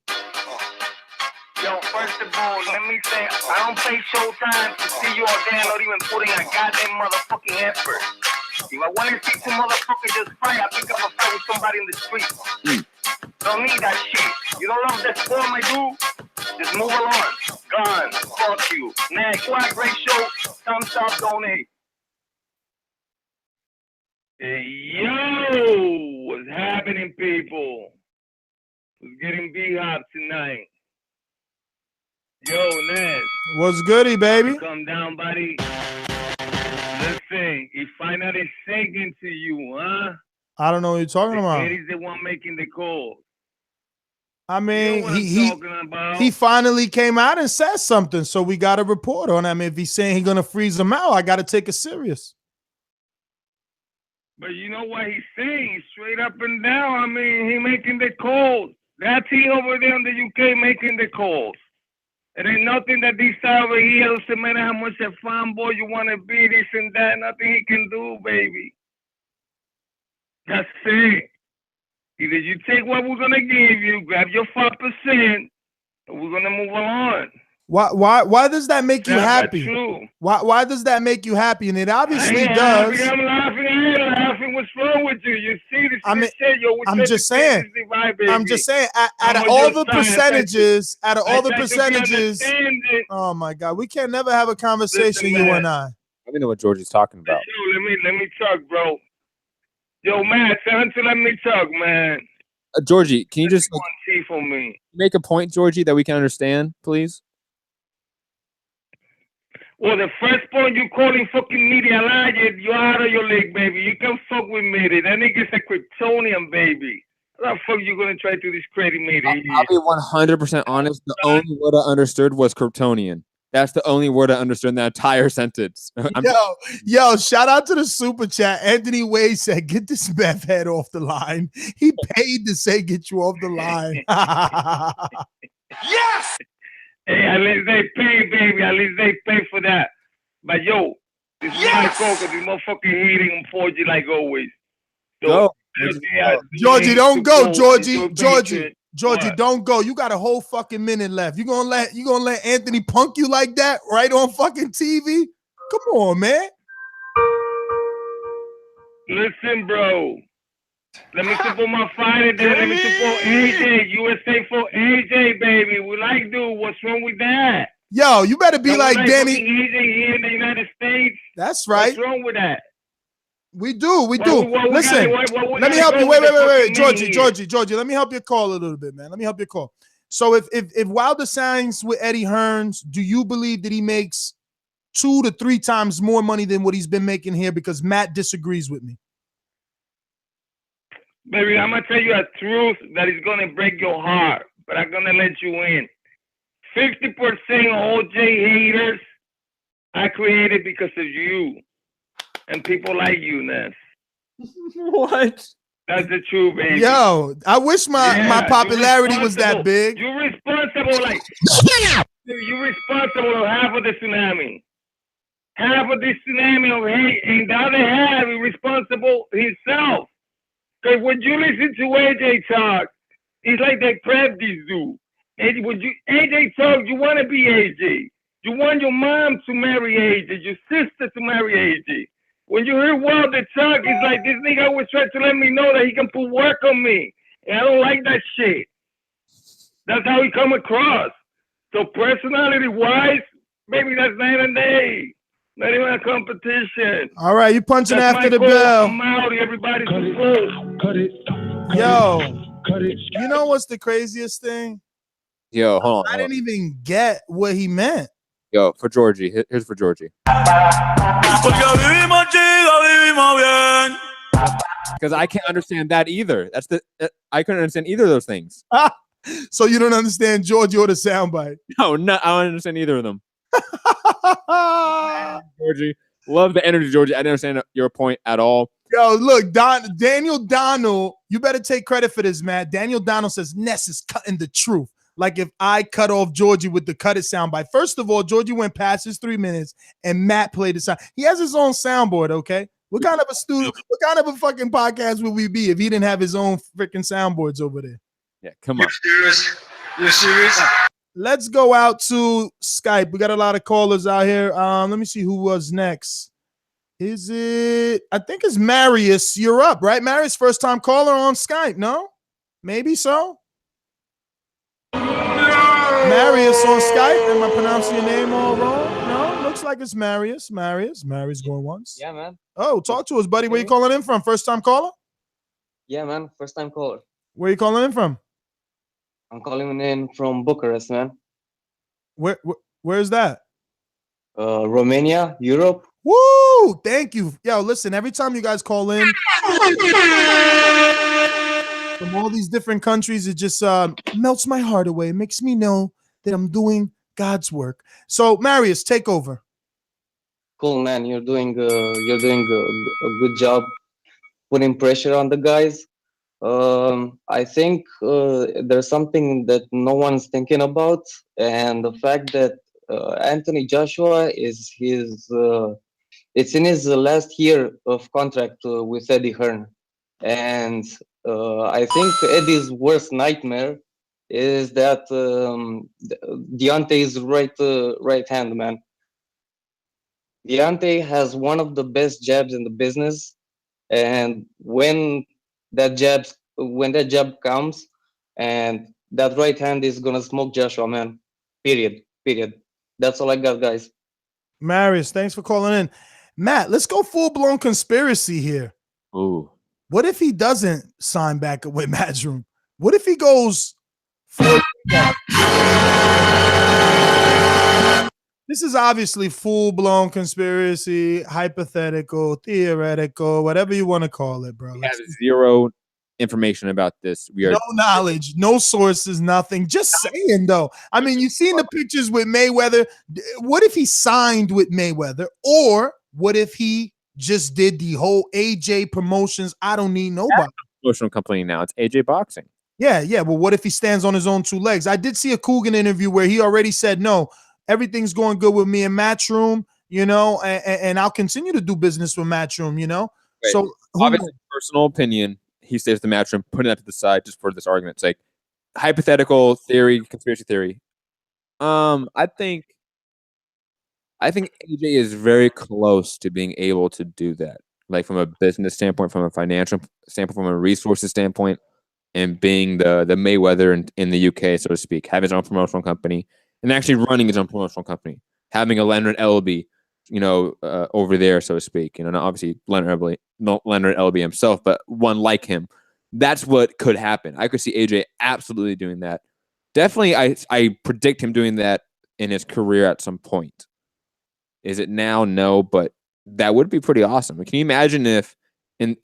Yo, first of all, let me say, I don't play Showtime to see you all there not even putting a goddamn motherfucking effort. If I want to see some motherfucker just fight, I pick up a fight with somebody in the street. Don't need that shit. You don't love that form I do? Just move along. Gone. Fuck you. Next. What a great show. Thumbs up, donate. Hey, yo! What's happening, people? who's getting beat up tonight. Yo, Ness. What's goody, baby? Come down, buddy. Listen, he finally singing to you, huh? I don't know what you're talking about. He's the one making the call. I mean, You know what I'm talking about. he finally came out and said something, so we got to report on him. If he's saying he's gonna freeze him out, I got to take it serious. But you know what he's saying, straight up and down. I mean, he making the calls. That team over there in the UK making the calls. It ain't nothing that this side over here doesn't matter how much a fanboy you want to be, this and that. Nothing he can do, baby. That's it. Either you take what we're gonna give you, grab your 5%, and we're gonna move on. Why does that make you happy? True. Why does that make you happy? And it obviously does. I'm laughing. I ain't laughing. What's wrong with you? You see this shit, yo. I'm just saying. I'm just saying. Out of all the percentages, oh my God, we can't never have a conversation, you and I. Let me know what Georgie's talking about. Yo, let me talk, bro. Yo, man, tell him to let me talk, man. Georgie, can you just for me? make a point, Georgie, that we can understand, please? Well, the first point you calling fucking media liar, you're out of your league, baby. You can fuck with me. That nigga's a Kryptonian, baby. How the fuck you gonna try to discredit me? I'll be 100% honest. The only word I understood was Kryptonian. That's the only word I understood in that entire sentence. Yo, shout out to the super chat. Anthony Wade said, get this meth head off the line. He paid to say, get you off the line. Yes! Hey, at least they pay, baby. At least they pay for that. But yo, this is my call because this motherfucking hating on 4G like always. So, Georgie, don't go, Georgie. Georgie, don't go. You got a whole fucking minute left. You gonna let Anthony punk you like that right on fucking TV? Come on, man. Listen, bro. Let me support my fighter, then let me support AJ. USA for AJ, baby. We like, dude. What's wrong with that? Yo, you better be like Danny. AJ here in the United States. That's right. What's wrong with that? We do. Listen, let me help you. Wait. Georgie, let me help you call a little bit, man. Let me help you call. So if Wilder signs with Eddie Hearns, do you believe that he makes 2 to 3 times more money than what he's been making here? Because Matt disagrees with me. Baby, I'm going to tell you a truth that is going to break your heart, but I'm going to let you in. 50% of OJ haters I created because of you and people like you, Ness. What? That's the truth, baby. Yo, I wish my popularity was that big. You're responsible, you're responsible for half of the tsunami. Half of the tsunami of hate, and the other half is responsible himself. Because when you listen to AJ talk, it's like they prep this dude. And when AJ talk, you want to be AJ. You want your mom to marry AJ, your sister to marry AJ. When you hear Wilder talk, it's like this nigga always try to let me know that he can put work on me. And I don't like that shit. That's how he come across. So personality-wise, maybe that's night and day. Not even a competition. All right, you punching That's after my the goal. bell. I'm out. Everybody's full. Cut it. Yo, you know what's the craziest thing? Yo, hold on. I didn't even get what he meant. Yo, for Georgie. Here's for Georgie. Because I can't understand that either. I couldn't understand either of those things. So you don't understand Georgie or the soundbite? No, I don't understand either of them. Georgie, love the energy, Georgie. I didn't understand your point at all. Yo, look, Daniel Donald, you better take credit for this, man. Daniel Donald says Ness is cutting the truth. Like if I cut off Georgie with the cut it soundbite. First of all, Georgie went past his 3 minutes and Matt played the sound. He has his own soundboard, okay? What kind of a studio, what kind of a fucking podcast would we be if he didn't have his own freaking soundboards over there? Yeah, come on. You're serious? Let's go out to Skype. We got a lot of callers out here. Let me see who was next. Is it? I think it's Marius. You're up, right? Marius, first time caller on Skype. No? Maybe so. Marius on Skype. Am I pronouncing your name all wrong? No? Looks like it's Marius. Marius going once. Yeah, man. Oh, talk to us, buddy. Where you calling in from? First time caller? Yeah, man. First time caller. Where you calling in from? I'm calling in from Bucharest, man. Where's that? Romania, Europe. Woo! Thank you. Yo, listen, every time you guys call in from all these different countries, it just melts my heart away. It makes me know that I'm doing God's work. So, Marius, take over. Cool, man. You're doing a good job putting pressure on the guys. I think there's something that no one's thinking about, and the fact that Anthony Joshua it's in his last year of contract with Eddie Hearn, and I think Eddie's worst nightmare is that Deontay's right hand man. Deontay has one of the best jabs in the business, and when that jab comes, and that right hand is gonna smoke Joshua, man. Period. That's all I got, guys. Marius, thanks for calling in. Matt, let's go full-blown conspiracy here. Ooh. What if he doesn't sign back with Matchroom? What if he goes This is obviously full-blown conspiracy, hypothetical, theoretical, whatever you want to call it, bro. We have zero information about this. We are no knowledge, no sources, nothing. Just saying, though. I mean, you've seen the pictures with Mayweather. What if he signed with Mayweather? Or what if he just did the whole AJ promotions? I don't need nobody. Promotional company now. It's AJ Boxing. Yeah. Well, what if he stands on his own two legs? I did see a Coogan interview where he already said, no, everything's going good with me and Matchroom, you know, and I'll continue to do business with Matchroom, you know. Right. So obviously, personal opinion, he stays with the Matchroom, putting that to the side just for this argument. It's like hypothetical theory, conspiracy theory. I think AJ is very close to being able to do that, like from a business standpoint, from a financial standpoint, from a resources standpoint, and being the Mayweather in the UK, so to speak, having his own promotional company and actually running his own promotional company, having a Leonard Elby, you know, over there, so to speak. You know, not obviously Leonard Elby himself, but one like him. That's what could happen. I could see AJ absolutely doing that. Definitely, I predict him doing that in his career at some point. Is it now? No, but that would be pretty awesome. Can you imagine if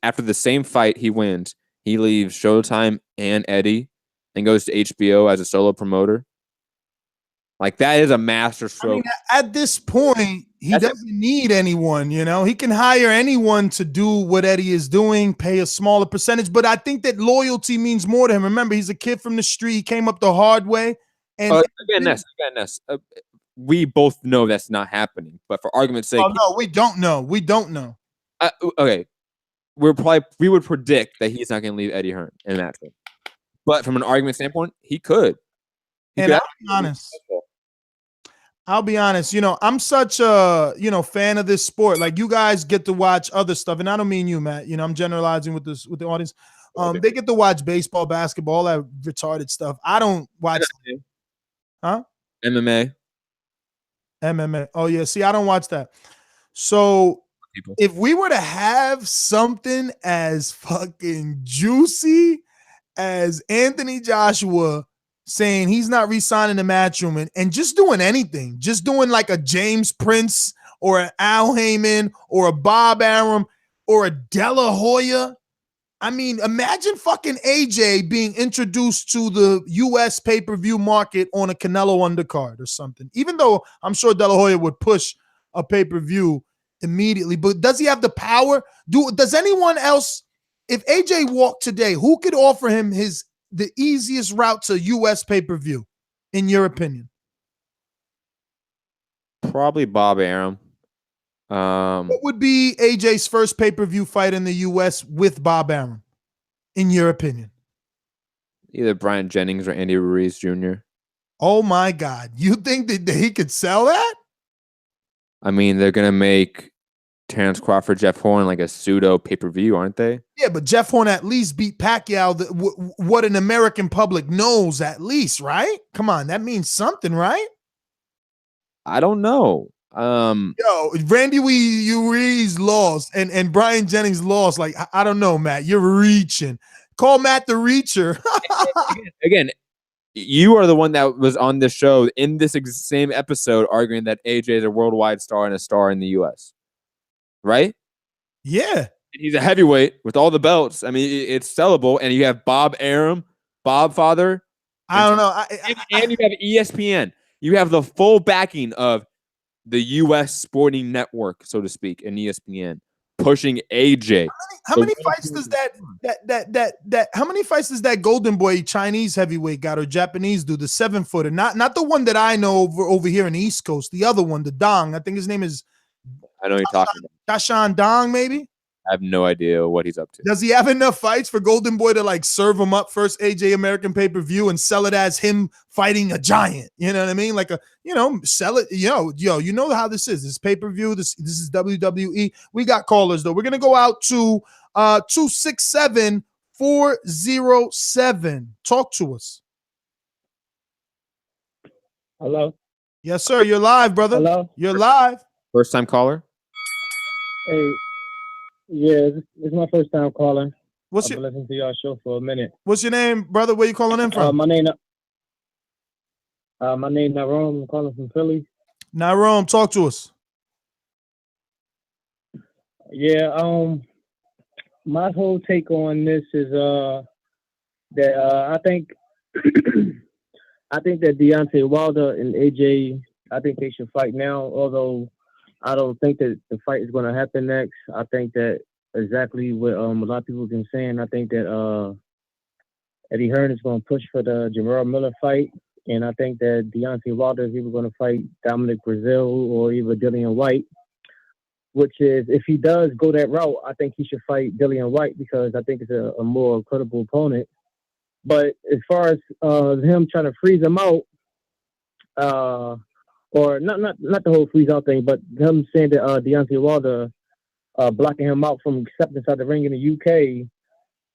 after the same fight he wins, he leaves Showtime and Eddie and goes to HBO as a solo promoter? Like, that is a master stroke. I mean, at this point, he doesn't need anyone, you know. He can hire anyone to do what Eddie is doing, pay a smaller percentage. But I think that loyalty means more to him. Remember, he's a kid from the street. He came up the hard way. And again, Ness, we both know that's not happening. But for argument's sake, no, we don't know. We don't know. Okay, we would predict that he's not going to leave Eddie Hearn in that thing. But from an argument standpoint, he could. And I'll be honest, you know, I'm such a, you know, fan of this sport. Like, you guys get to watch other stuff, and I don't mean you, Matt. You know, I'm generalizing with the audience. They get to watch baseball, basketball, all that retarded stuff. I don't watch. Huh? MMA. Oh yeah. See, I don't watch that. So if we were to have something as fucking juicy as Anthony Joshua saying he's not re-signing the Matchroom and just doing anything, just doing like a James Prince or an Al Heyman or a Bob Arum or a De La Hoya. I mean, imagine fucking AJ being introduced to the U.S. pay-per-view market on a Canelo undercard or something. Even though I'm sure De La Hoya would push a pay-per-view immediately, but does he have the power? Does anyone else, if AJ walked today, who could offer him the easiest route to U.S. pay-per-view, in your opinion? Probably Bob Arum. What would be AJ's first pay-per-view fight in the U.S. with Bob Arum, in your opinion? Either Brian Jennings or Andy Ruiz Jr. Oh, my God. You think that he could sell that? I mean, they're going to make Terrence Crawford, Jeff Horn like a pseudo pay-per-view, aren't they? Yeah, but Jeff Horn at least beat Pacquiao, what an American public knows at least, right? Come on, that means something, right? I don't know. Yo, Randy Ruiz lost and Brian Jennings lost. Like, I don't know, Matt. You're reaching. Call Matt the Reacher. Again, You are the one that was on this show in this same episode arguing that AJ is a worldwide star and a star in the U.S. Right? Yeah. He's a heavyweight with all the belts. I mean, it's sellable. And you have Bob Arum, Bob Father. I don't know. And you have ESPN. You have the full backing of the U.S. sporting network, so to speak, and ESPN pushing AJ. How many fights does how many fights does that Golden Boy Chinese heavyweight got or Japanese do? The 7-footer, not the one that I know over here in the East Coast. The other one, the Dong. I think his name is. I know you're talking about. Dashan Dong, maybe. I have no idea what he's up to. Does he have enough fights for Golden Boy to like serve him up first AJ American pay-per-view and sell it as him fighting a giant? You know what I mean? Like sell it. You know how this is. This pay-per-view. This is WWE. We got callers though. We're gonna go out to 267-407. Talk to us. Hello. Yes, sir. You're live, brother. Hello. You're live. First time caller. Hey. Yeah, this is my first time calling. I've been listening to y'all show for a minute. What's your name, brother? Where you calling in from? My name Narom. I'm calling from Philly. Narom, talk to us. Yeah, my whole take on this is that I think I think that Deontay Wilder and AJ, I think they should fight now, although I don't think that the fight is going to happen next. I think that exactly what a lot of people have been saying. I think that Eddie Hearn is going to push for the Jarrell Miller fight, and I think that Deontay Wilder is either going to fight Dominic Brazil or either Dillian White, which is, if he does go that route, I think he should fight Dillian White because I think it's a more credible opponent. But as far as him trying to freeze him out, or not the whole freeze out thing, but him saying that Deontay Wilder blocking him out from stepping inside the ring in the UK,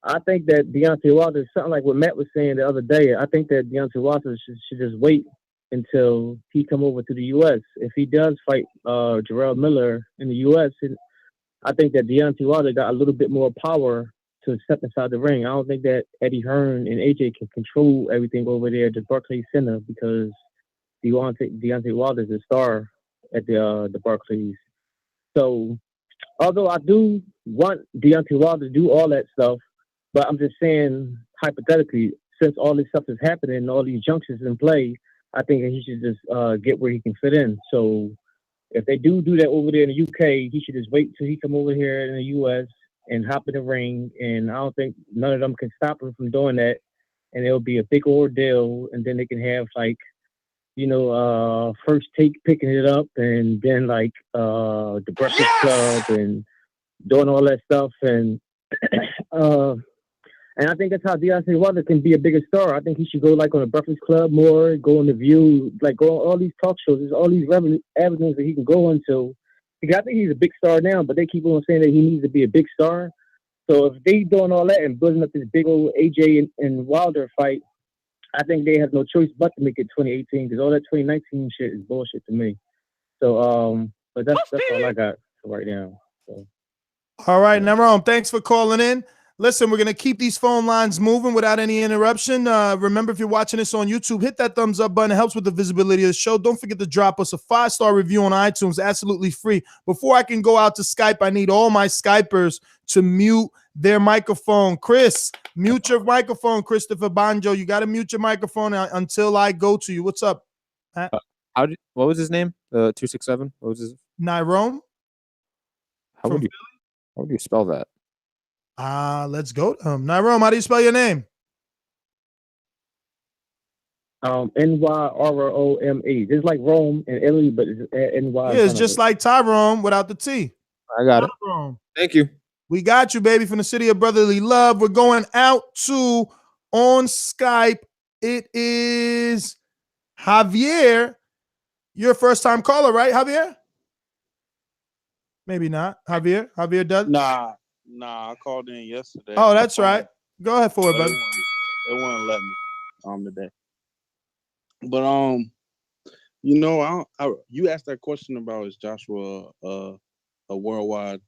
I think that Deontay Wilder, something like what Matt was saying the other day, I think that Deontay Wilder should just wait until he come over to the U.S. If he does fight Jarrell Miller in the U.S., I think that Deontay Wilder got a little bit more power to step inside the ring. I don't think that Eddie Hearn and AJ can control everything over there at the Barclays Center because Deontay Wilder is a star at the Barclays. So, although I do want Deontay Wilder to do all that stuff, but I'm just saying, hypothetically, since all this stuff is happening and all these junctions in play, I think that he should just get where he can fit in. So if they do that over there in the UK, he should just wait till he come over here in the US and hop in the ring. And I don't think none of them can stop him from doing that. And it'll be a big ordeal. And then they can have first take picking it up and then the Breakfast Club and doing all that stuff. And I think that's how Deontay Wilder can be a bigger star. I think he should go on a Breakfast Club more, go on The View, go on all these talk shows. There's all these avenues that he can go into. Because I think he's a big star now, but they keep on saying that he needs to be a big star. So if they doing all that and building up this big old AJ and Wilder fight, I think they have no choice but to make it 2018 because all that 2019 shit is bullshit to me. So, but that's all I got for right now. So. All right, Narom, thanks for calling in. Listen, we're going to keep these phone lines moving without any interruption. Remember, if you're watching this on YouTube, hit that thumbs up button. It helps with the visibility of the show. Don't forget to drop us a 5-star review on iTunes, absolutely free. Before I can go out to Skype, I need all my Skypers to mute their microphone. Chris, mute your microphone. Christopher Banjo, you got to mute your microphone until I go to you. What's up? What was his name? 267? What was his? Narom? How would you spell that? Let's go to him. Narom, how do you spell your name? Nyrome. Just like Rome in Italy, but it's NY. Yeah, it's just like Tyrone without the T. I got it. Thank you. We got you, baby, from the city of brotherly love. We're going out to on Skype. It is Javier. You're a first-time caller, right, Javier? Maybe not. Javier does? Nah, I called in yesterday. Oh, that's right. Go ahead for it, brother. They wouldn't let me today. But you asked that question about is Joshua a worldwide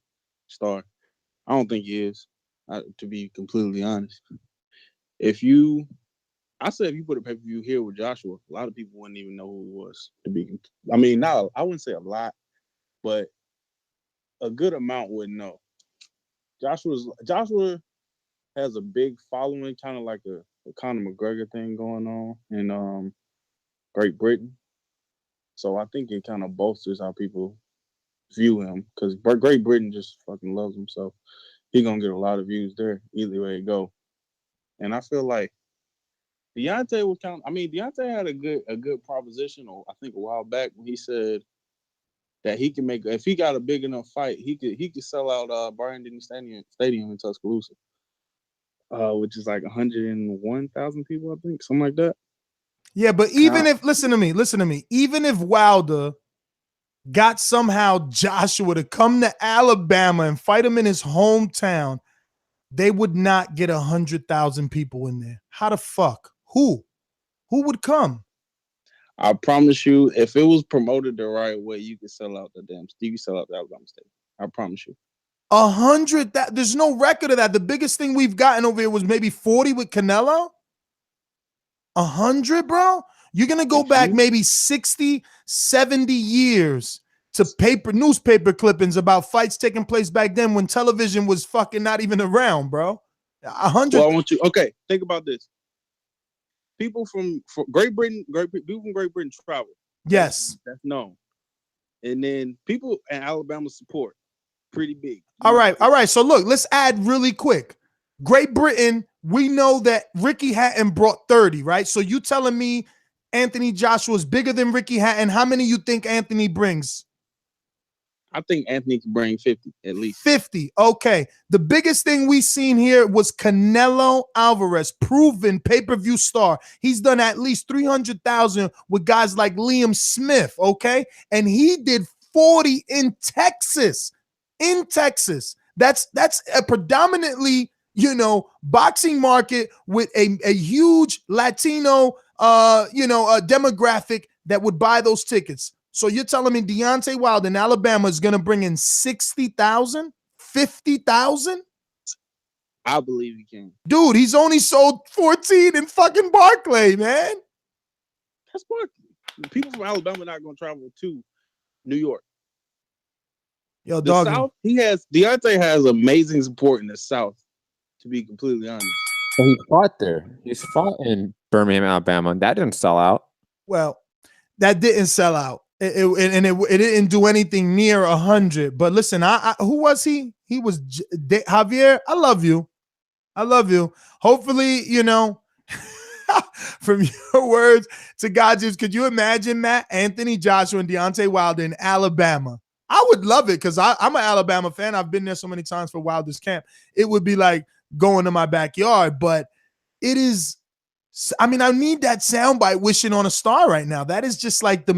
star? I don't think he is. To be completely honest, if you I said if you put a pay-per-view here with Joshua, a lot of people wouldn't even know who he was. I mean, now I wouldn't say a lot, but a good amount wouldn't know. Joshua has a big following, kind of like a Conor McGregor thing going on in Great Britain. So I think it kind of bolsters how people view him because Great Britain just fucking loves him. So he's gonna get a lot of views there either way it go. And I feel like Deontay was Deontay had a good proposition, or I think a while back when he said that he can make if he got a big enough fight, he could sell out Brian Denny Stadium in Tuscaloosa, which is like 101,000 people, I think, something like that. Yeah, but even if listen to me, even if Wilder got somehow Joshua to come to Alabama and fight him in his hometown, they would not get 100,000 people in there. How the fuck? Who would come? I promise you, if it was promoted the right way, you could sell out the Alabama Stadium. I promise you. 100. There's no record of that. The biggest thing we've gotten over here was maybe 40 with Canelo. 100, bro. You're gonna go back maybe 60, 70 years to newspaper clippings about fights taking place back then when television was fucking not even around, bro. 100. Well, I want you. Okay, think about this. People from Great Britain, people from Great Britain travel. Yes, that's known. And then people in Alabama support pretty big. All right. So look, let's add really quick. Great Britain, we know that Ricky Hatton brought 30, right? So you telling me Anthony Joshua is bigger than Ricky Hatton? How many you think Anthony brings? I think Anthony can bring 50 at least. 50. Okay. The biggest thing we seen here was Canelo Alvarez, proven pay-per-view star. He's done at least 300,000 with guys like Liam Smith, okay? And he did 40 in Texas. In Texas. That's a predominantly, boxing market with a huge Latino demographic that would buy those tickets. So you're telling me Deontay Wilder in Alabama is going to bring in 60,000, 50,000? I believe he can. Dude, he's only sold 14 in fucking Barclay, man. That's Barclay. People from Alabama are not going to travel to New York. Yo, the dog. South, Deontay has amazing support in the South, to be completely honest. Well, he fought there. He's fought in Birmingham, Alabama. That didn't sell out. Well, that didn't sell out. It didn't do anything near 100. But listen, who was he? He was Javier. I love you. Hopefully, from your words to God's, could you imagine, Matt, Anthony Joshua and Deontay Wilder in Alabama? I would love it because I'm an Alabama fan. I've been there so many times for Wilder's camp. It would be like going to my backyard, but it is. I need that soundbite wishing on a star right now. That is just like the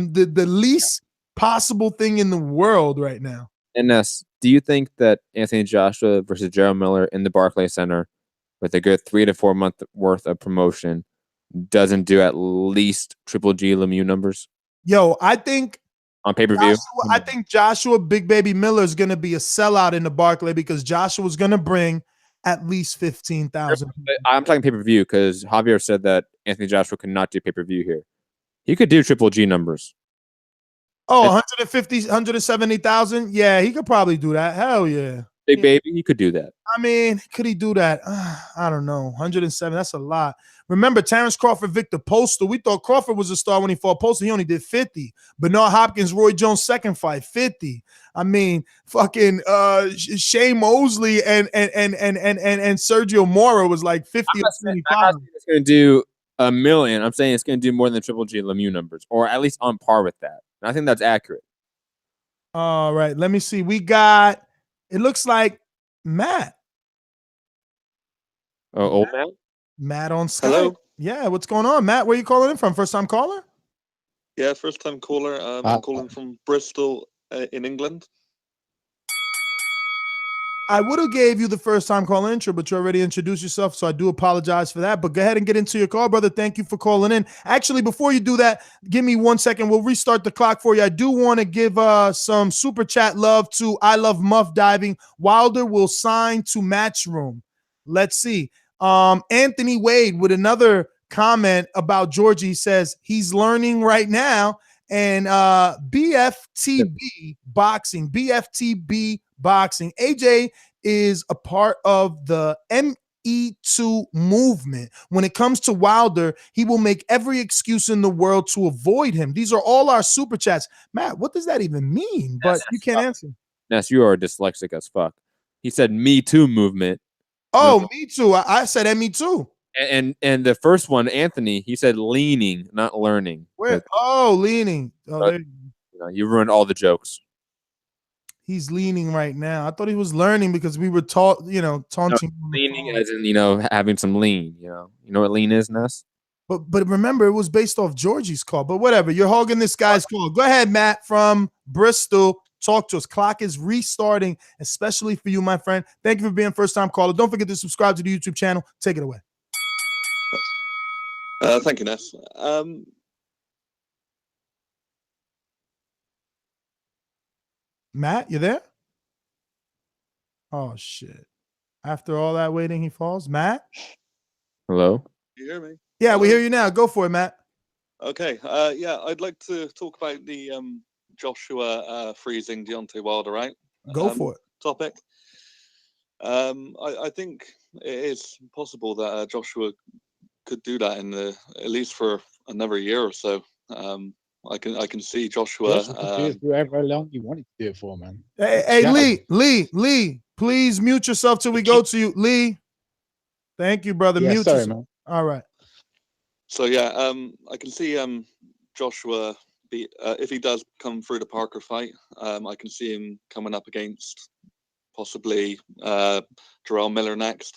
least possible thing in the world right now. And Ness, do you think that Anthony Joshua versus Gerald Miller in the Barclays Center with a good 3 to 4 month worth of promotion doesn't do at least Triple G Lemieux numbers? Yo, I think on pay-per-view, I think Joshua Big Baby Miller is going to be a sellout in the Barclay because Joshua's going to bring at least 15,000. I'm talking pay-per-view because Javier said that Anthony Joshua could not do pay-per-view here. He could do Triple G numbers. Oh, 150, 170,000? Yeah, he could probably do that. Hell yeah. Big Baby, he could do that. Could he do that? I don't know. 107, that's a lot. Remember, Terrence Crawford, Victor Postal. We thought Crawford was a star when he fought Postal. He only did 50. Bernard Hopkins, Roy Jones' second fight, 50. Fucking Shane Mosley and Sergio Mora was like 50 or 25. I'm not saying it's going to do a million. I'm saying it's going to do more than Triple G Lemieux numbers, or at least on par with that. And I think that's accurate. All right, let me see. We got, it looks like Matt. Oh, old Matt? Matt on Skype. Hello? Yeah, what's going on, Matt? Where are you calling in from? First time caller? Yeah, first time caller. I'm calling from Bristol in England. I would have gave you the first time call intro, but you already introduced yourself, so I do apologize for that. But go ahead and get into your call, brother. Thank you for calling in. Actually, before you do that, give me 1 second. We'll restart the clock for you. I do want to give some super chat love to I Love Muff Diving. Wilder will sign to Matchroom. Let's see. Anthony Wade with another comment about Georgie. He says he's learning right now. And BFTB Boxing, BFTB Boxing. AJ is a part of the ME2 movement. When it comes to Wilder, he will make every excuse in the world to avoid him. These are all our super chats. Matt, what does that even mean? But you can't answer. Ness, you are dyslexic as fuck. He said Me Too movement. Oh, Me Too. I said Me Too. And the first one, Anthony, he said leaning, not learning. Where? Oh, leaning. Oh, there. You ruined all the jokes. He's leaning right now. I thought he was learning because we were taunting. No, leaning as in, having some lean. You know what lean is, Ness? But remember, it was based off Georgie's call. But whatever, you're hogging this guy's call. Go ahead, Matt from Bristol. Talk to us. Clock is restarting, especially for you, my friend. Thank you for being first-time caller. Don't forget to subscribe to the YouTube channel. Take it away. Thank you, Ness. Matt, you there? Oh, shit. After all that waiting, he falls. Matt? Hello? You hear me? Yeah, we hear you now. Go for it, Matt. Okay. Yeah, I'd like to talk about the Joshua freezing Deontay Wilder, right? Go for it. Topic. I think it is possible that Joshua could do that at least for another year or so. I can see Joshua. Joshua could do it for however long you wanted to do it for, man. Hey, Lee, please mute yourself till we go to you. Lee. Thank you, brother. Yeah, mute sorry, yourself. man. All right. So yeah, I can see Joshua if he does come through the Parker fight, I can see him coming up against possibly Jarrell Miller next,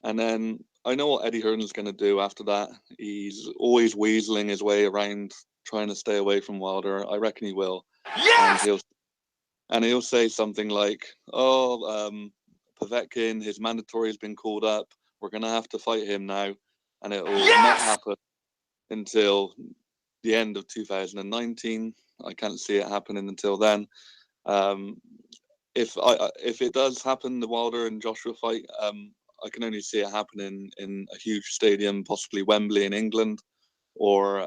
and then I know what Eddie Hearn's going to do after that. He's always weaseling his way around, trying to stay away from Wilder. I reckon he will. Yes! And he'll say something like, "Oh, Povetkin, his mandatory has been called up. We're going to have to fight him now." And it will not happen until the end of 2019. I can't see it happening until then. If it does happen, the Wilder and Joshua fight, I can only see it happening in a huge stadium, possibly Wembley in England, or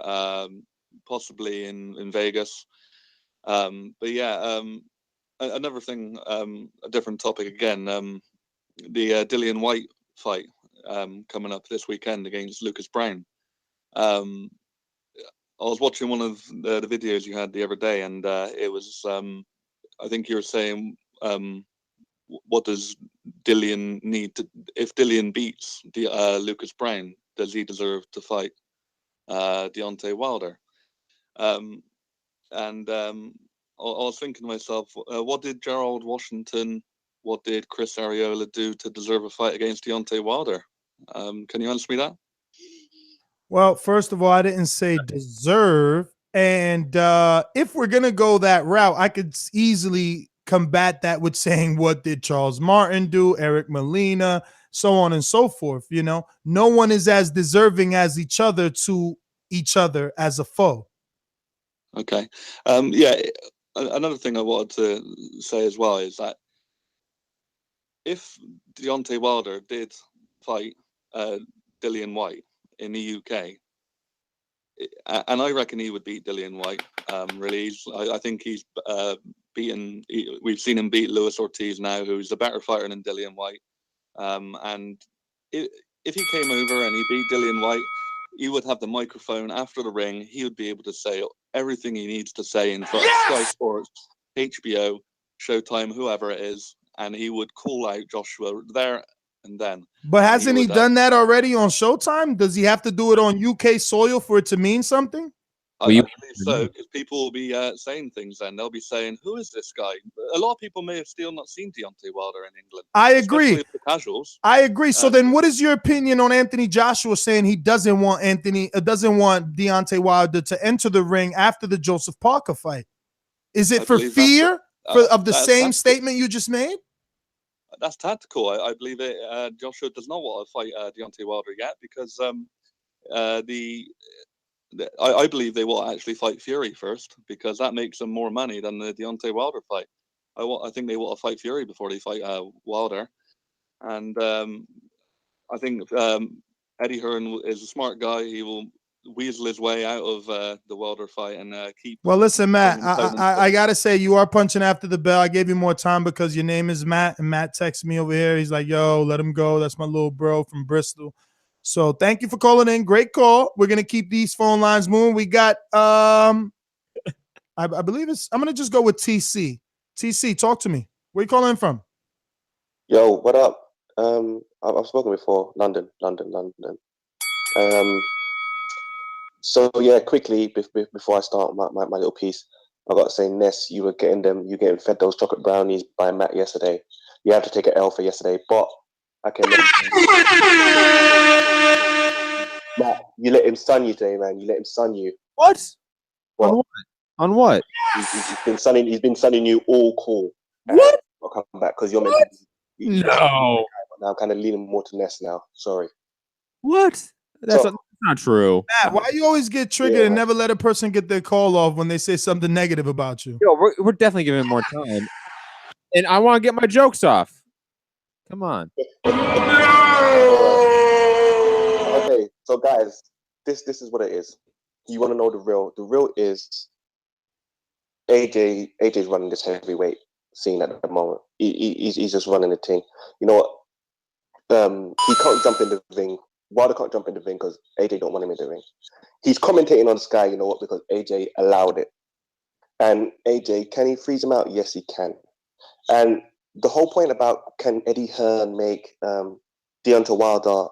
possibly in Vegas. But yeah, another thing, a different topic again. The Dillian White fight. Coming up this weekend against Lucas Brown. I was watching one of the videos you had the other day, and it was, I think you were saying, what does Dillian need to, if Dillian beats Lucas Brown, does he deserve to fight Deontay Wilder? And I was thinking to myself, what did Gerald Washington, what did Chris Arreola do to deserve a fight against Deontay Wilder? Can you answer me that? Well, first of all, I didn't say deserve. And if we're going to go that route, I could easily combat that with saying, what did Charles Martin do, Eric Molina, so on and so forth. No one is as deserving as each other to each other as a foe. Okay. Yeah, another thing I wanted to say as well is that if Deontay Wilder did fight Dillian White in the UK, and I reckon he would beat Dillian White. Really, I think he's beaten. We've seen him beat Luis Ortiz now, who's a better fighter than Dillian White. And if he came over and he beat Dillian White, he would have the microphone after the ring. He would be able to say everything he needs to say in front of Sky Sports, HBO, Showtime, whoever it is, and he would call out Joshua there and then. But hasn't he done that already on Showtime? Does he have to do it on UK soil for it to mean something? I believe so, because people will be saying things then. They'll be saying, who is this guy? A lot of people may have still not seen Deontay Wilder in England. I agree. Especially the casuals. I agree. So then what is your opinion on Anthony Joshua saying he doesn't want Deontay Wilder to enter the ring after the Joseph Parker fight? Is it for fear of the same statement you just made? That's tactical. I believe it. Joshua does not want to fight Deontay Wilder yet because I believe they will actually fight Fury first because that makes them more money than the Deontay Wilder fight. I think they want to fight Fury before they fight Wilder, and I think Eddie Hearn is a smart guy. He will weasel his way out of the Wilder fight and keep. Well, listen, Matt, bringing opponents I gotta say you are punching after the bell. I gave you more time because your name is Matt, and Matt texts me over here. He's like, "Yo, let him go. That's my little bro from Bristol." So thank you for calling in. Great call. We're gonna keep these phone lines moving. We got I believe I'm gonna just go with TC. TC, talk to me. Where you calling in from? Yo, what up? I've spoken before. London. So yeah, quickly before I start my little piece, I got to say, Ness, you getting fed those chocolate brownies by Matt yesterday. You have to take an L for yesterday, but I can. Matt, you let him sun you today, man. You let him sun you. What? On what? On what? He's been sunning you all cool. What? I'll come back because you're What? meant to be. No. Now I'm kind of leaning more to Ness now. Sorry. What? That's not true. Matt, why you always get triggered and never let a person get their call off when they say something negative about you? Yo, we're definitely giving him more time. And I want to get my jokes off. Come on. Okay, so guys, this is what it is. You want to know the real? The real is AJ's running this heavyweight scene at the moment. He's just running the thing. You know what? He can't jump in the ring. Wilder can't jump in the ring because AJ don't want him in the ring. He's commentating on Sky, you know what? Because AJ allowed it. And AJ, can he freeze him out? Yes, he can. And the whole point about can Eddie Hearn make Deontay Wilder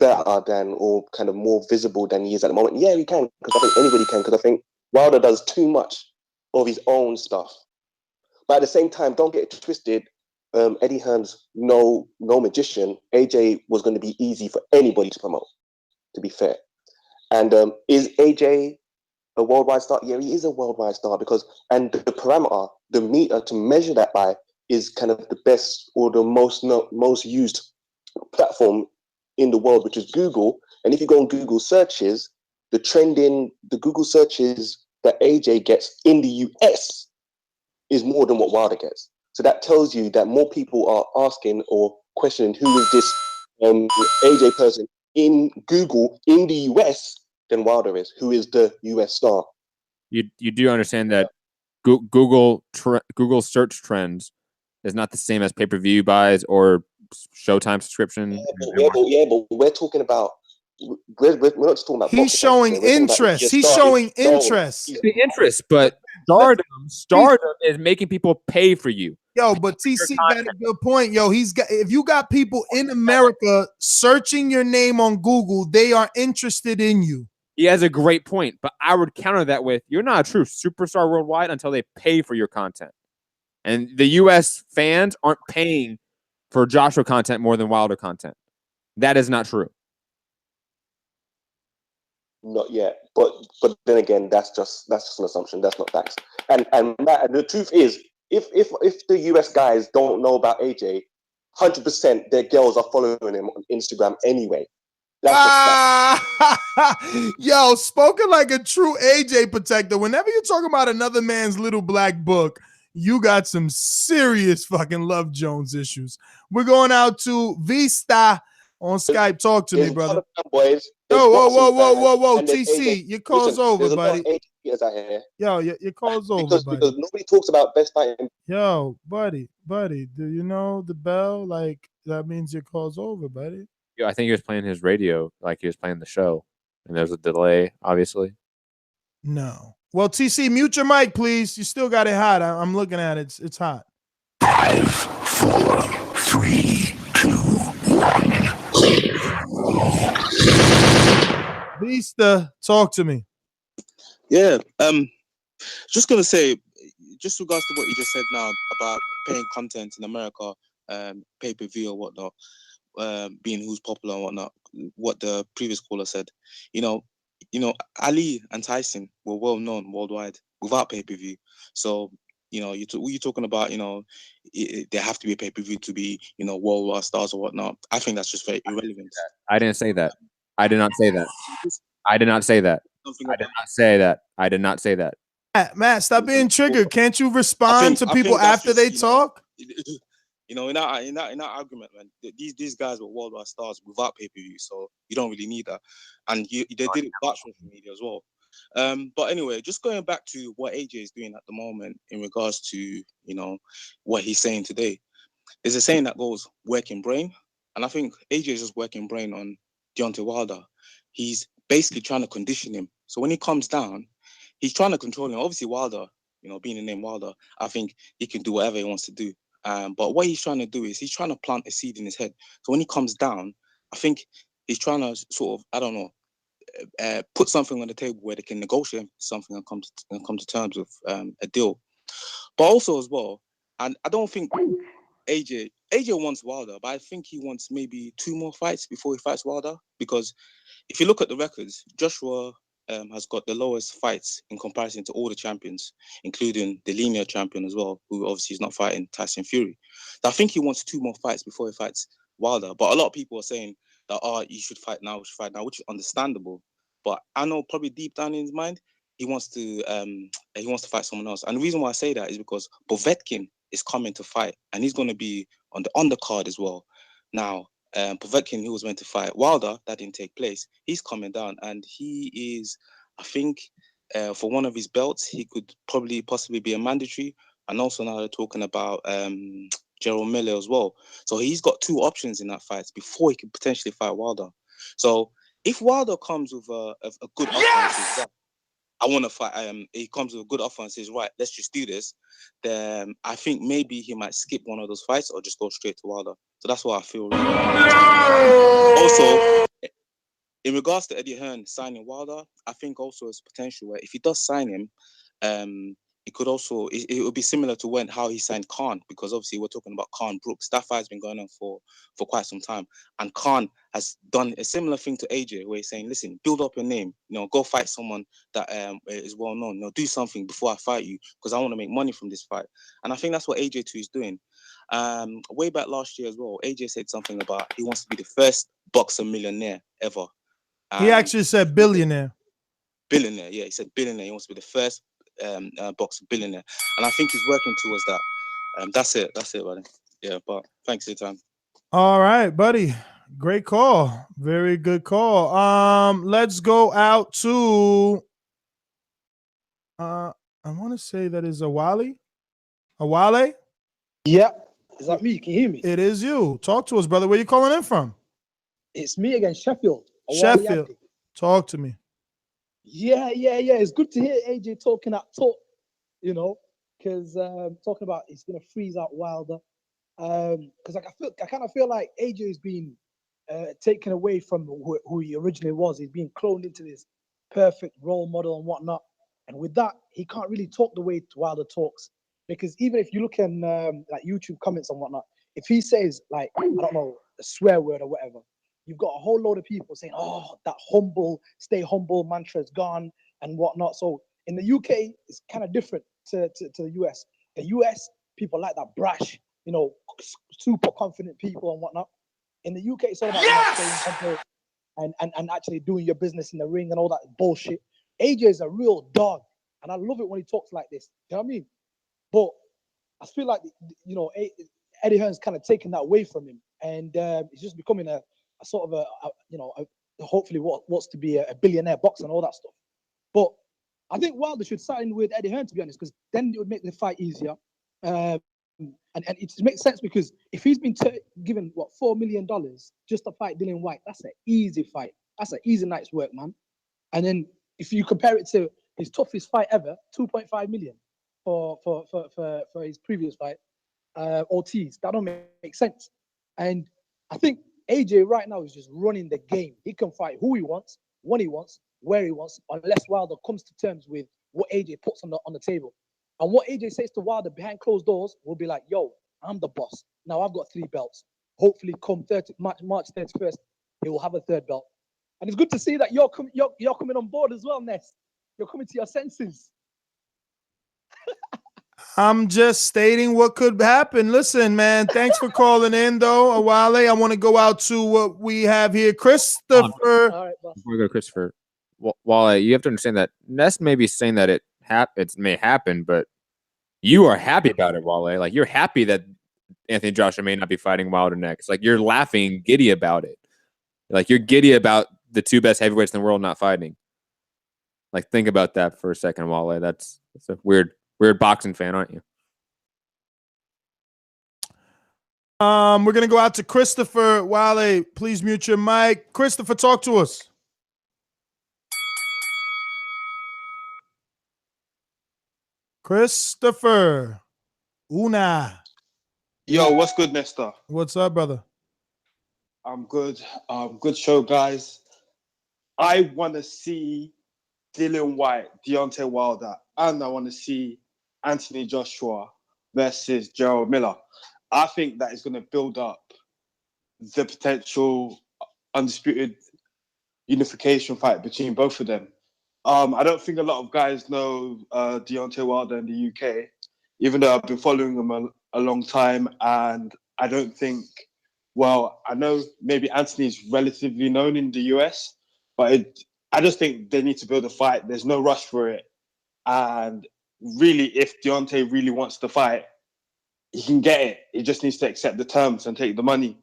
better than or kind of more visible than he is at the moment? Yeah, he can, because I think anybody can, because I think Wilder does too much of his own stuff. But at the same time, don't get it twisted. Eddie Hearn's no magician. AJ was going to be easy for anybody to promote, to be fair. And is AJ a worldwide star? Yeah, he is a worldwide star and the parameter, the meter to measure that by is kind of the best or the most used platform in the world, which is Google. And if you go on Google searches, the Google searches that AJ gets in the US is more than what Wilder gets. So that tells you that more people are asking or questioning who is this AJ person in Google in the US than Wilder is, who is the US star. You do understand that Google search trends is not the same as pay-per-view buys or Showtime subscription. Yeah, but we're talking about we're not just talking about. He's showing interest. He's showing interest. Interest, but stardom is making people pay for you. Yo, but TC got a good point. Yo, if you got people in America searching your name on Google, they are interested in you. He has a great point, but I would counter that with you're not a true superstar worldwide until they pay for your content. And the US fans aren't paying for Joshua content more than Wilder content. That is not true. Not yet, but then again, that's just an assumption. That's not facts. And Matt, the truth is, if the US guys don't know about AJ, 100% their girls are following him on Instagram anyway. Yo, spoken like a true AJ protector. Whenever you're talking about another man's little black book, you got some serious fucking Love Jones issues. We're going out to Vista on Skype. Talk to me, brother. Boys. Whoa, TC, your call's over, buddy. Yo, your call's over, buddy. Because nobody talks about best fighting. Yo, buddy, do you know the bell? Like, that means your call's over, buddy. Yeah, I think he was playing his radio, like he was playing the show, and there's a delay, obviously. No. Well, TC, mute your mic, please. You still got it hot. I'm looking at it. It's hot. 5, 4, 3, 2, 1. Vista, talk to me. Yeah, just gonna say, just regards to what you just said now about paying content in America, pay-per-view or whatnot, being who's popular and whatnot. What the previous caller said, you know, Ali and Tyson were well known worldwide without pay-per-view. So, you're talking about, there have to be a pay-per-view to be, worldwide stars or whatnot. I think that's just very irrelevant. I didn't say that. I did not say that. I did not say that. I did not say that. I did not say that. Matt, stop being triggered. Can't you respond to people after they talk? You know, in that argument, man, these guys were worldwide stars without pay-per-view, so you don't really need that. And they did it without social media as well. But anyway, just going back to what AJ is doing at the moment in regards to, you know, what he's saying today. There's a saying that goes, working brain. And I think AJ is just working brain on Deontay Wilder. He's basically trying to condition him. So when he comes down, he's trying to control him. Obviously, Wilder, you know, being the name Wilder, I think he can do whatever he wants to do. But what he's trying to do is he's trying to plant a seed in his head. So when he comes down, I think he's trying to sort of, I don't know, put something on the table where they can negotiate something and come to terms with a deal. But also as well, and I don't think AJ wants Wilder, but I think he wants maybe 2 more fights before he fights Wilder. Because if you look at the records, Joshua has got the lowest fights in comparison to all the champions, including the linear champion as well, who obviously is not fighting Tyson Fury. So I think he wants 2 more fights before he fights Wilder. But a lot of people are saying that, you should fight now, which is understandable. But I know probably deep down in his mind, he wants to fight someone else. And the reason why I say that is because Povetkin is coming to fight, and he's going to be on the undercard as well. Now, Povetkin, who was meant to fight Wilder, that didn't take place. He's coming down, and he is, I think, for one of his belts, he could possibly be a mandatory. And also now they're talking about Gerald Miller as well. So he's got 2 options in that fight before he could potentially fight Wilder. So if Wilder comes with a good offer, and says, right, I want to fight. He comes with a good offer and says, right, let's just do this. Then I think maybe he might skip one of those fights or just go straight to Wilder. So that's what I feel. Also, in regards to Eddie Hearn signing Wilder, I think also there's potential where if he does sign him, it could also it would be similar to how he signed Khan, because obviously we're talking about Khan Brooks. That fight's been going on for quite some time, and Khan has done a similar thing to AJ, where he's saying, listen, build up your name, go fight someone that is well known, do something before I fight you, because I want to make money from this fight. And I think that's what AJ too is doing. Way back last year as well, AJ said something about he wants to be the first boxer millionaire ever. He actually said billionaire. Billionaire, yeah, he said billionaire. He wants to be the first boxer billionaire, and I think he's working towards that. That's it, buddy. Yeah, but thanks for your time. All right, buddy. Great call. Very good call. Let's go out to I want to say that is Awale. Awale? Yeah. Is that me? Can you hear me? It is you. Talk to us, brother. Where you calling in from? It's me again, Sheffield. Awale Sheffield. Abdi. Talk to me. Yeah. It's good to hear AJ talking that talk, because talking about he's going to freeze out Wilder. Because I kind of feel like AJ has been taken away from who he originally was. He's been cloned into this perfect role model and whatnot. And with that, he can't really talk the way Wilder talks. Because even if you look in like YouTube comments and whatnot, if he says like, I don't know, a swear word or whatever, you've got a whole load of people saying, oh, that stay humble mantra is gone and whatnot. So in the UK, it's kind of different to the US. The US, people like that brash, super confident people and whatnot. In the UK, it's all about staying humble and actually doing your business in the ring and all that bullshit. AJ is a real dog, and I love it when he talks like this. You know what I mean? But I feel like, Eddie Hearn's kind of taken that away from him, and he's just becoming a sort of hopefully what's to be a billionaire boxer and all that stuff. But I think Wilder should sign with Eddie Hearn, to be honest, because then it would make the fight easier. And it makes sense, because if he's been given $4 million just to fight Dillian Whyte, that's an easy fight. That's an easy night's work, man. And then if you compare it to his toughest fight ever, 2.5 million for his previous fight, Ortiz, that don't make sense. And I think AJ right now is just running the game. He can fight who he wants, when he wants, where he wants, unless Wilder comes to terms with what AJ puts on the table. And what AJ says to Wilder behind closed doors will be like, yo, I'm the boss. Now I've got 3 belts. Hopefully come March 31st, he will have a 3rd belt. And it's good to see that you're coming on board as well, Ness. You're coming to your senses. I'm just stating what could happen. Listen, man, thanks for calling in, though, Awale. I want to go out to what we have here. Christopher. All right, before we go to Christopher, Wale, you have to understand that Ness may be saying that it may happen, but you are happy about it, Wale. Like, you're happy that Anthony Joshua may not be fighting Wilder next. Like, you're laughing giddy about it. Like, you're giddy about the two best heavyweights in the world not fighting. Like, think about that for a second, Wale. That's a weird boxing fan, aren't you? We're gonna go out to Christopher. Wale, please mute your mic. Christopher, talk to us. Christopher. Una. Yo, what's good, Nestor? What's up, brother? I'm good. Good show, guys. I want to see Dillian White, Deontay Wilder, and I want to see Anthony Joshua versus Gerald Miller. I think that is going to build up the potential undisputed unification fight between both of them. I don't think a lot of guys know Deontay Wilder in the UK, even though I've been following him a long time, and I don't think, well, I know maybe Anthony's relatively known in the US, but I just think they need to build a fight. There's no rush for it. And really, if Deontay really wants to fight, he can get it. He just needs to accept the terms and take the money.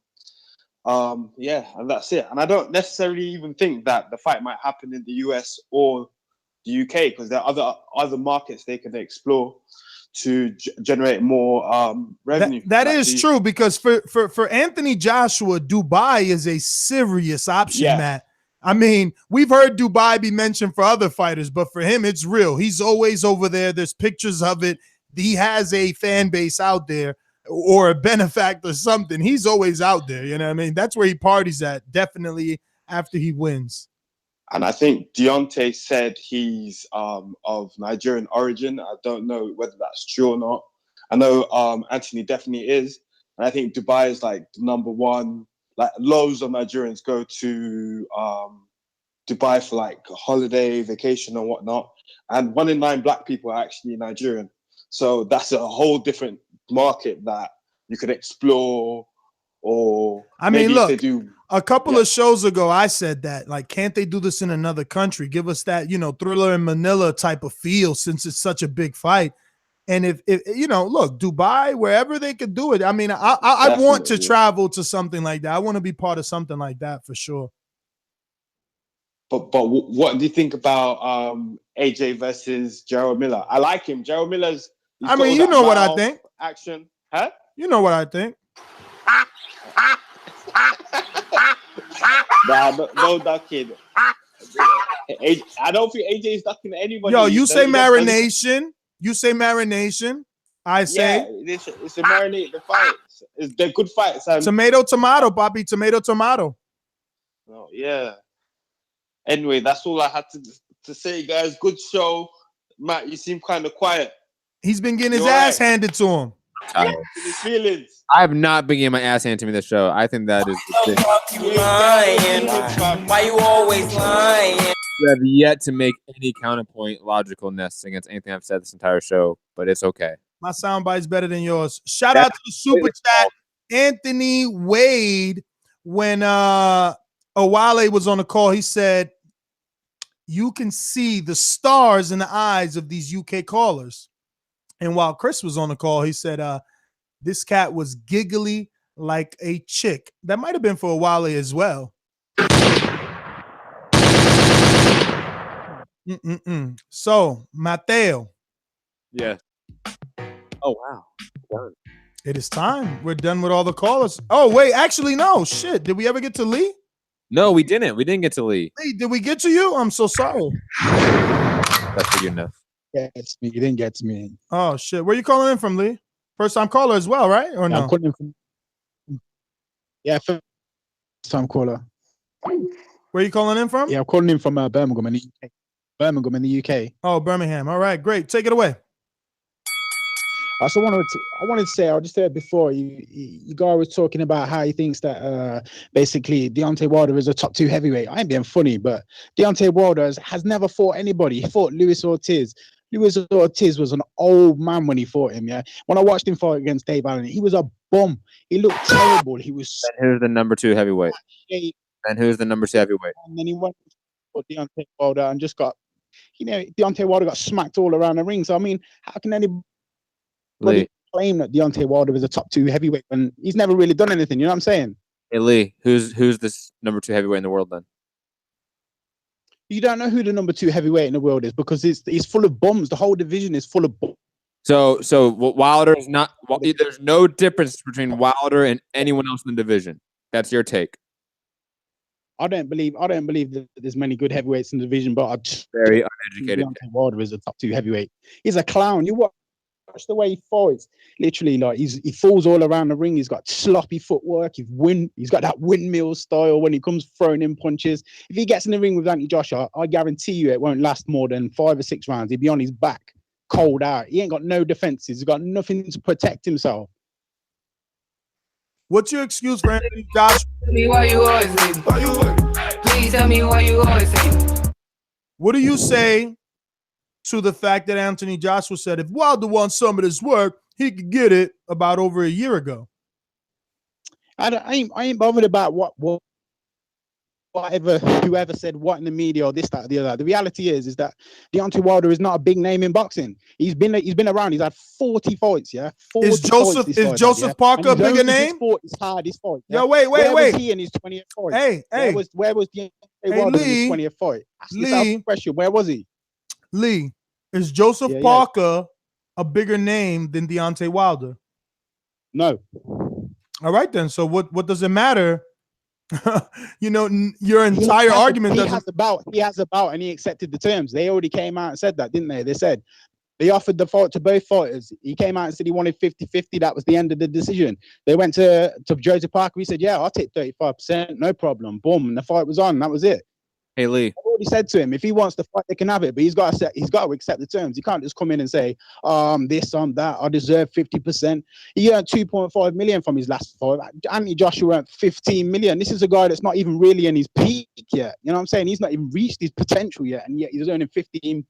Yeah, and that's it. And I don't necessarily even think that the fight might happen in the US or the UK, because there are other markets they can explore to generate more revenue. That is true, because for Anthony Joshua, Dubai is a serious option, Matt. I mean, we've heard Dubai be mentioned for other fighters, but for him, it's real. He's always over there. There's pictures of it. He has a fan base out there, or a benefactor or something. He's always out there. You know what I mean? That's where he parties at, definitely after he wins. And I think Deontay said he's of Nigerian origin. I don't know whether that's true or not. I know Anthony definitely is. And I think Dubai is like the number one. Like, loads of Nigerians go to Dubai for like a holiday, vacation and whatnot. And 1 in 9 black people are actually Nigerian. So that's a whole different market that you could explore. Or I mean, look, they do, a couple of shows ago, I said that, like, can't they do this in another country? Give us that, Thriller in Manila type of feel, since it's such a big fight. And if look, Dubai, wherever they could do it. I mean, I want to travel to something like that. I want to be part of something like that for sure. But what do you think about AJ versus Gerald Miller? I like him. Gerald Miller's. I mean, you know what I think. Action, huh? You know what I think. Nah, no ducking. I don't think AJ is ducking anybody. Yo, you say marination. You say marination. I say it's a marinate the fights. They're good fights. Tomato, Bobby. Tomato. Oh yeah. Anyway, that's all I had to say, guys. Good show, Matt. You seem kind of quiet. He's been getting his ass handed to him. His feelings. I have not been getting my ass handed to me this show. I think that is Why you always lying? You have yet to make any counterpoint logicalness against anything I've said this entire show, but it's okay. My soundbite's better than yours. Shout out to the super chat, Anthony Wade. When Awale was on the call, he said, you can see the stars in the eyes of these UK callers. And while Chris was on the call, he said, this cat was giggly like a chick. That might have been for Awale as well. So, Mateo. Yeah. Oh, wow. Done. It is time. We're done with all the callers. Oh, wait. Actually, no. Shit. Did we ever get to Lee? No, we didn't. We didn't get to Lee. Lee, did we get to you? I'm so sorry. That's good enough. Yeah, it's me. You didn't get to me. Oh, shit. Where you calling in from, Lee? First time caller as well, right? Or no? I'm calling in from. Yeah, first time caller. Where you calling in from? Yeah, I'm calling in from Birmingham in the UK. Birmingham in the UK. Oh, Birmingham. All right, great. Take it away. I wanted to say, I just said before, you guy was talking about how he thinks that basically Deontay Wilder is a top 2 heavyweight. I ain't being funny, but Deontay Wilder has never fought anybody. He fought Luis Ortiz. Luis Ortiz was an old man when he fought him, yeah? When I watched him fight against Dave Allen, he was a bum. He looked terrible. He was... And who's the number 2 heavyweight? And who's the number 2 heavyweight? And then he went for Deontay Wilder and just got... Deontay Wilder got smacked all around the ring. So, I mean, how can anybody claim that Deontay Wilder is a top 2 heavyweight when he's never really done anything. You know what I'm saying? Hey Lee, who's this number 2 heavyweight in the world then? You don't know who the number 2 heavyweight in the world is because it's full of bums. The whole division is full of bums. So Wilder is not. There's no difference between Wilder and anyone else in the division. That's your take. I don't believe that there's many good heavyweights in the division, but I just Very uneducated. Deontay Wilder is a top 2 heavyweight. He's a clown. You watch the way he fights. Literally, like he falls all around the ring. He's got sloppy footwork. He's got that windmill style when he comes throwing in punches. If he gets in the ring with Anthony Joshua, I guarantee you it won't last more than 5 or 6 rounds. He'll be on his back, cold out. He ain't got no defenses. He's got nothing to protect himself. What's your excuse for Anthony Joshua? Tell me why you always leave. Please tell me why you always leave. What do you say to the fact that Anthony Joshua said if Wilder wants some of this work, he could get it about over a year ago? I ain't bothered about whoever said what in the media or this, that, or the other. The reality is that Deontay Wilder is not a big name in boxing. He's been around. He's had 40 fights. Yeah, 40 is Joseph Parker a bigger name? His hardest fight. Yeah? Yo, wait. Where was he in his 20th fight? Where was Deontay Wilder in his 20th fight? Ask yourself a question. Where was he? Lee, is Joseph Parker a bigger name than Deontay Wilder? No. All right then. So what does it matter? Your entire argument he has about and he accepted the terms. They already came out and said that, didn't they? They said they offered the fight to both fighters. He came out and said he wanted 50-50. That was the end of the decision. They went to Joseph Parker. He said, yeah, I'll take 35%, no problem. Boom, and the fight was on. That was it. Hey Lee, I already said to him, if he wants to fight, they can have it, but he's got to accept the terms. He can't just come in and say, this, that, I deserve 50%. He earned 2.5 million from his last fight. Anthony Joshua earned 15 million. This is a guy that's not even really in his peak yet. You know what I'm saying? He's not even reached his potential yet, and yet he's earning 15,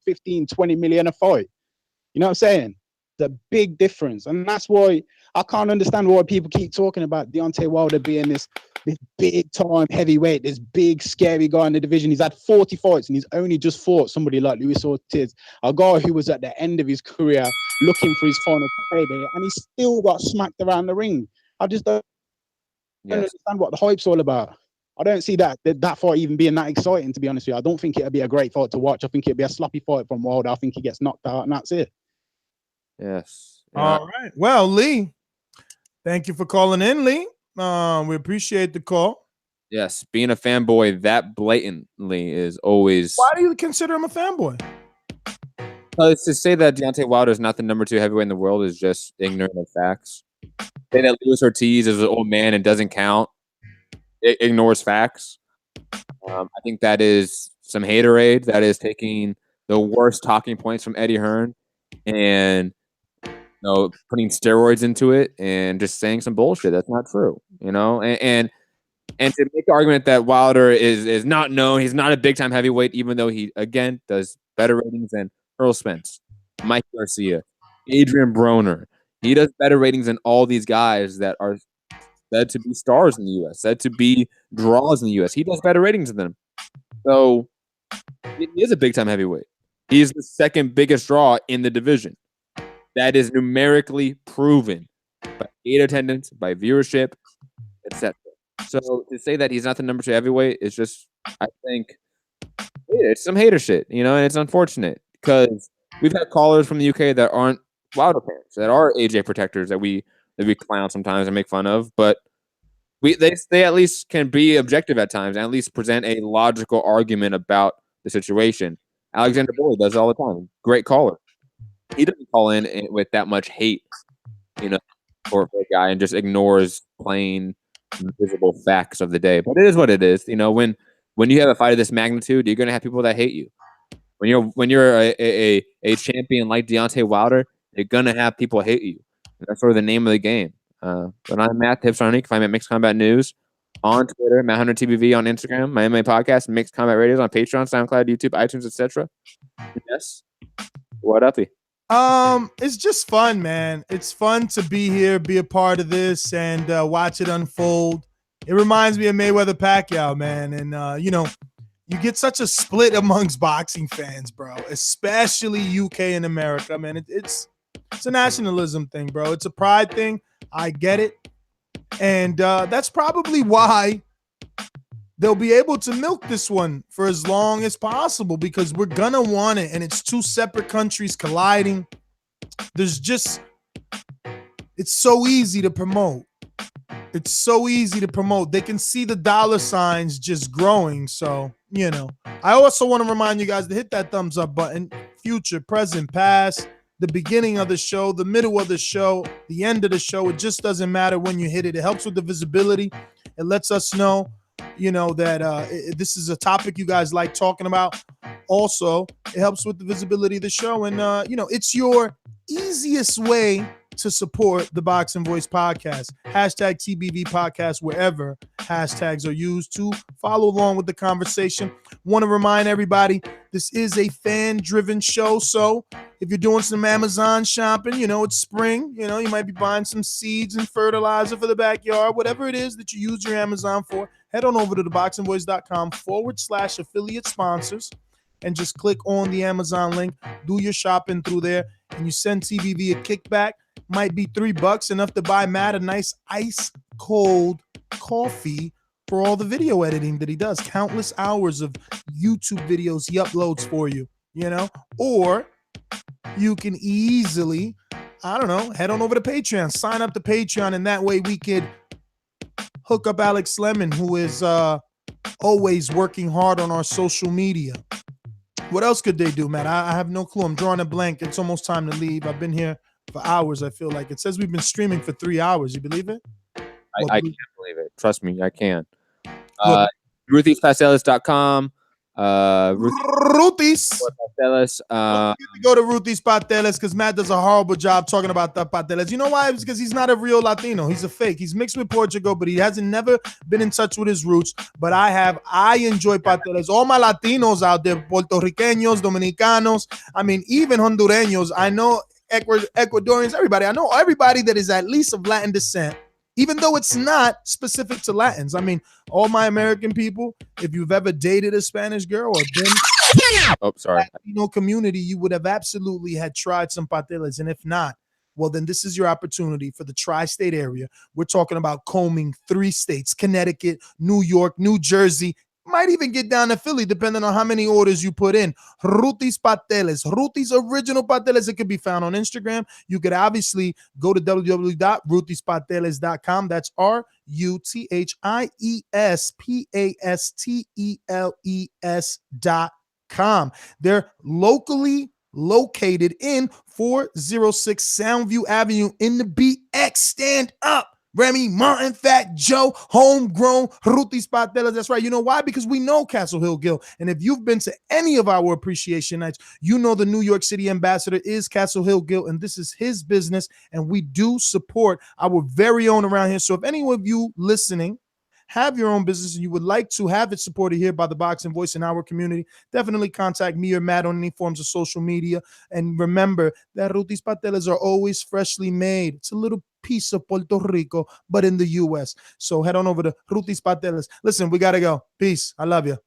20 million a fight. You know what I'm saying? The big difference. And that's why I can't understand why people keep talking about Deontay Wilder being this big time heavyweight, this big scary guy in the division. He's had 40 fights and he's only just fought somebody like Luis Ortiz, a guy who was at the end of his career looking for his final payday, and he still got smacked around the ring. I just don't understand what the hype's all about. I don't see that fight even being that exciting, to be honest with you. I don't think it'd be a great fight to watch. I think it'd be a sloppy fight from Wilder. I think he gets knocked out and that's it. Yes. All right. Well, Lee, thank you for calling in, Lee. We appreciate the call. Yes, being a fanboy that blatantly is always. Why do you consider him a fanboy? To say that Deontay Wilder is not the number 2 heavyweight in the world is just ignorant of facts. Say that Luis Ortiz is an old man and doesn't count. It ignores facts. I think that is some haterade. That is taking the worst talking points from Eddie Hearn and putting steroids into it and just saying some bullshit. That's not true, and to make the argument that Wilder is not known, he's not a big time heavyweight, even though he again does better ratings than Earl Spence, Mike Garcia, Adrian Broner. He does better ratings than all these guys that are said to be stars in the U.S., said to be draws in the U.S. He does better ratings than them. So he is a big time heavyweight. He's the second biggest draw in the division. That is numerically proven by gate attendance, by viewership, etc. So to say that he's not the number 2 heavyweight is just, I think, it's some hater shit, and it's unfortunate because we've had callers from the UK that aren't Wilder fans, that are AJ protectors that we clown sometimes and make fun of, but they at least can be objective at times and at least present a logical argument about the situation. Alexander Bowie does it all the time. Great caller. He doesn't call in with that much hate, for a guy and just ignores plain visible facts of the day. But it is what it is. When you have a fight of this magnitude, you're going to have people that hate you. When you're a champion like Deontay Wilder, you're going to have people hate you. That's sort of the name of the game. But I'm Matt, Hipster, Enrique. Find me at Mixed Combat News on Twitter, Matt Hunter TBV on Instagram, my MMA podcast, Mixed Combat Radios on Patreon, SoundCloud, YouTube, iTunes, etc. Yes. What up? It's just fun, man. It's fun to be here, be a part of this, and watch it unfold. It reminds me of Mayweather Pacquiao, man. And you get such a split amongst boxing fans, bro, especially UK and America, man. It's It's a nationalism thing, bro. It's a pride thing. I get it. And that's probably why they'll be able to milk this one for as long as possible, because we're going to want it. And it's two separate countries colliding. It's so easy to promote. It's so easy to promote. They can see the dollar signs just growing. So, I also want to remind you guys to hit that thumbs up button. Future, present, past, the beginning of the show, the middle of the show, the end of the show. It just doesn't matter when you hit it. It helps with the visibility. It lets us know, that this is a topic you guys like talking about. Also, it helps with the visibility of the show. And, it's your easiest way to support the Boxing Voice podcast. Hashtag TBV podcast, wherever hashtags are used to follow along with the conversation. Want to remind everybody, this is a fan-driven show. So if you're doing some Amazon shopping, it's spring, you might be buying some seeds and fertilizer for the backyard, whatever it is that you use your Amazon for, head on over to ThaBoxingVoice.com/affiliate sponsors and just click on the Amazon link, do your shopping through there, and you send TBV a kickback. Might be $3, enough to buy Matt a nice ice cold coffee for all the video editing that he does. Countless hours of YouTube videos he uploads for you, or you can easily, head on over to Patreon, sign up to Patreon, and that way we could hook up Alex Lemon, who is always working hard on our social media. What else could they do, Matt? I have no clue. I'm drawing a blank. It's almost time to leave. I've been here for hours, I feel like. It says we've been streaming for 3 hours. You believe it? I can't believe it. Trust me, I can. RuthieSPasteles.com. Ruthie's. Go to Ruthie's Pateles, because Matt does a horrible job talking about the pateles. You know why? It's because he's not a real Latino. He's a fake. He's mixed with Portugal, but he hasn't never been in touch with his roots. But I have. I enjoy pateles. All my Latinos out there, Puerto Ricanos, Dominicanos, even Hondureños. I know Ecuadorians, everybody. I know everybody that is at least of Latin descent, even though it's not specific to Latins. All my American people, if you've ever dated a Spanish girl or been Latino community, you would have absolutely had tried some pateles. And if not, well, then this is your opportunity for the tri-state area. We're talking about combing 3 states, Connecticut, New York, New Jersey, might even get down to Philly, depending on how many orders you put in. Ruthie's Pateles, Ruthie's Original Pateles. It can be found on Instagram. You could obviously go to www.ruthiespateles.com. That's RUTHIESPASTELES.com. They're locally located in 406 Soundview Avenue in the BX. Stand up. Remy, Martin, Fat Joe, homegrown, Ruthie's Pateles. That's right. You know why? Because we know Castle Hill Gill. And if you've been to any of our appreciation nights, you know the New York City ambassador is Castle Hill Gill, and this is his business, and we do support our very own around here. So if any of you listening have your own business and you would like to have it supported here by the Boxing Voice in our community, definitely contact me or Matt on any forms of social media. And remember that Ruthie's Pateles are always freshly made. It's a little piece of Puerto Rico, but in the U.S. So head on over to Ruthie's Pateles. Listen, we got to go. Peace. I love you.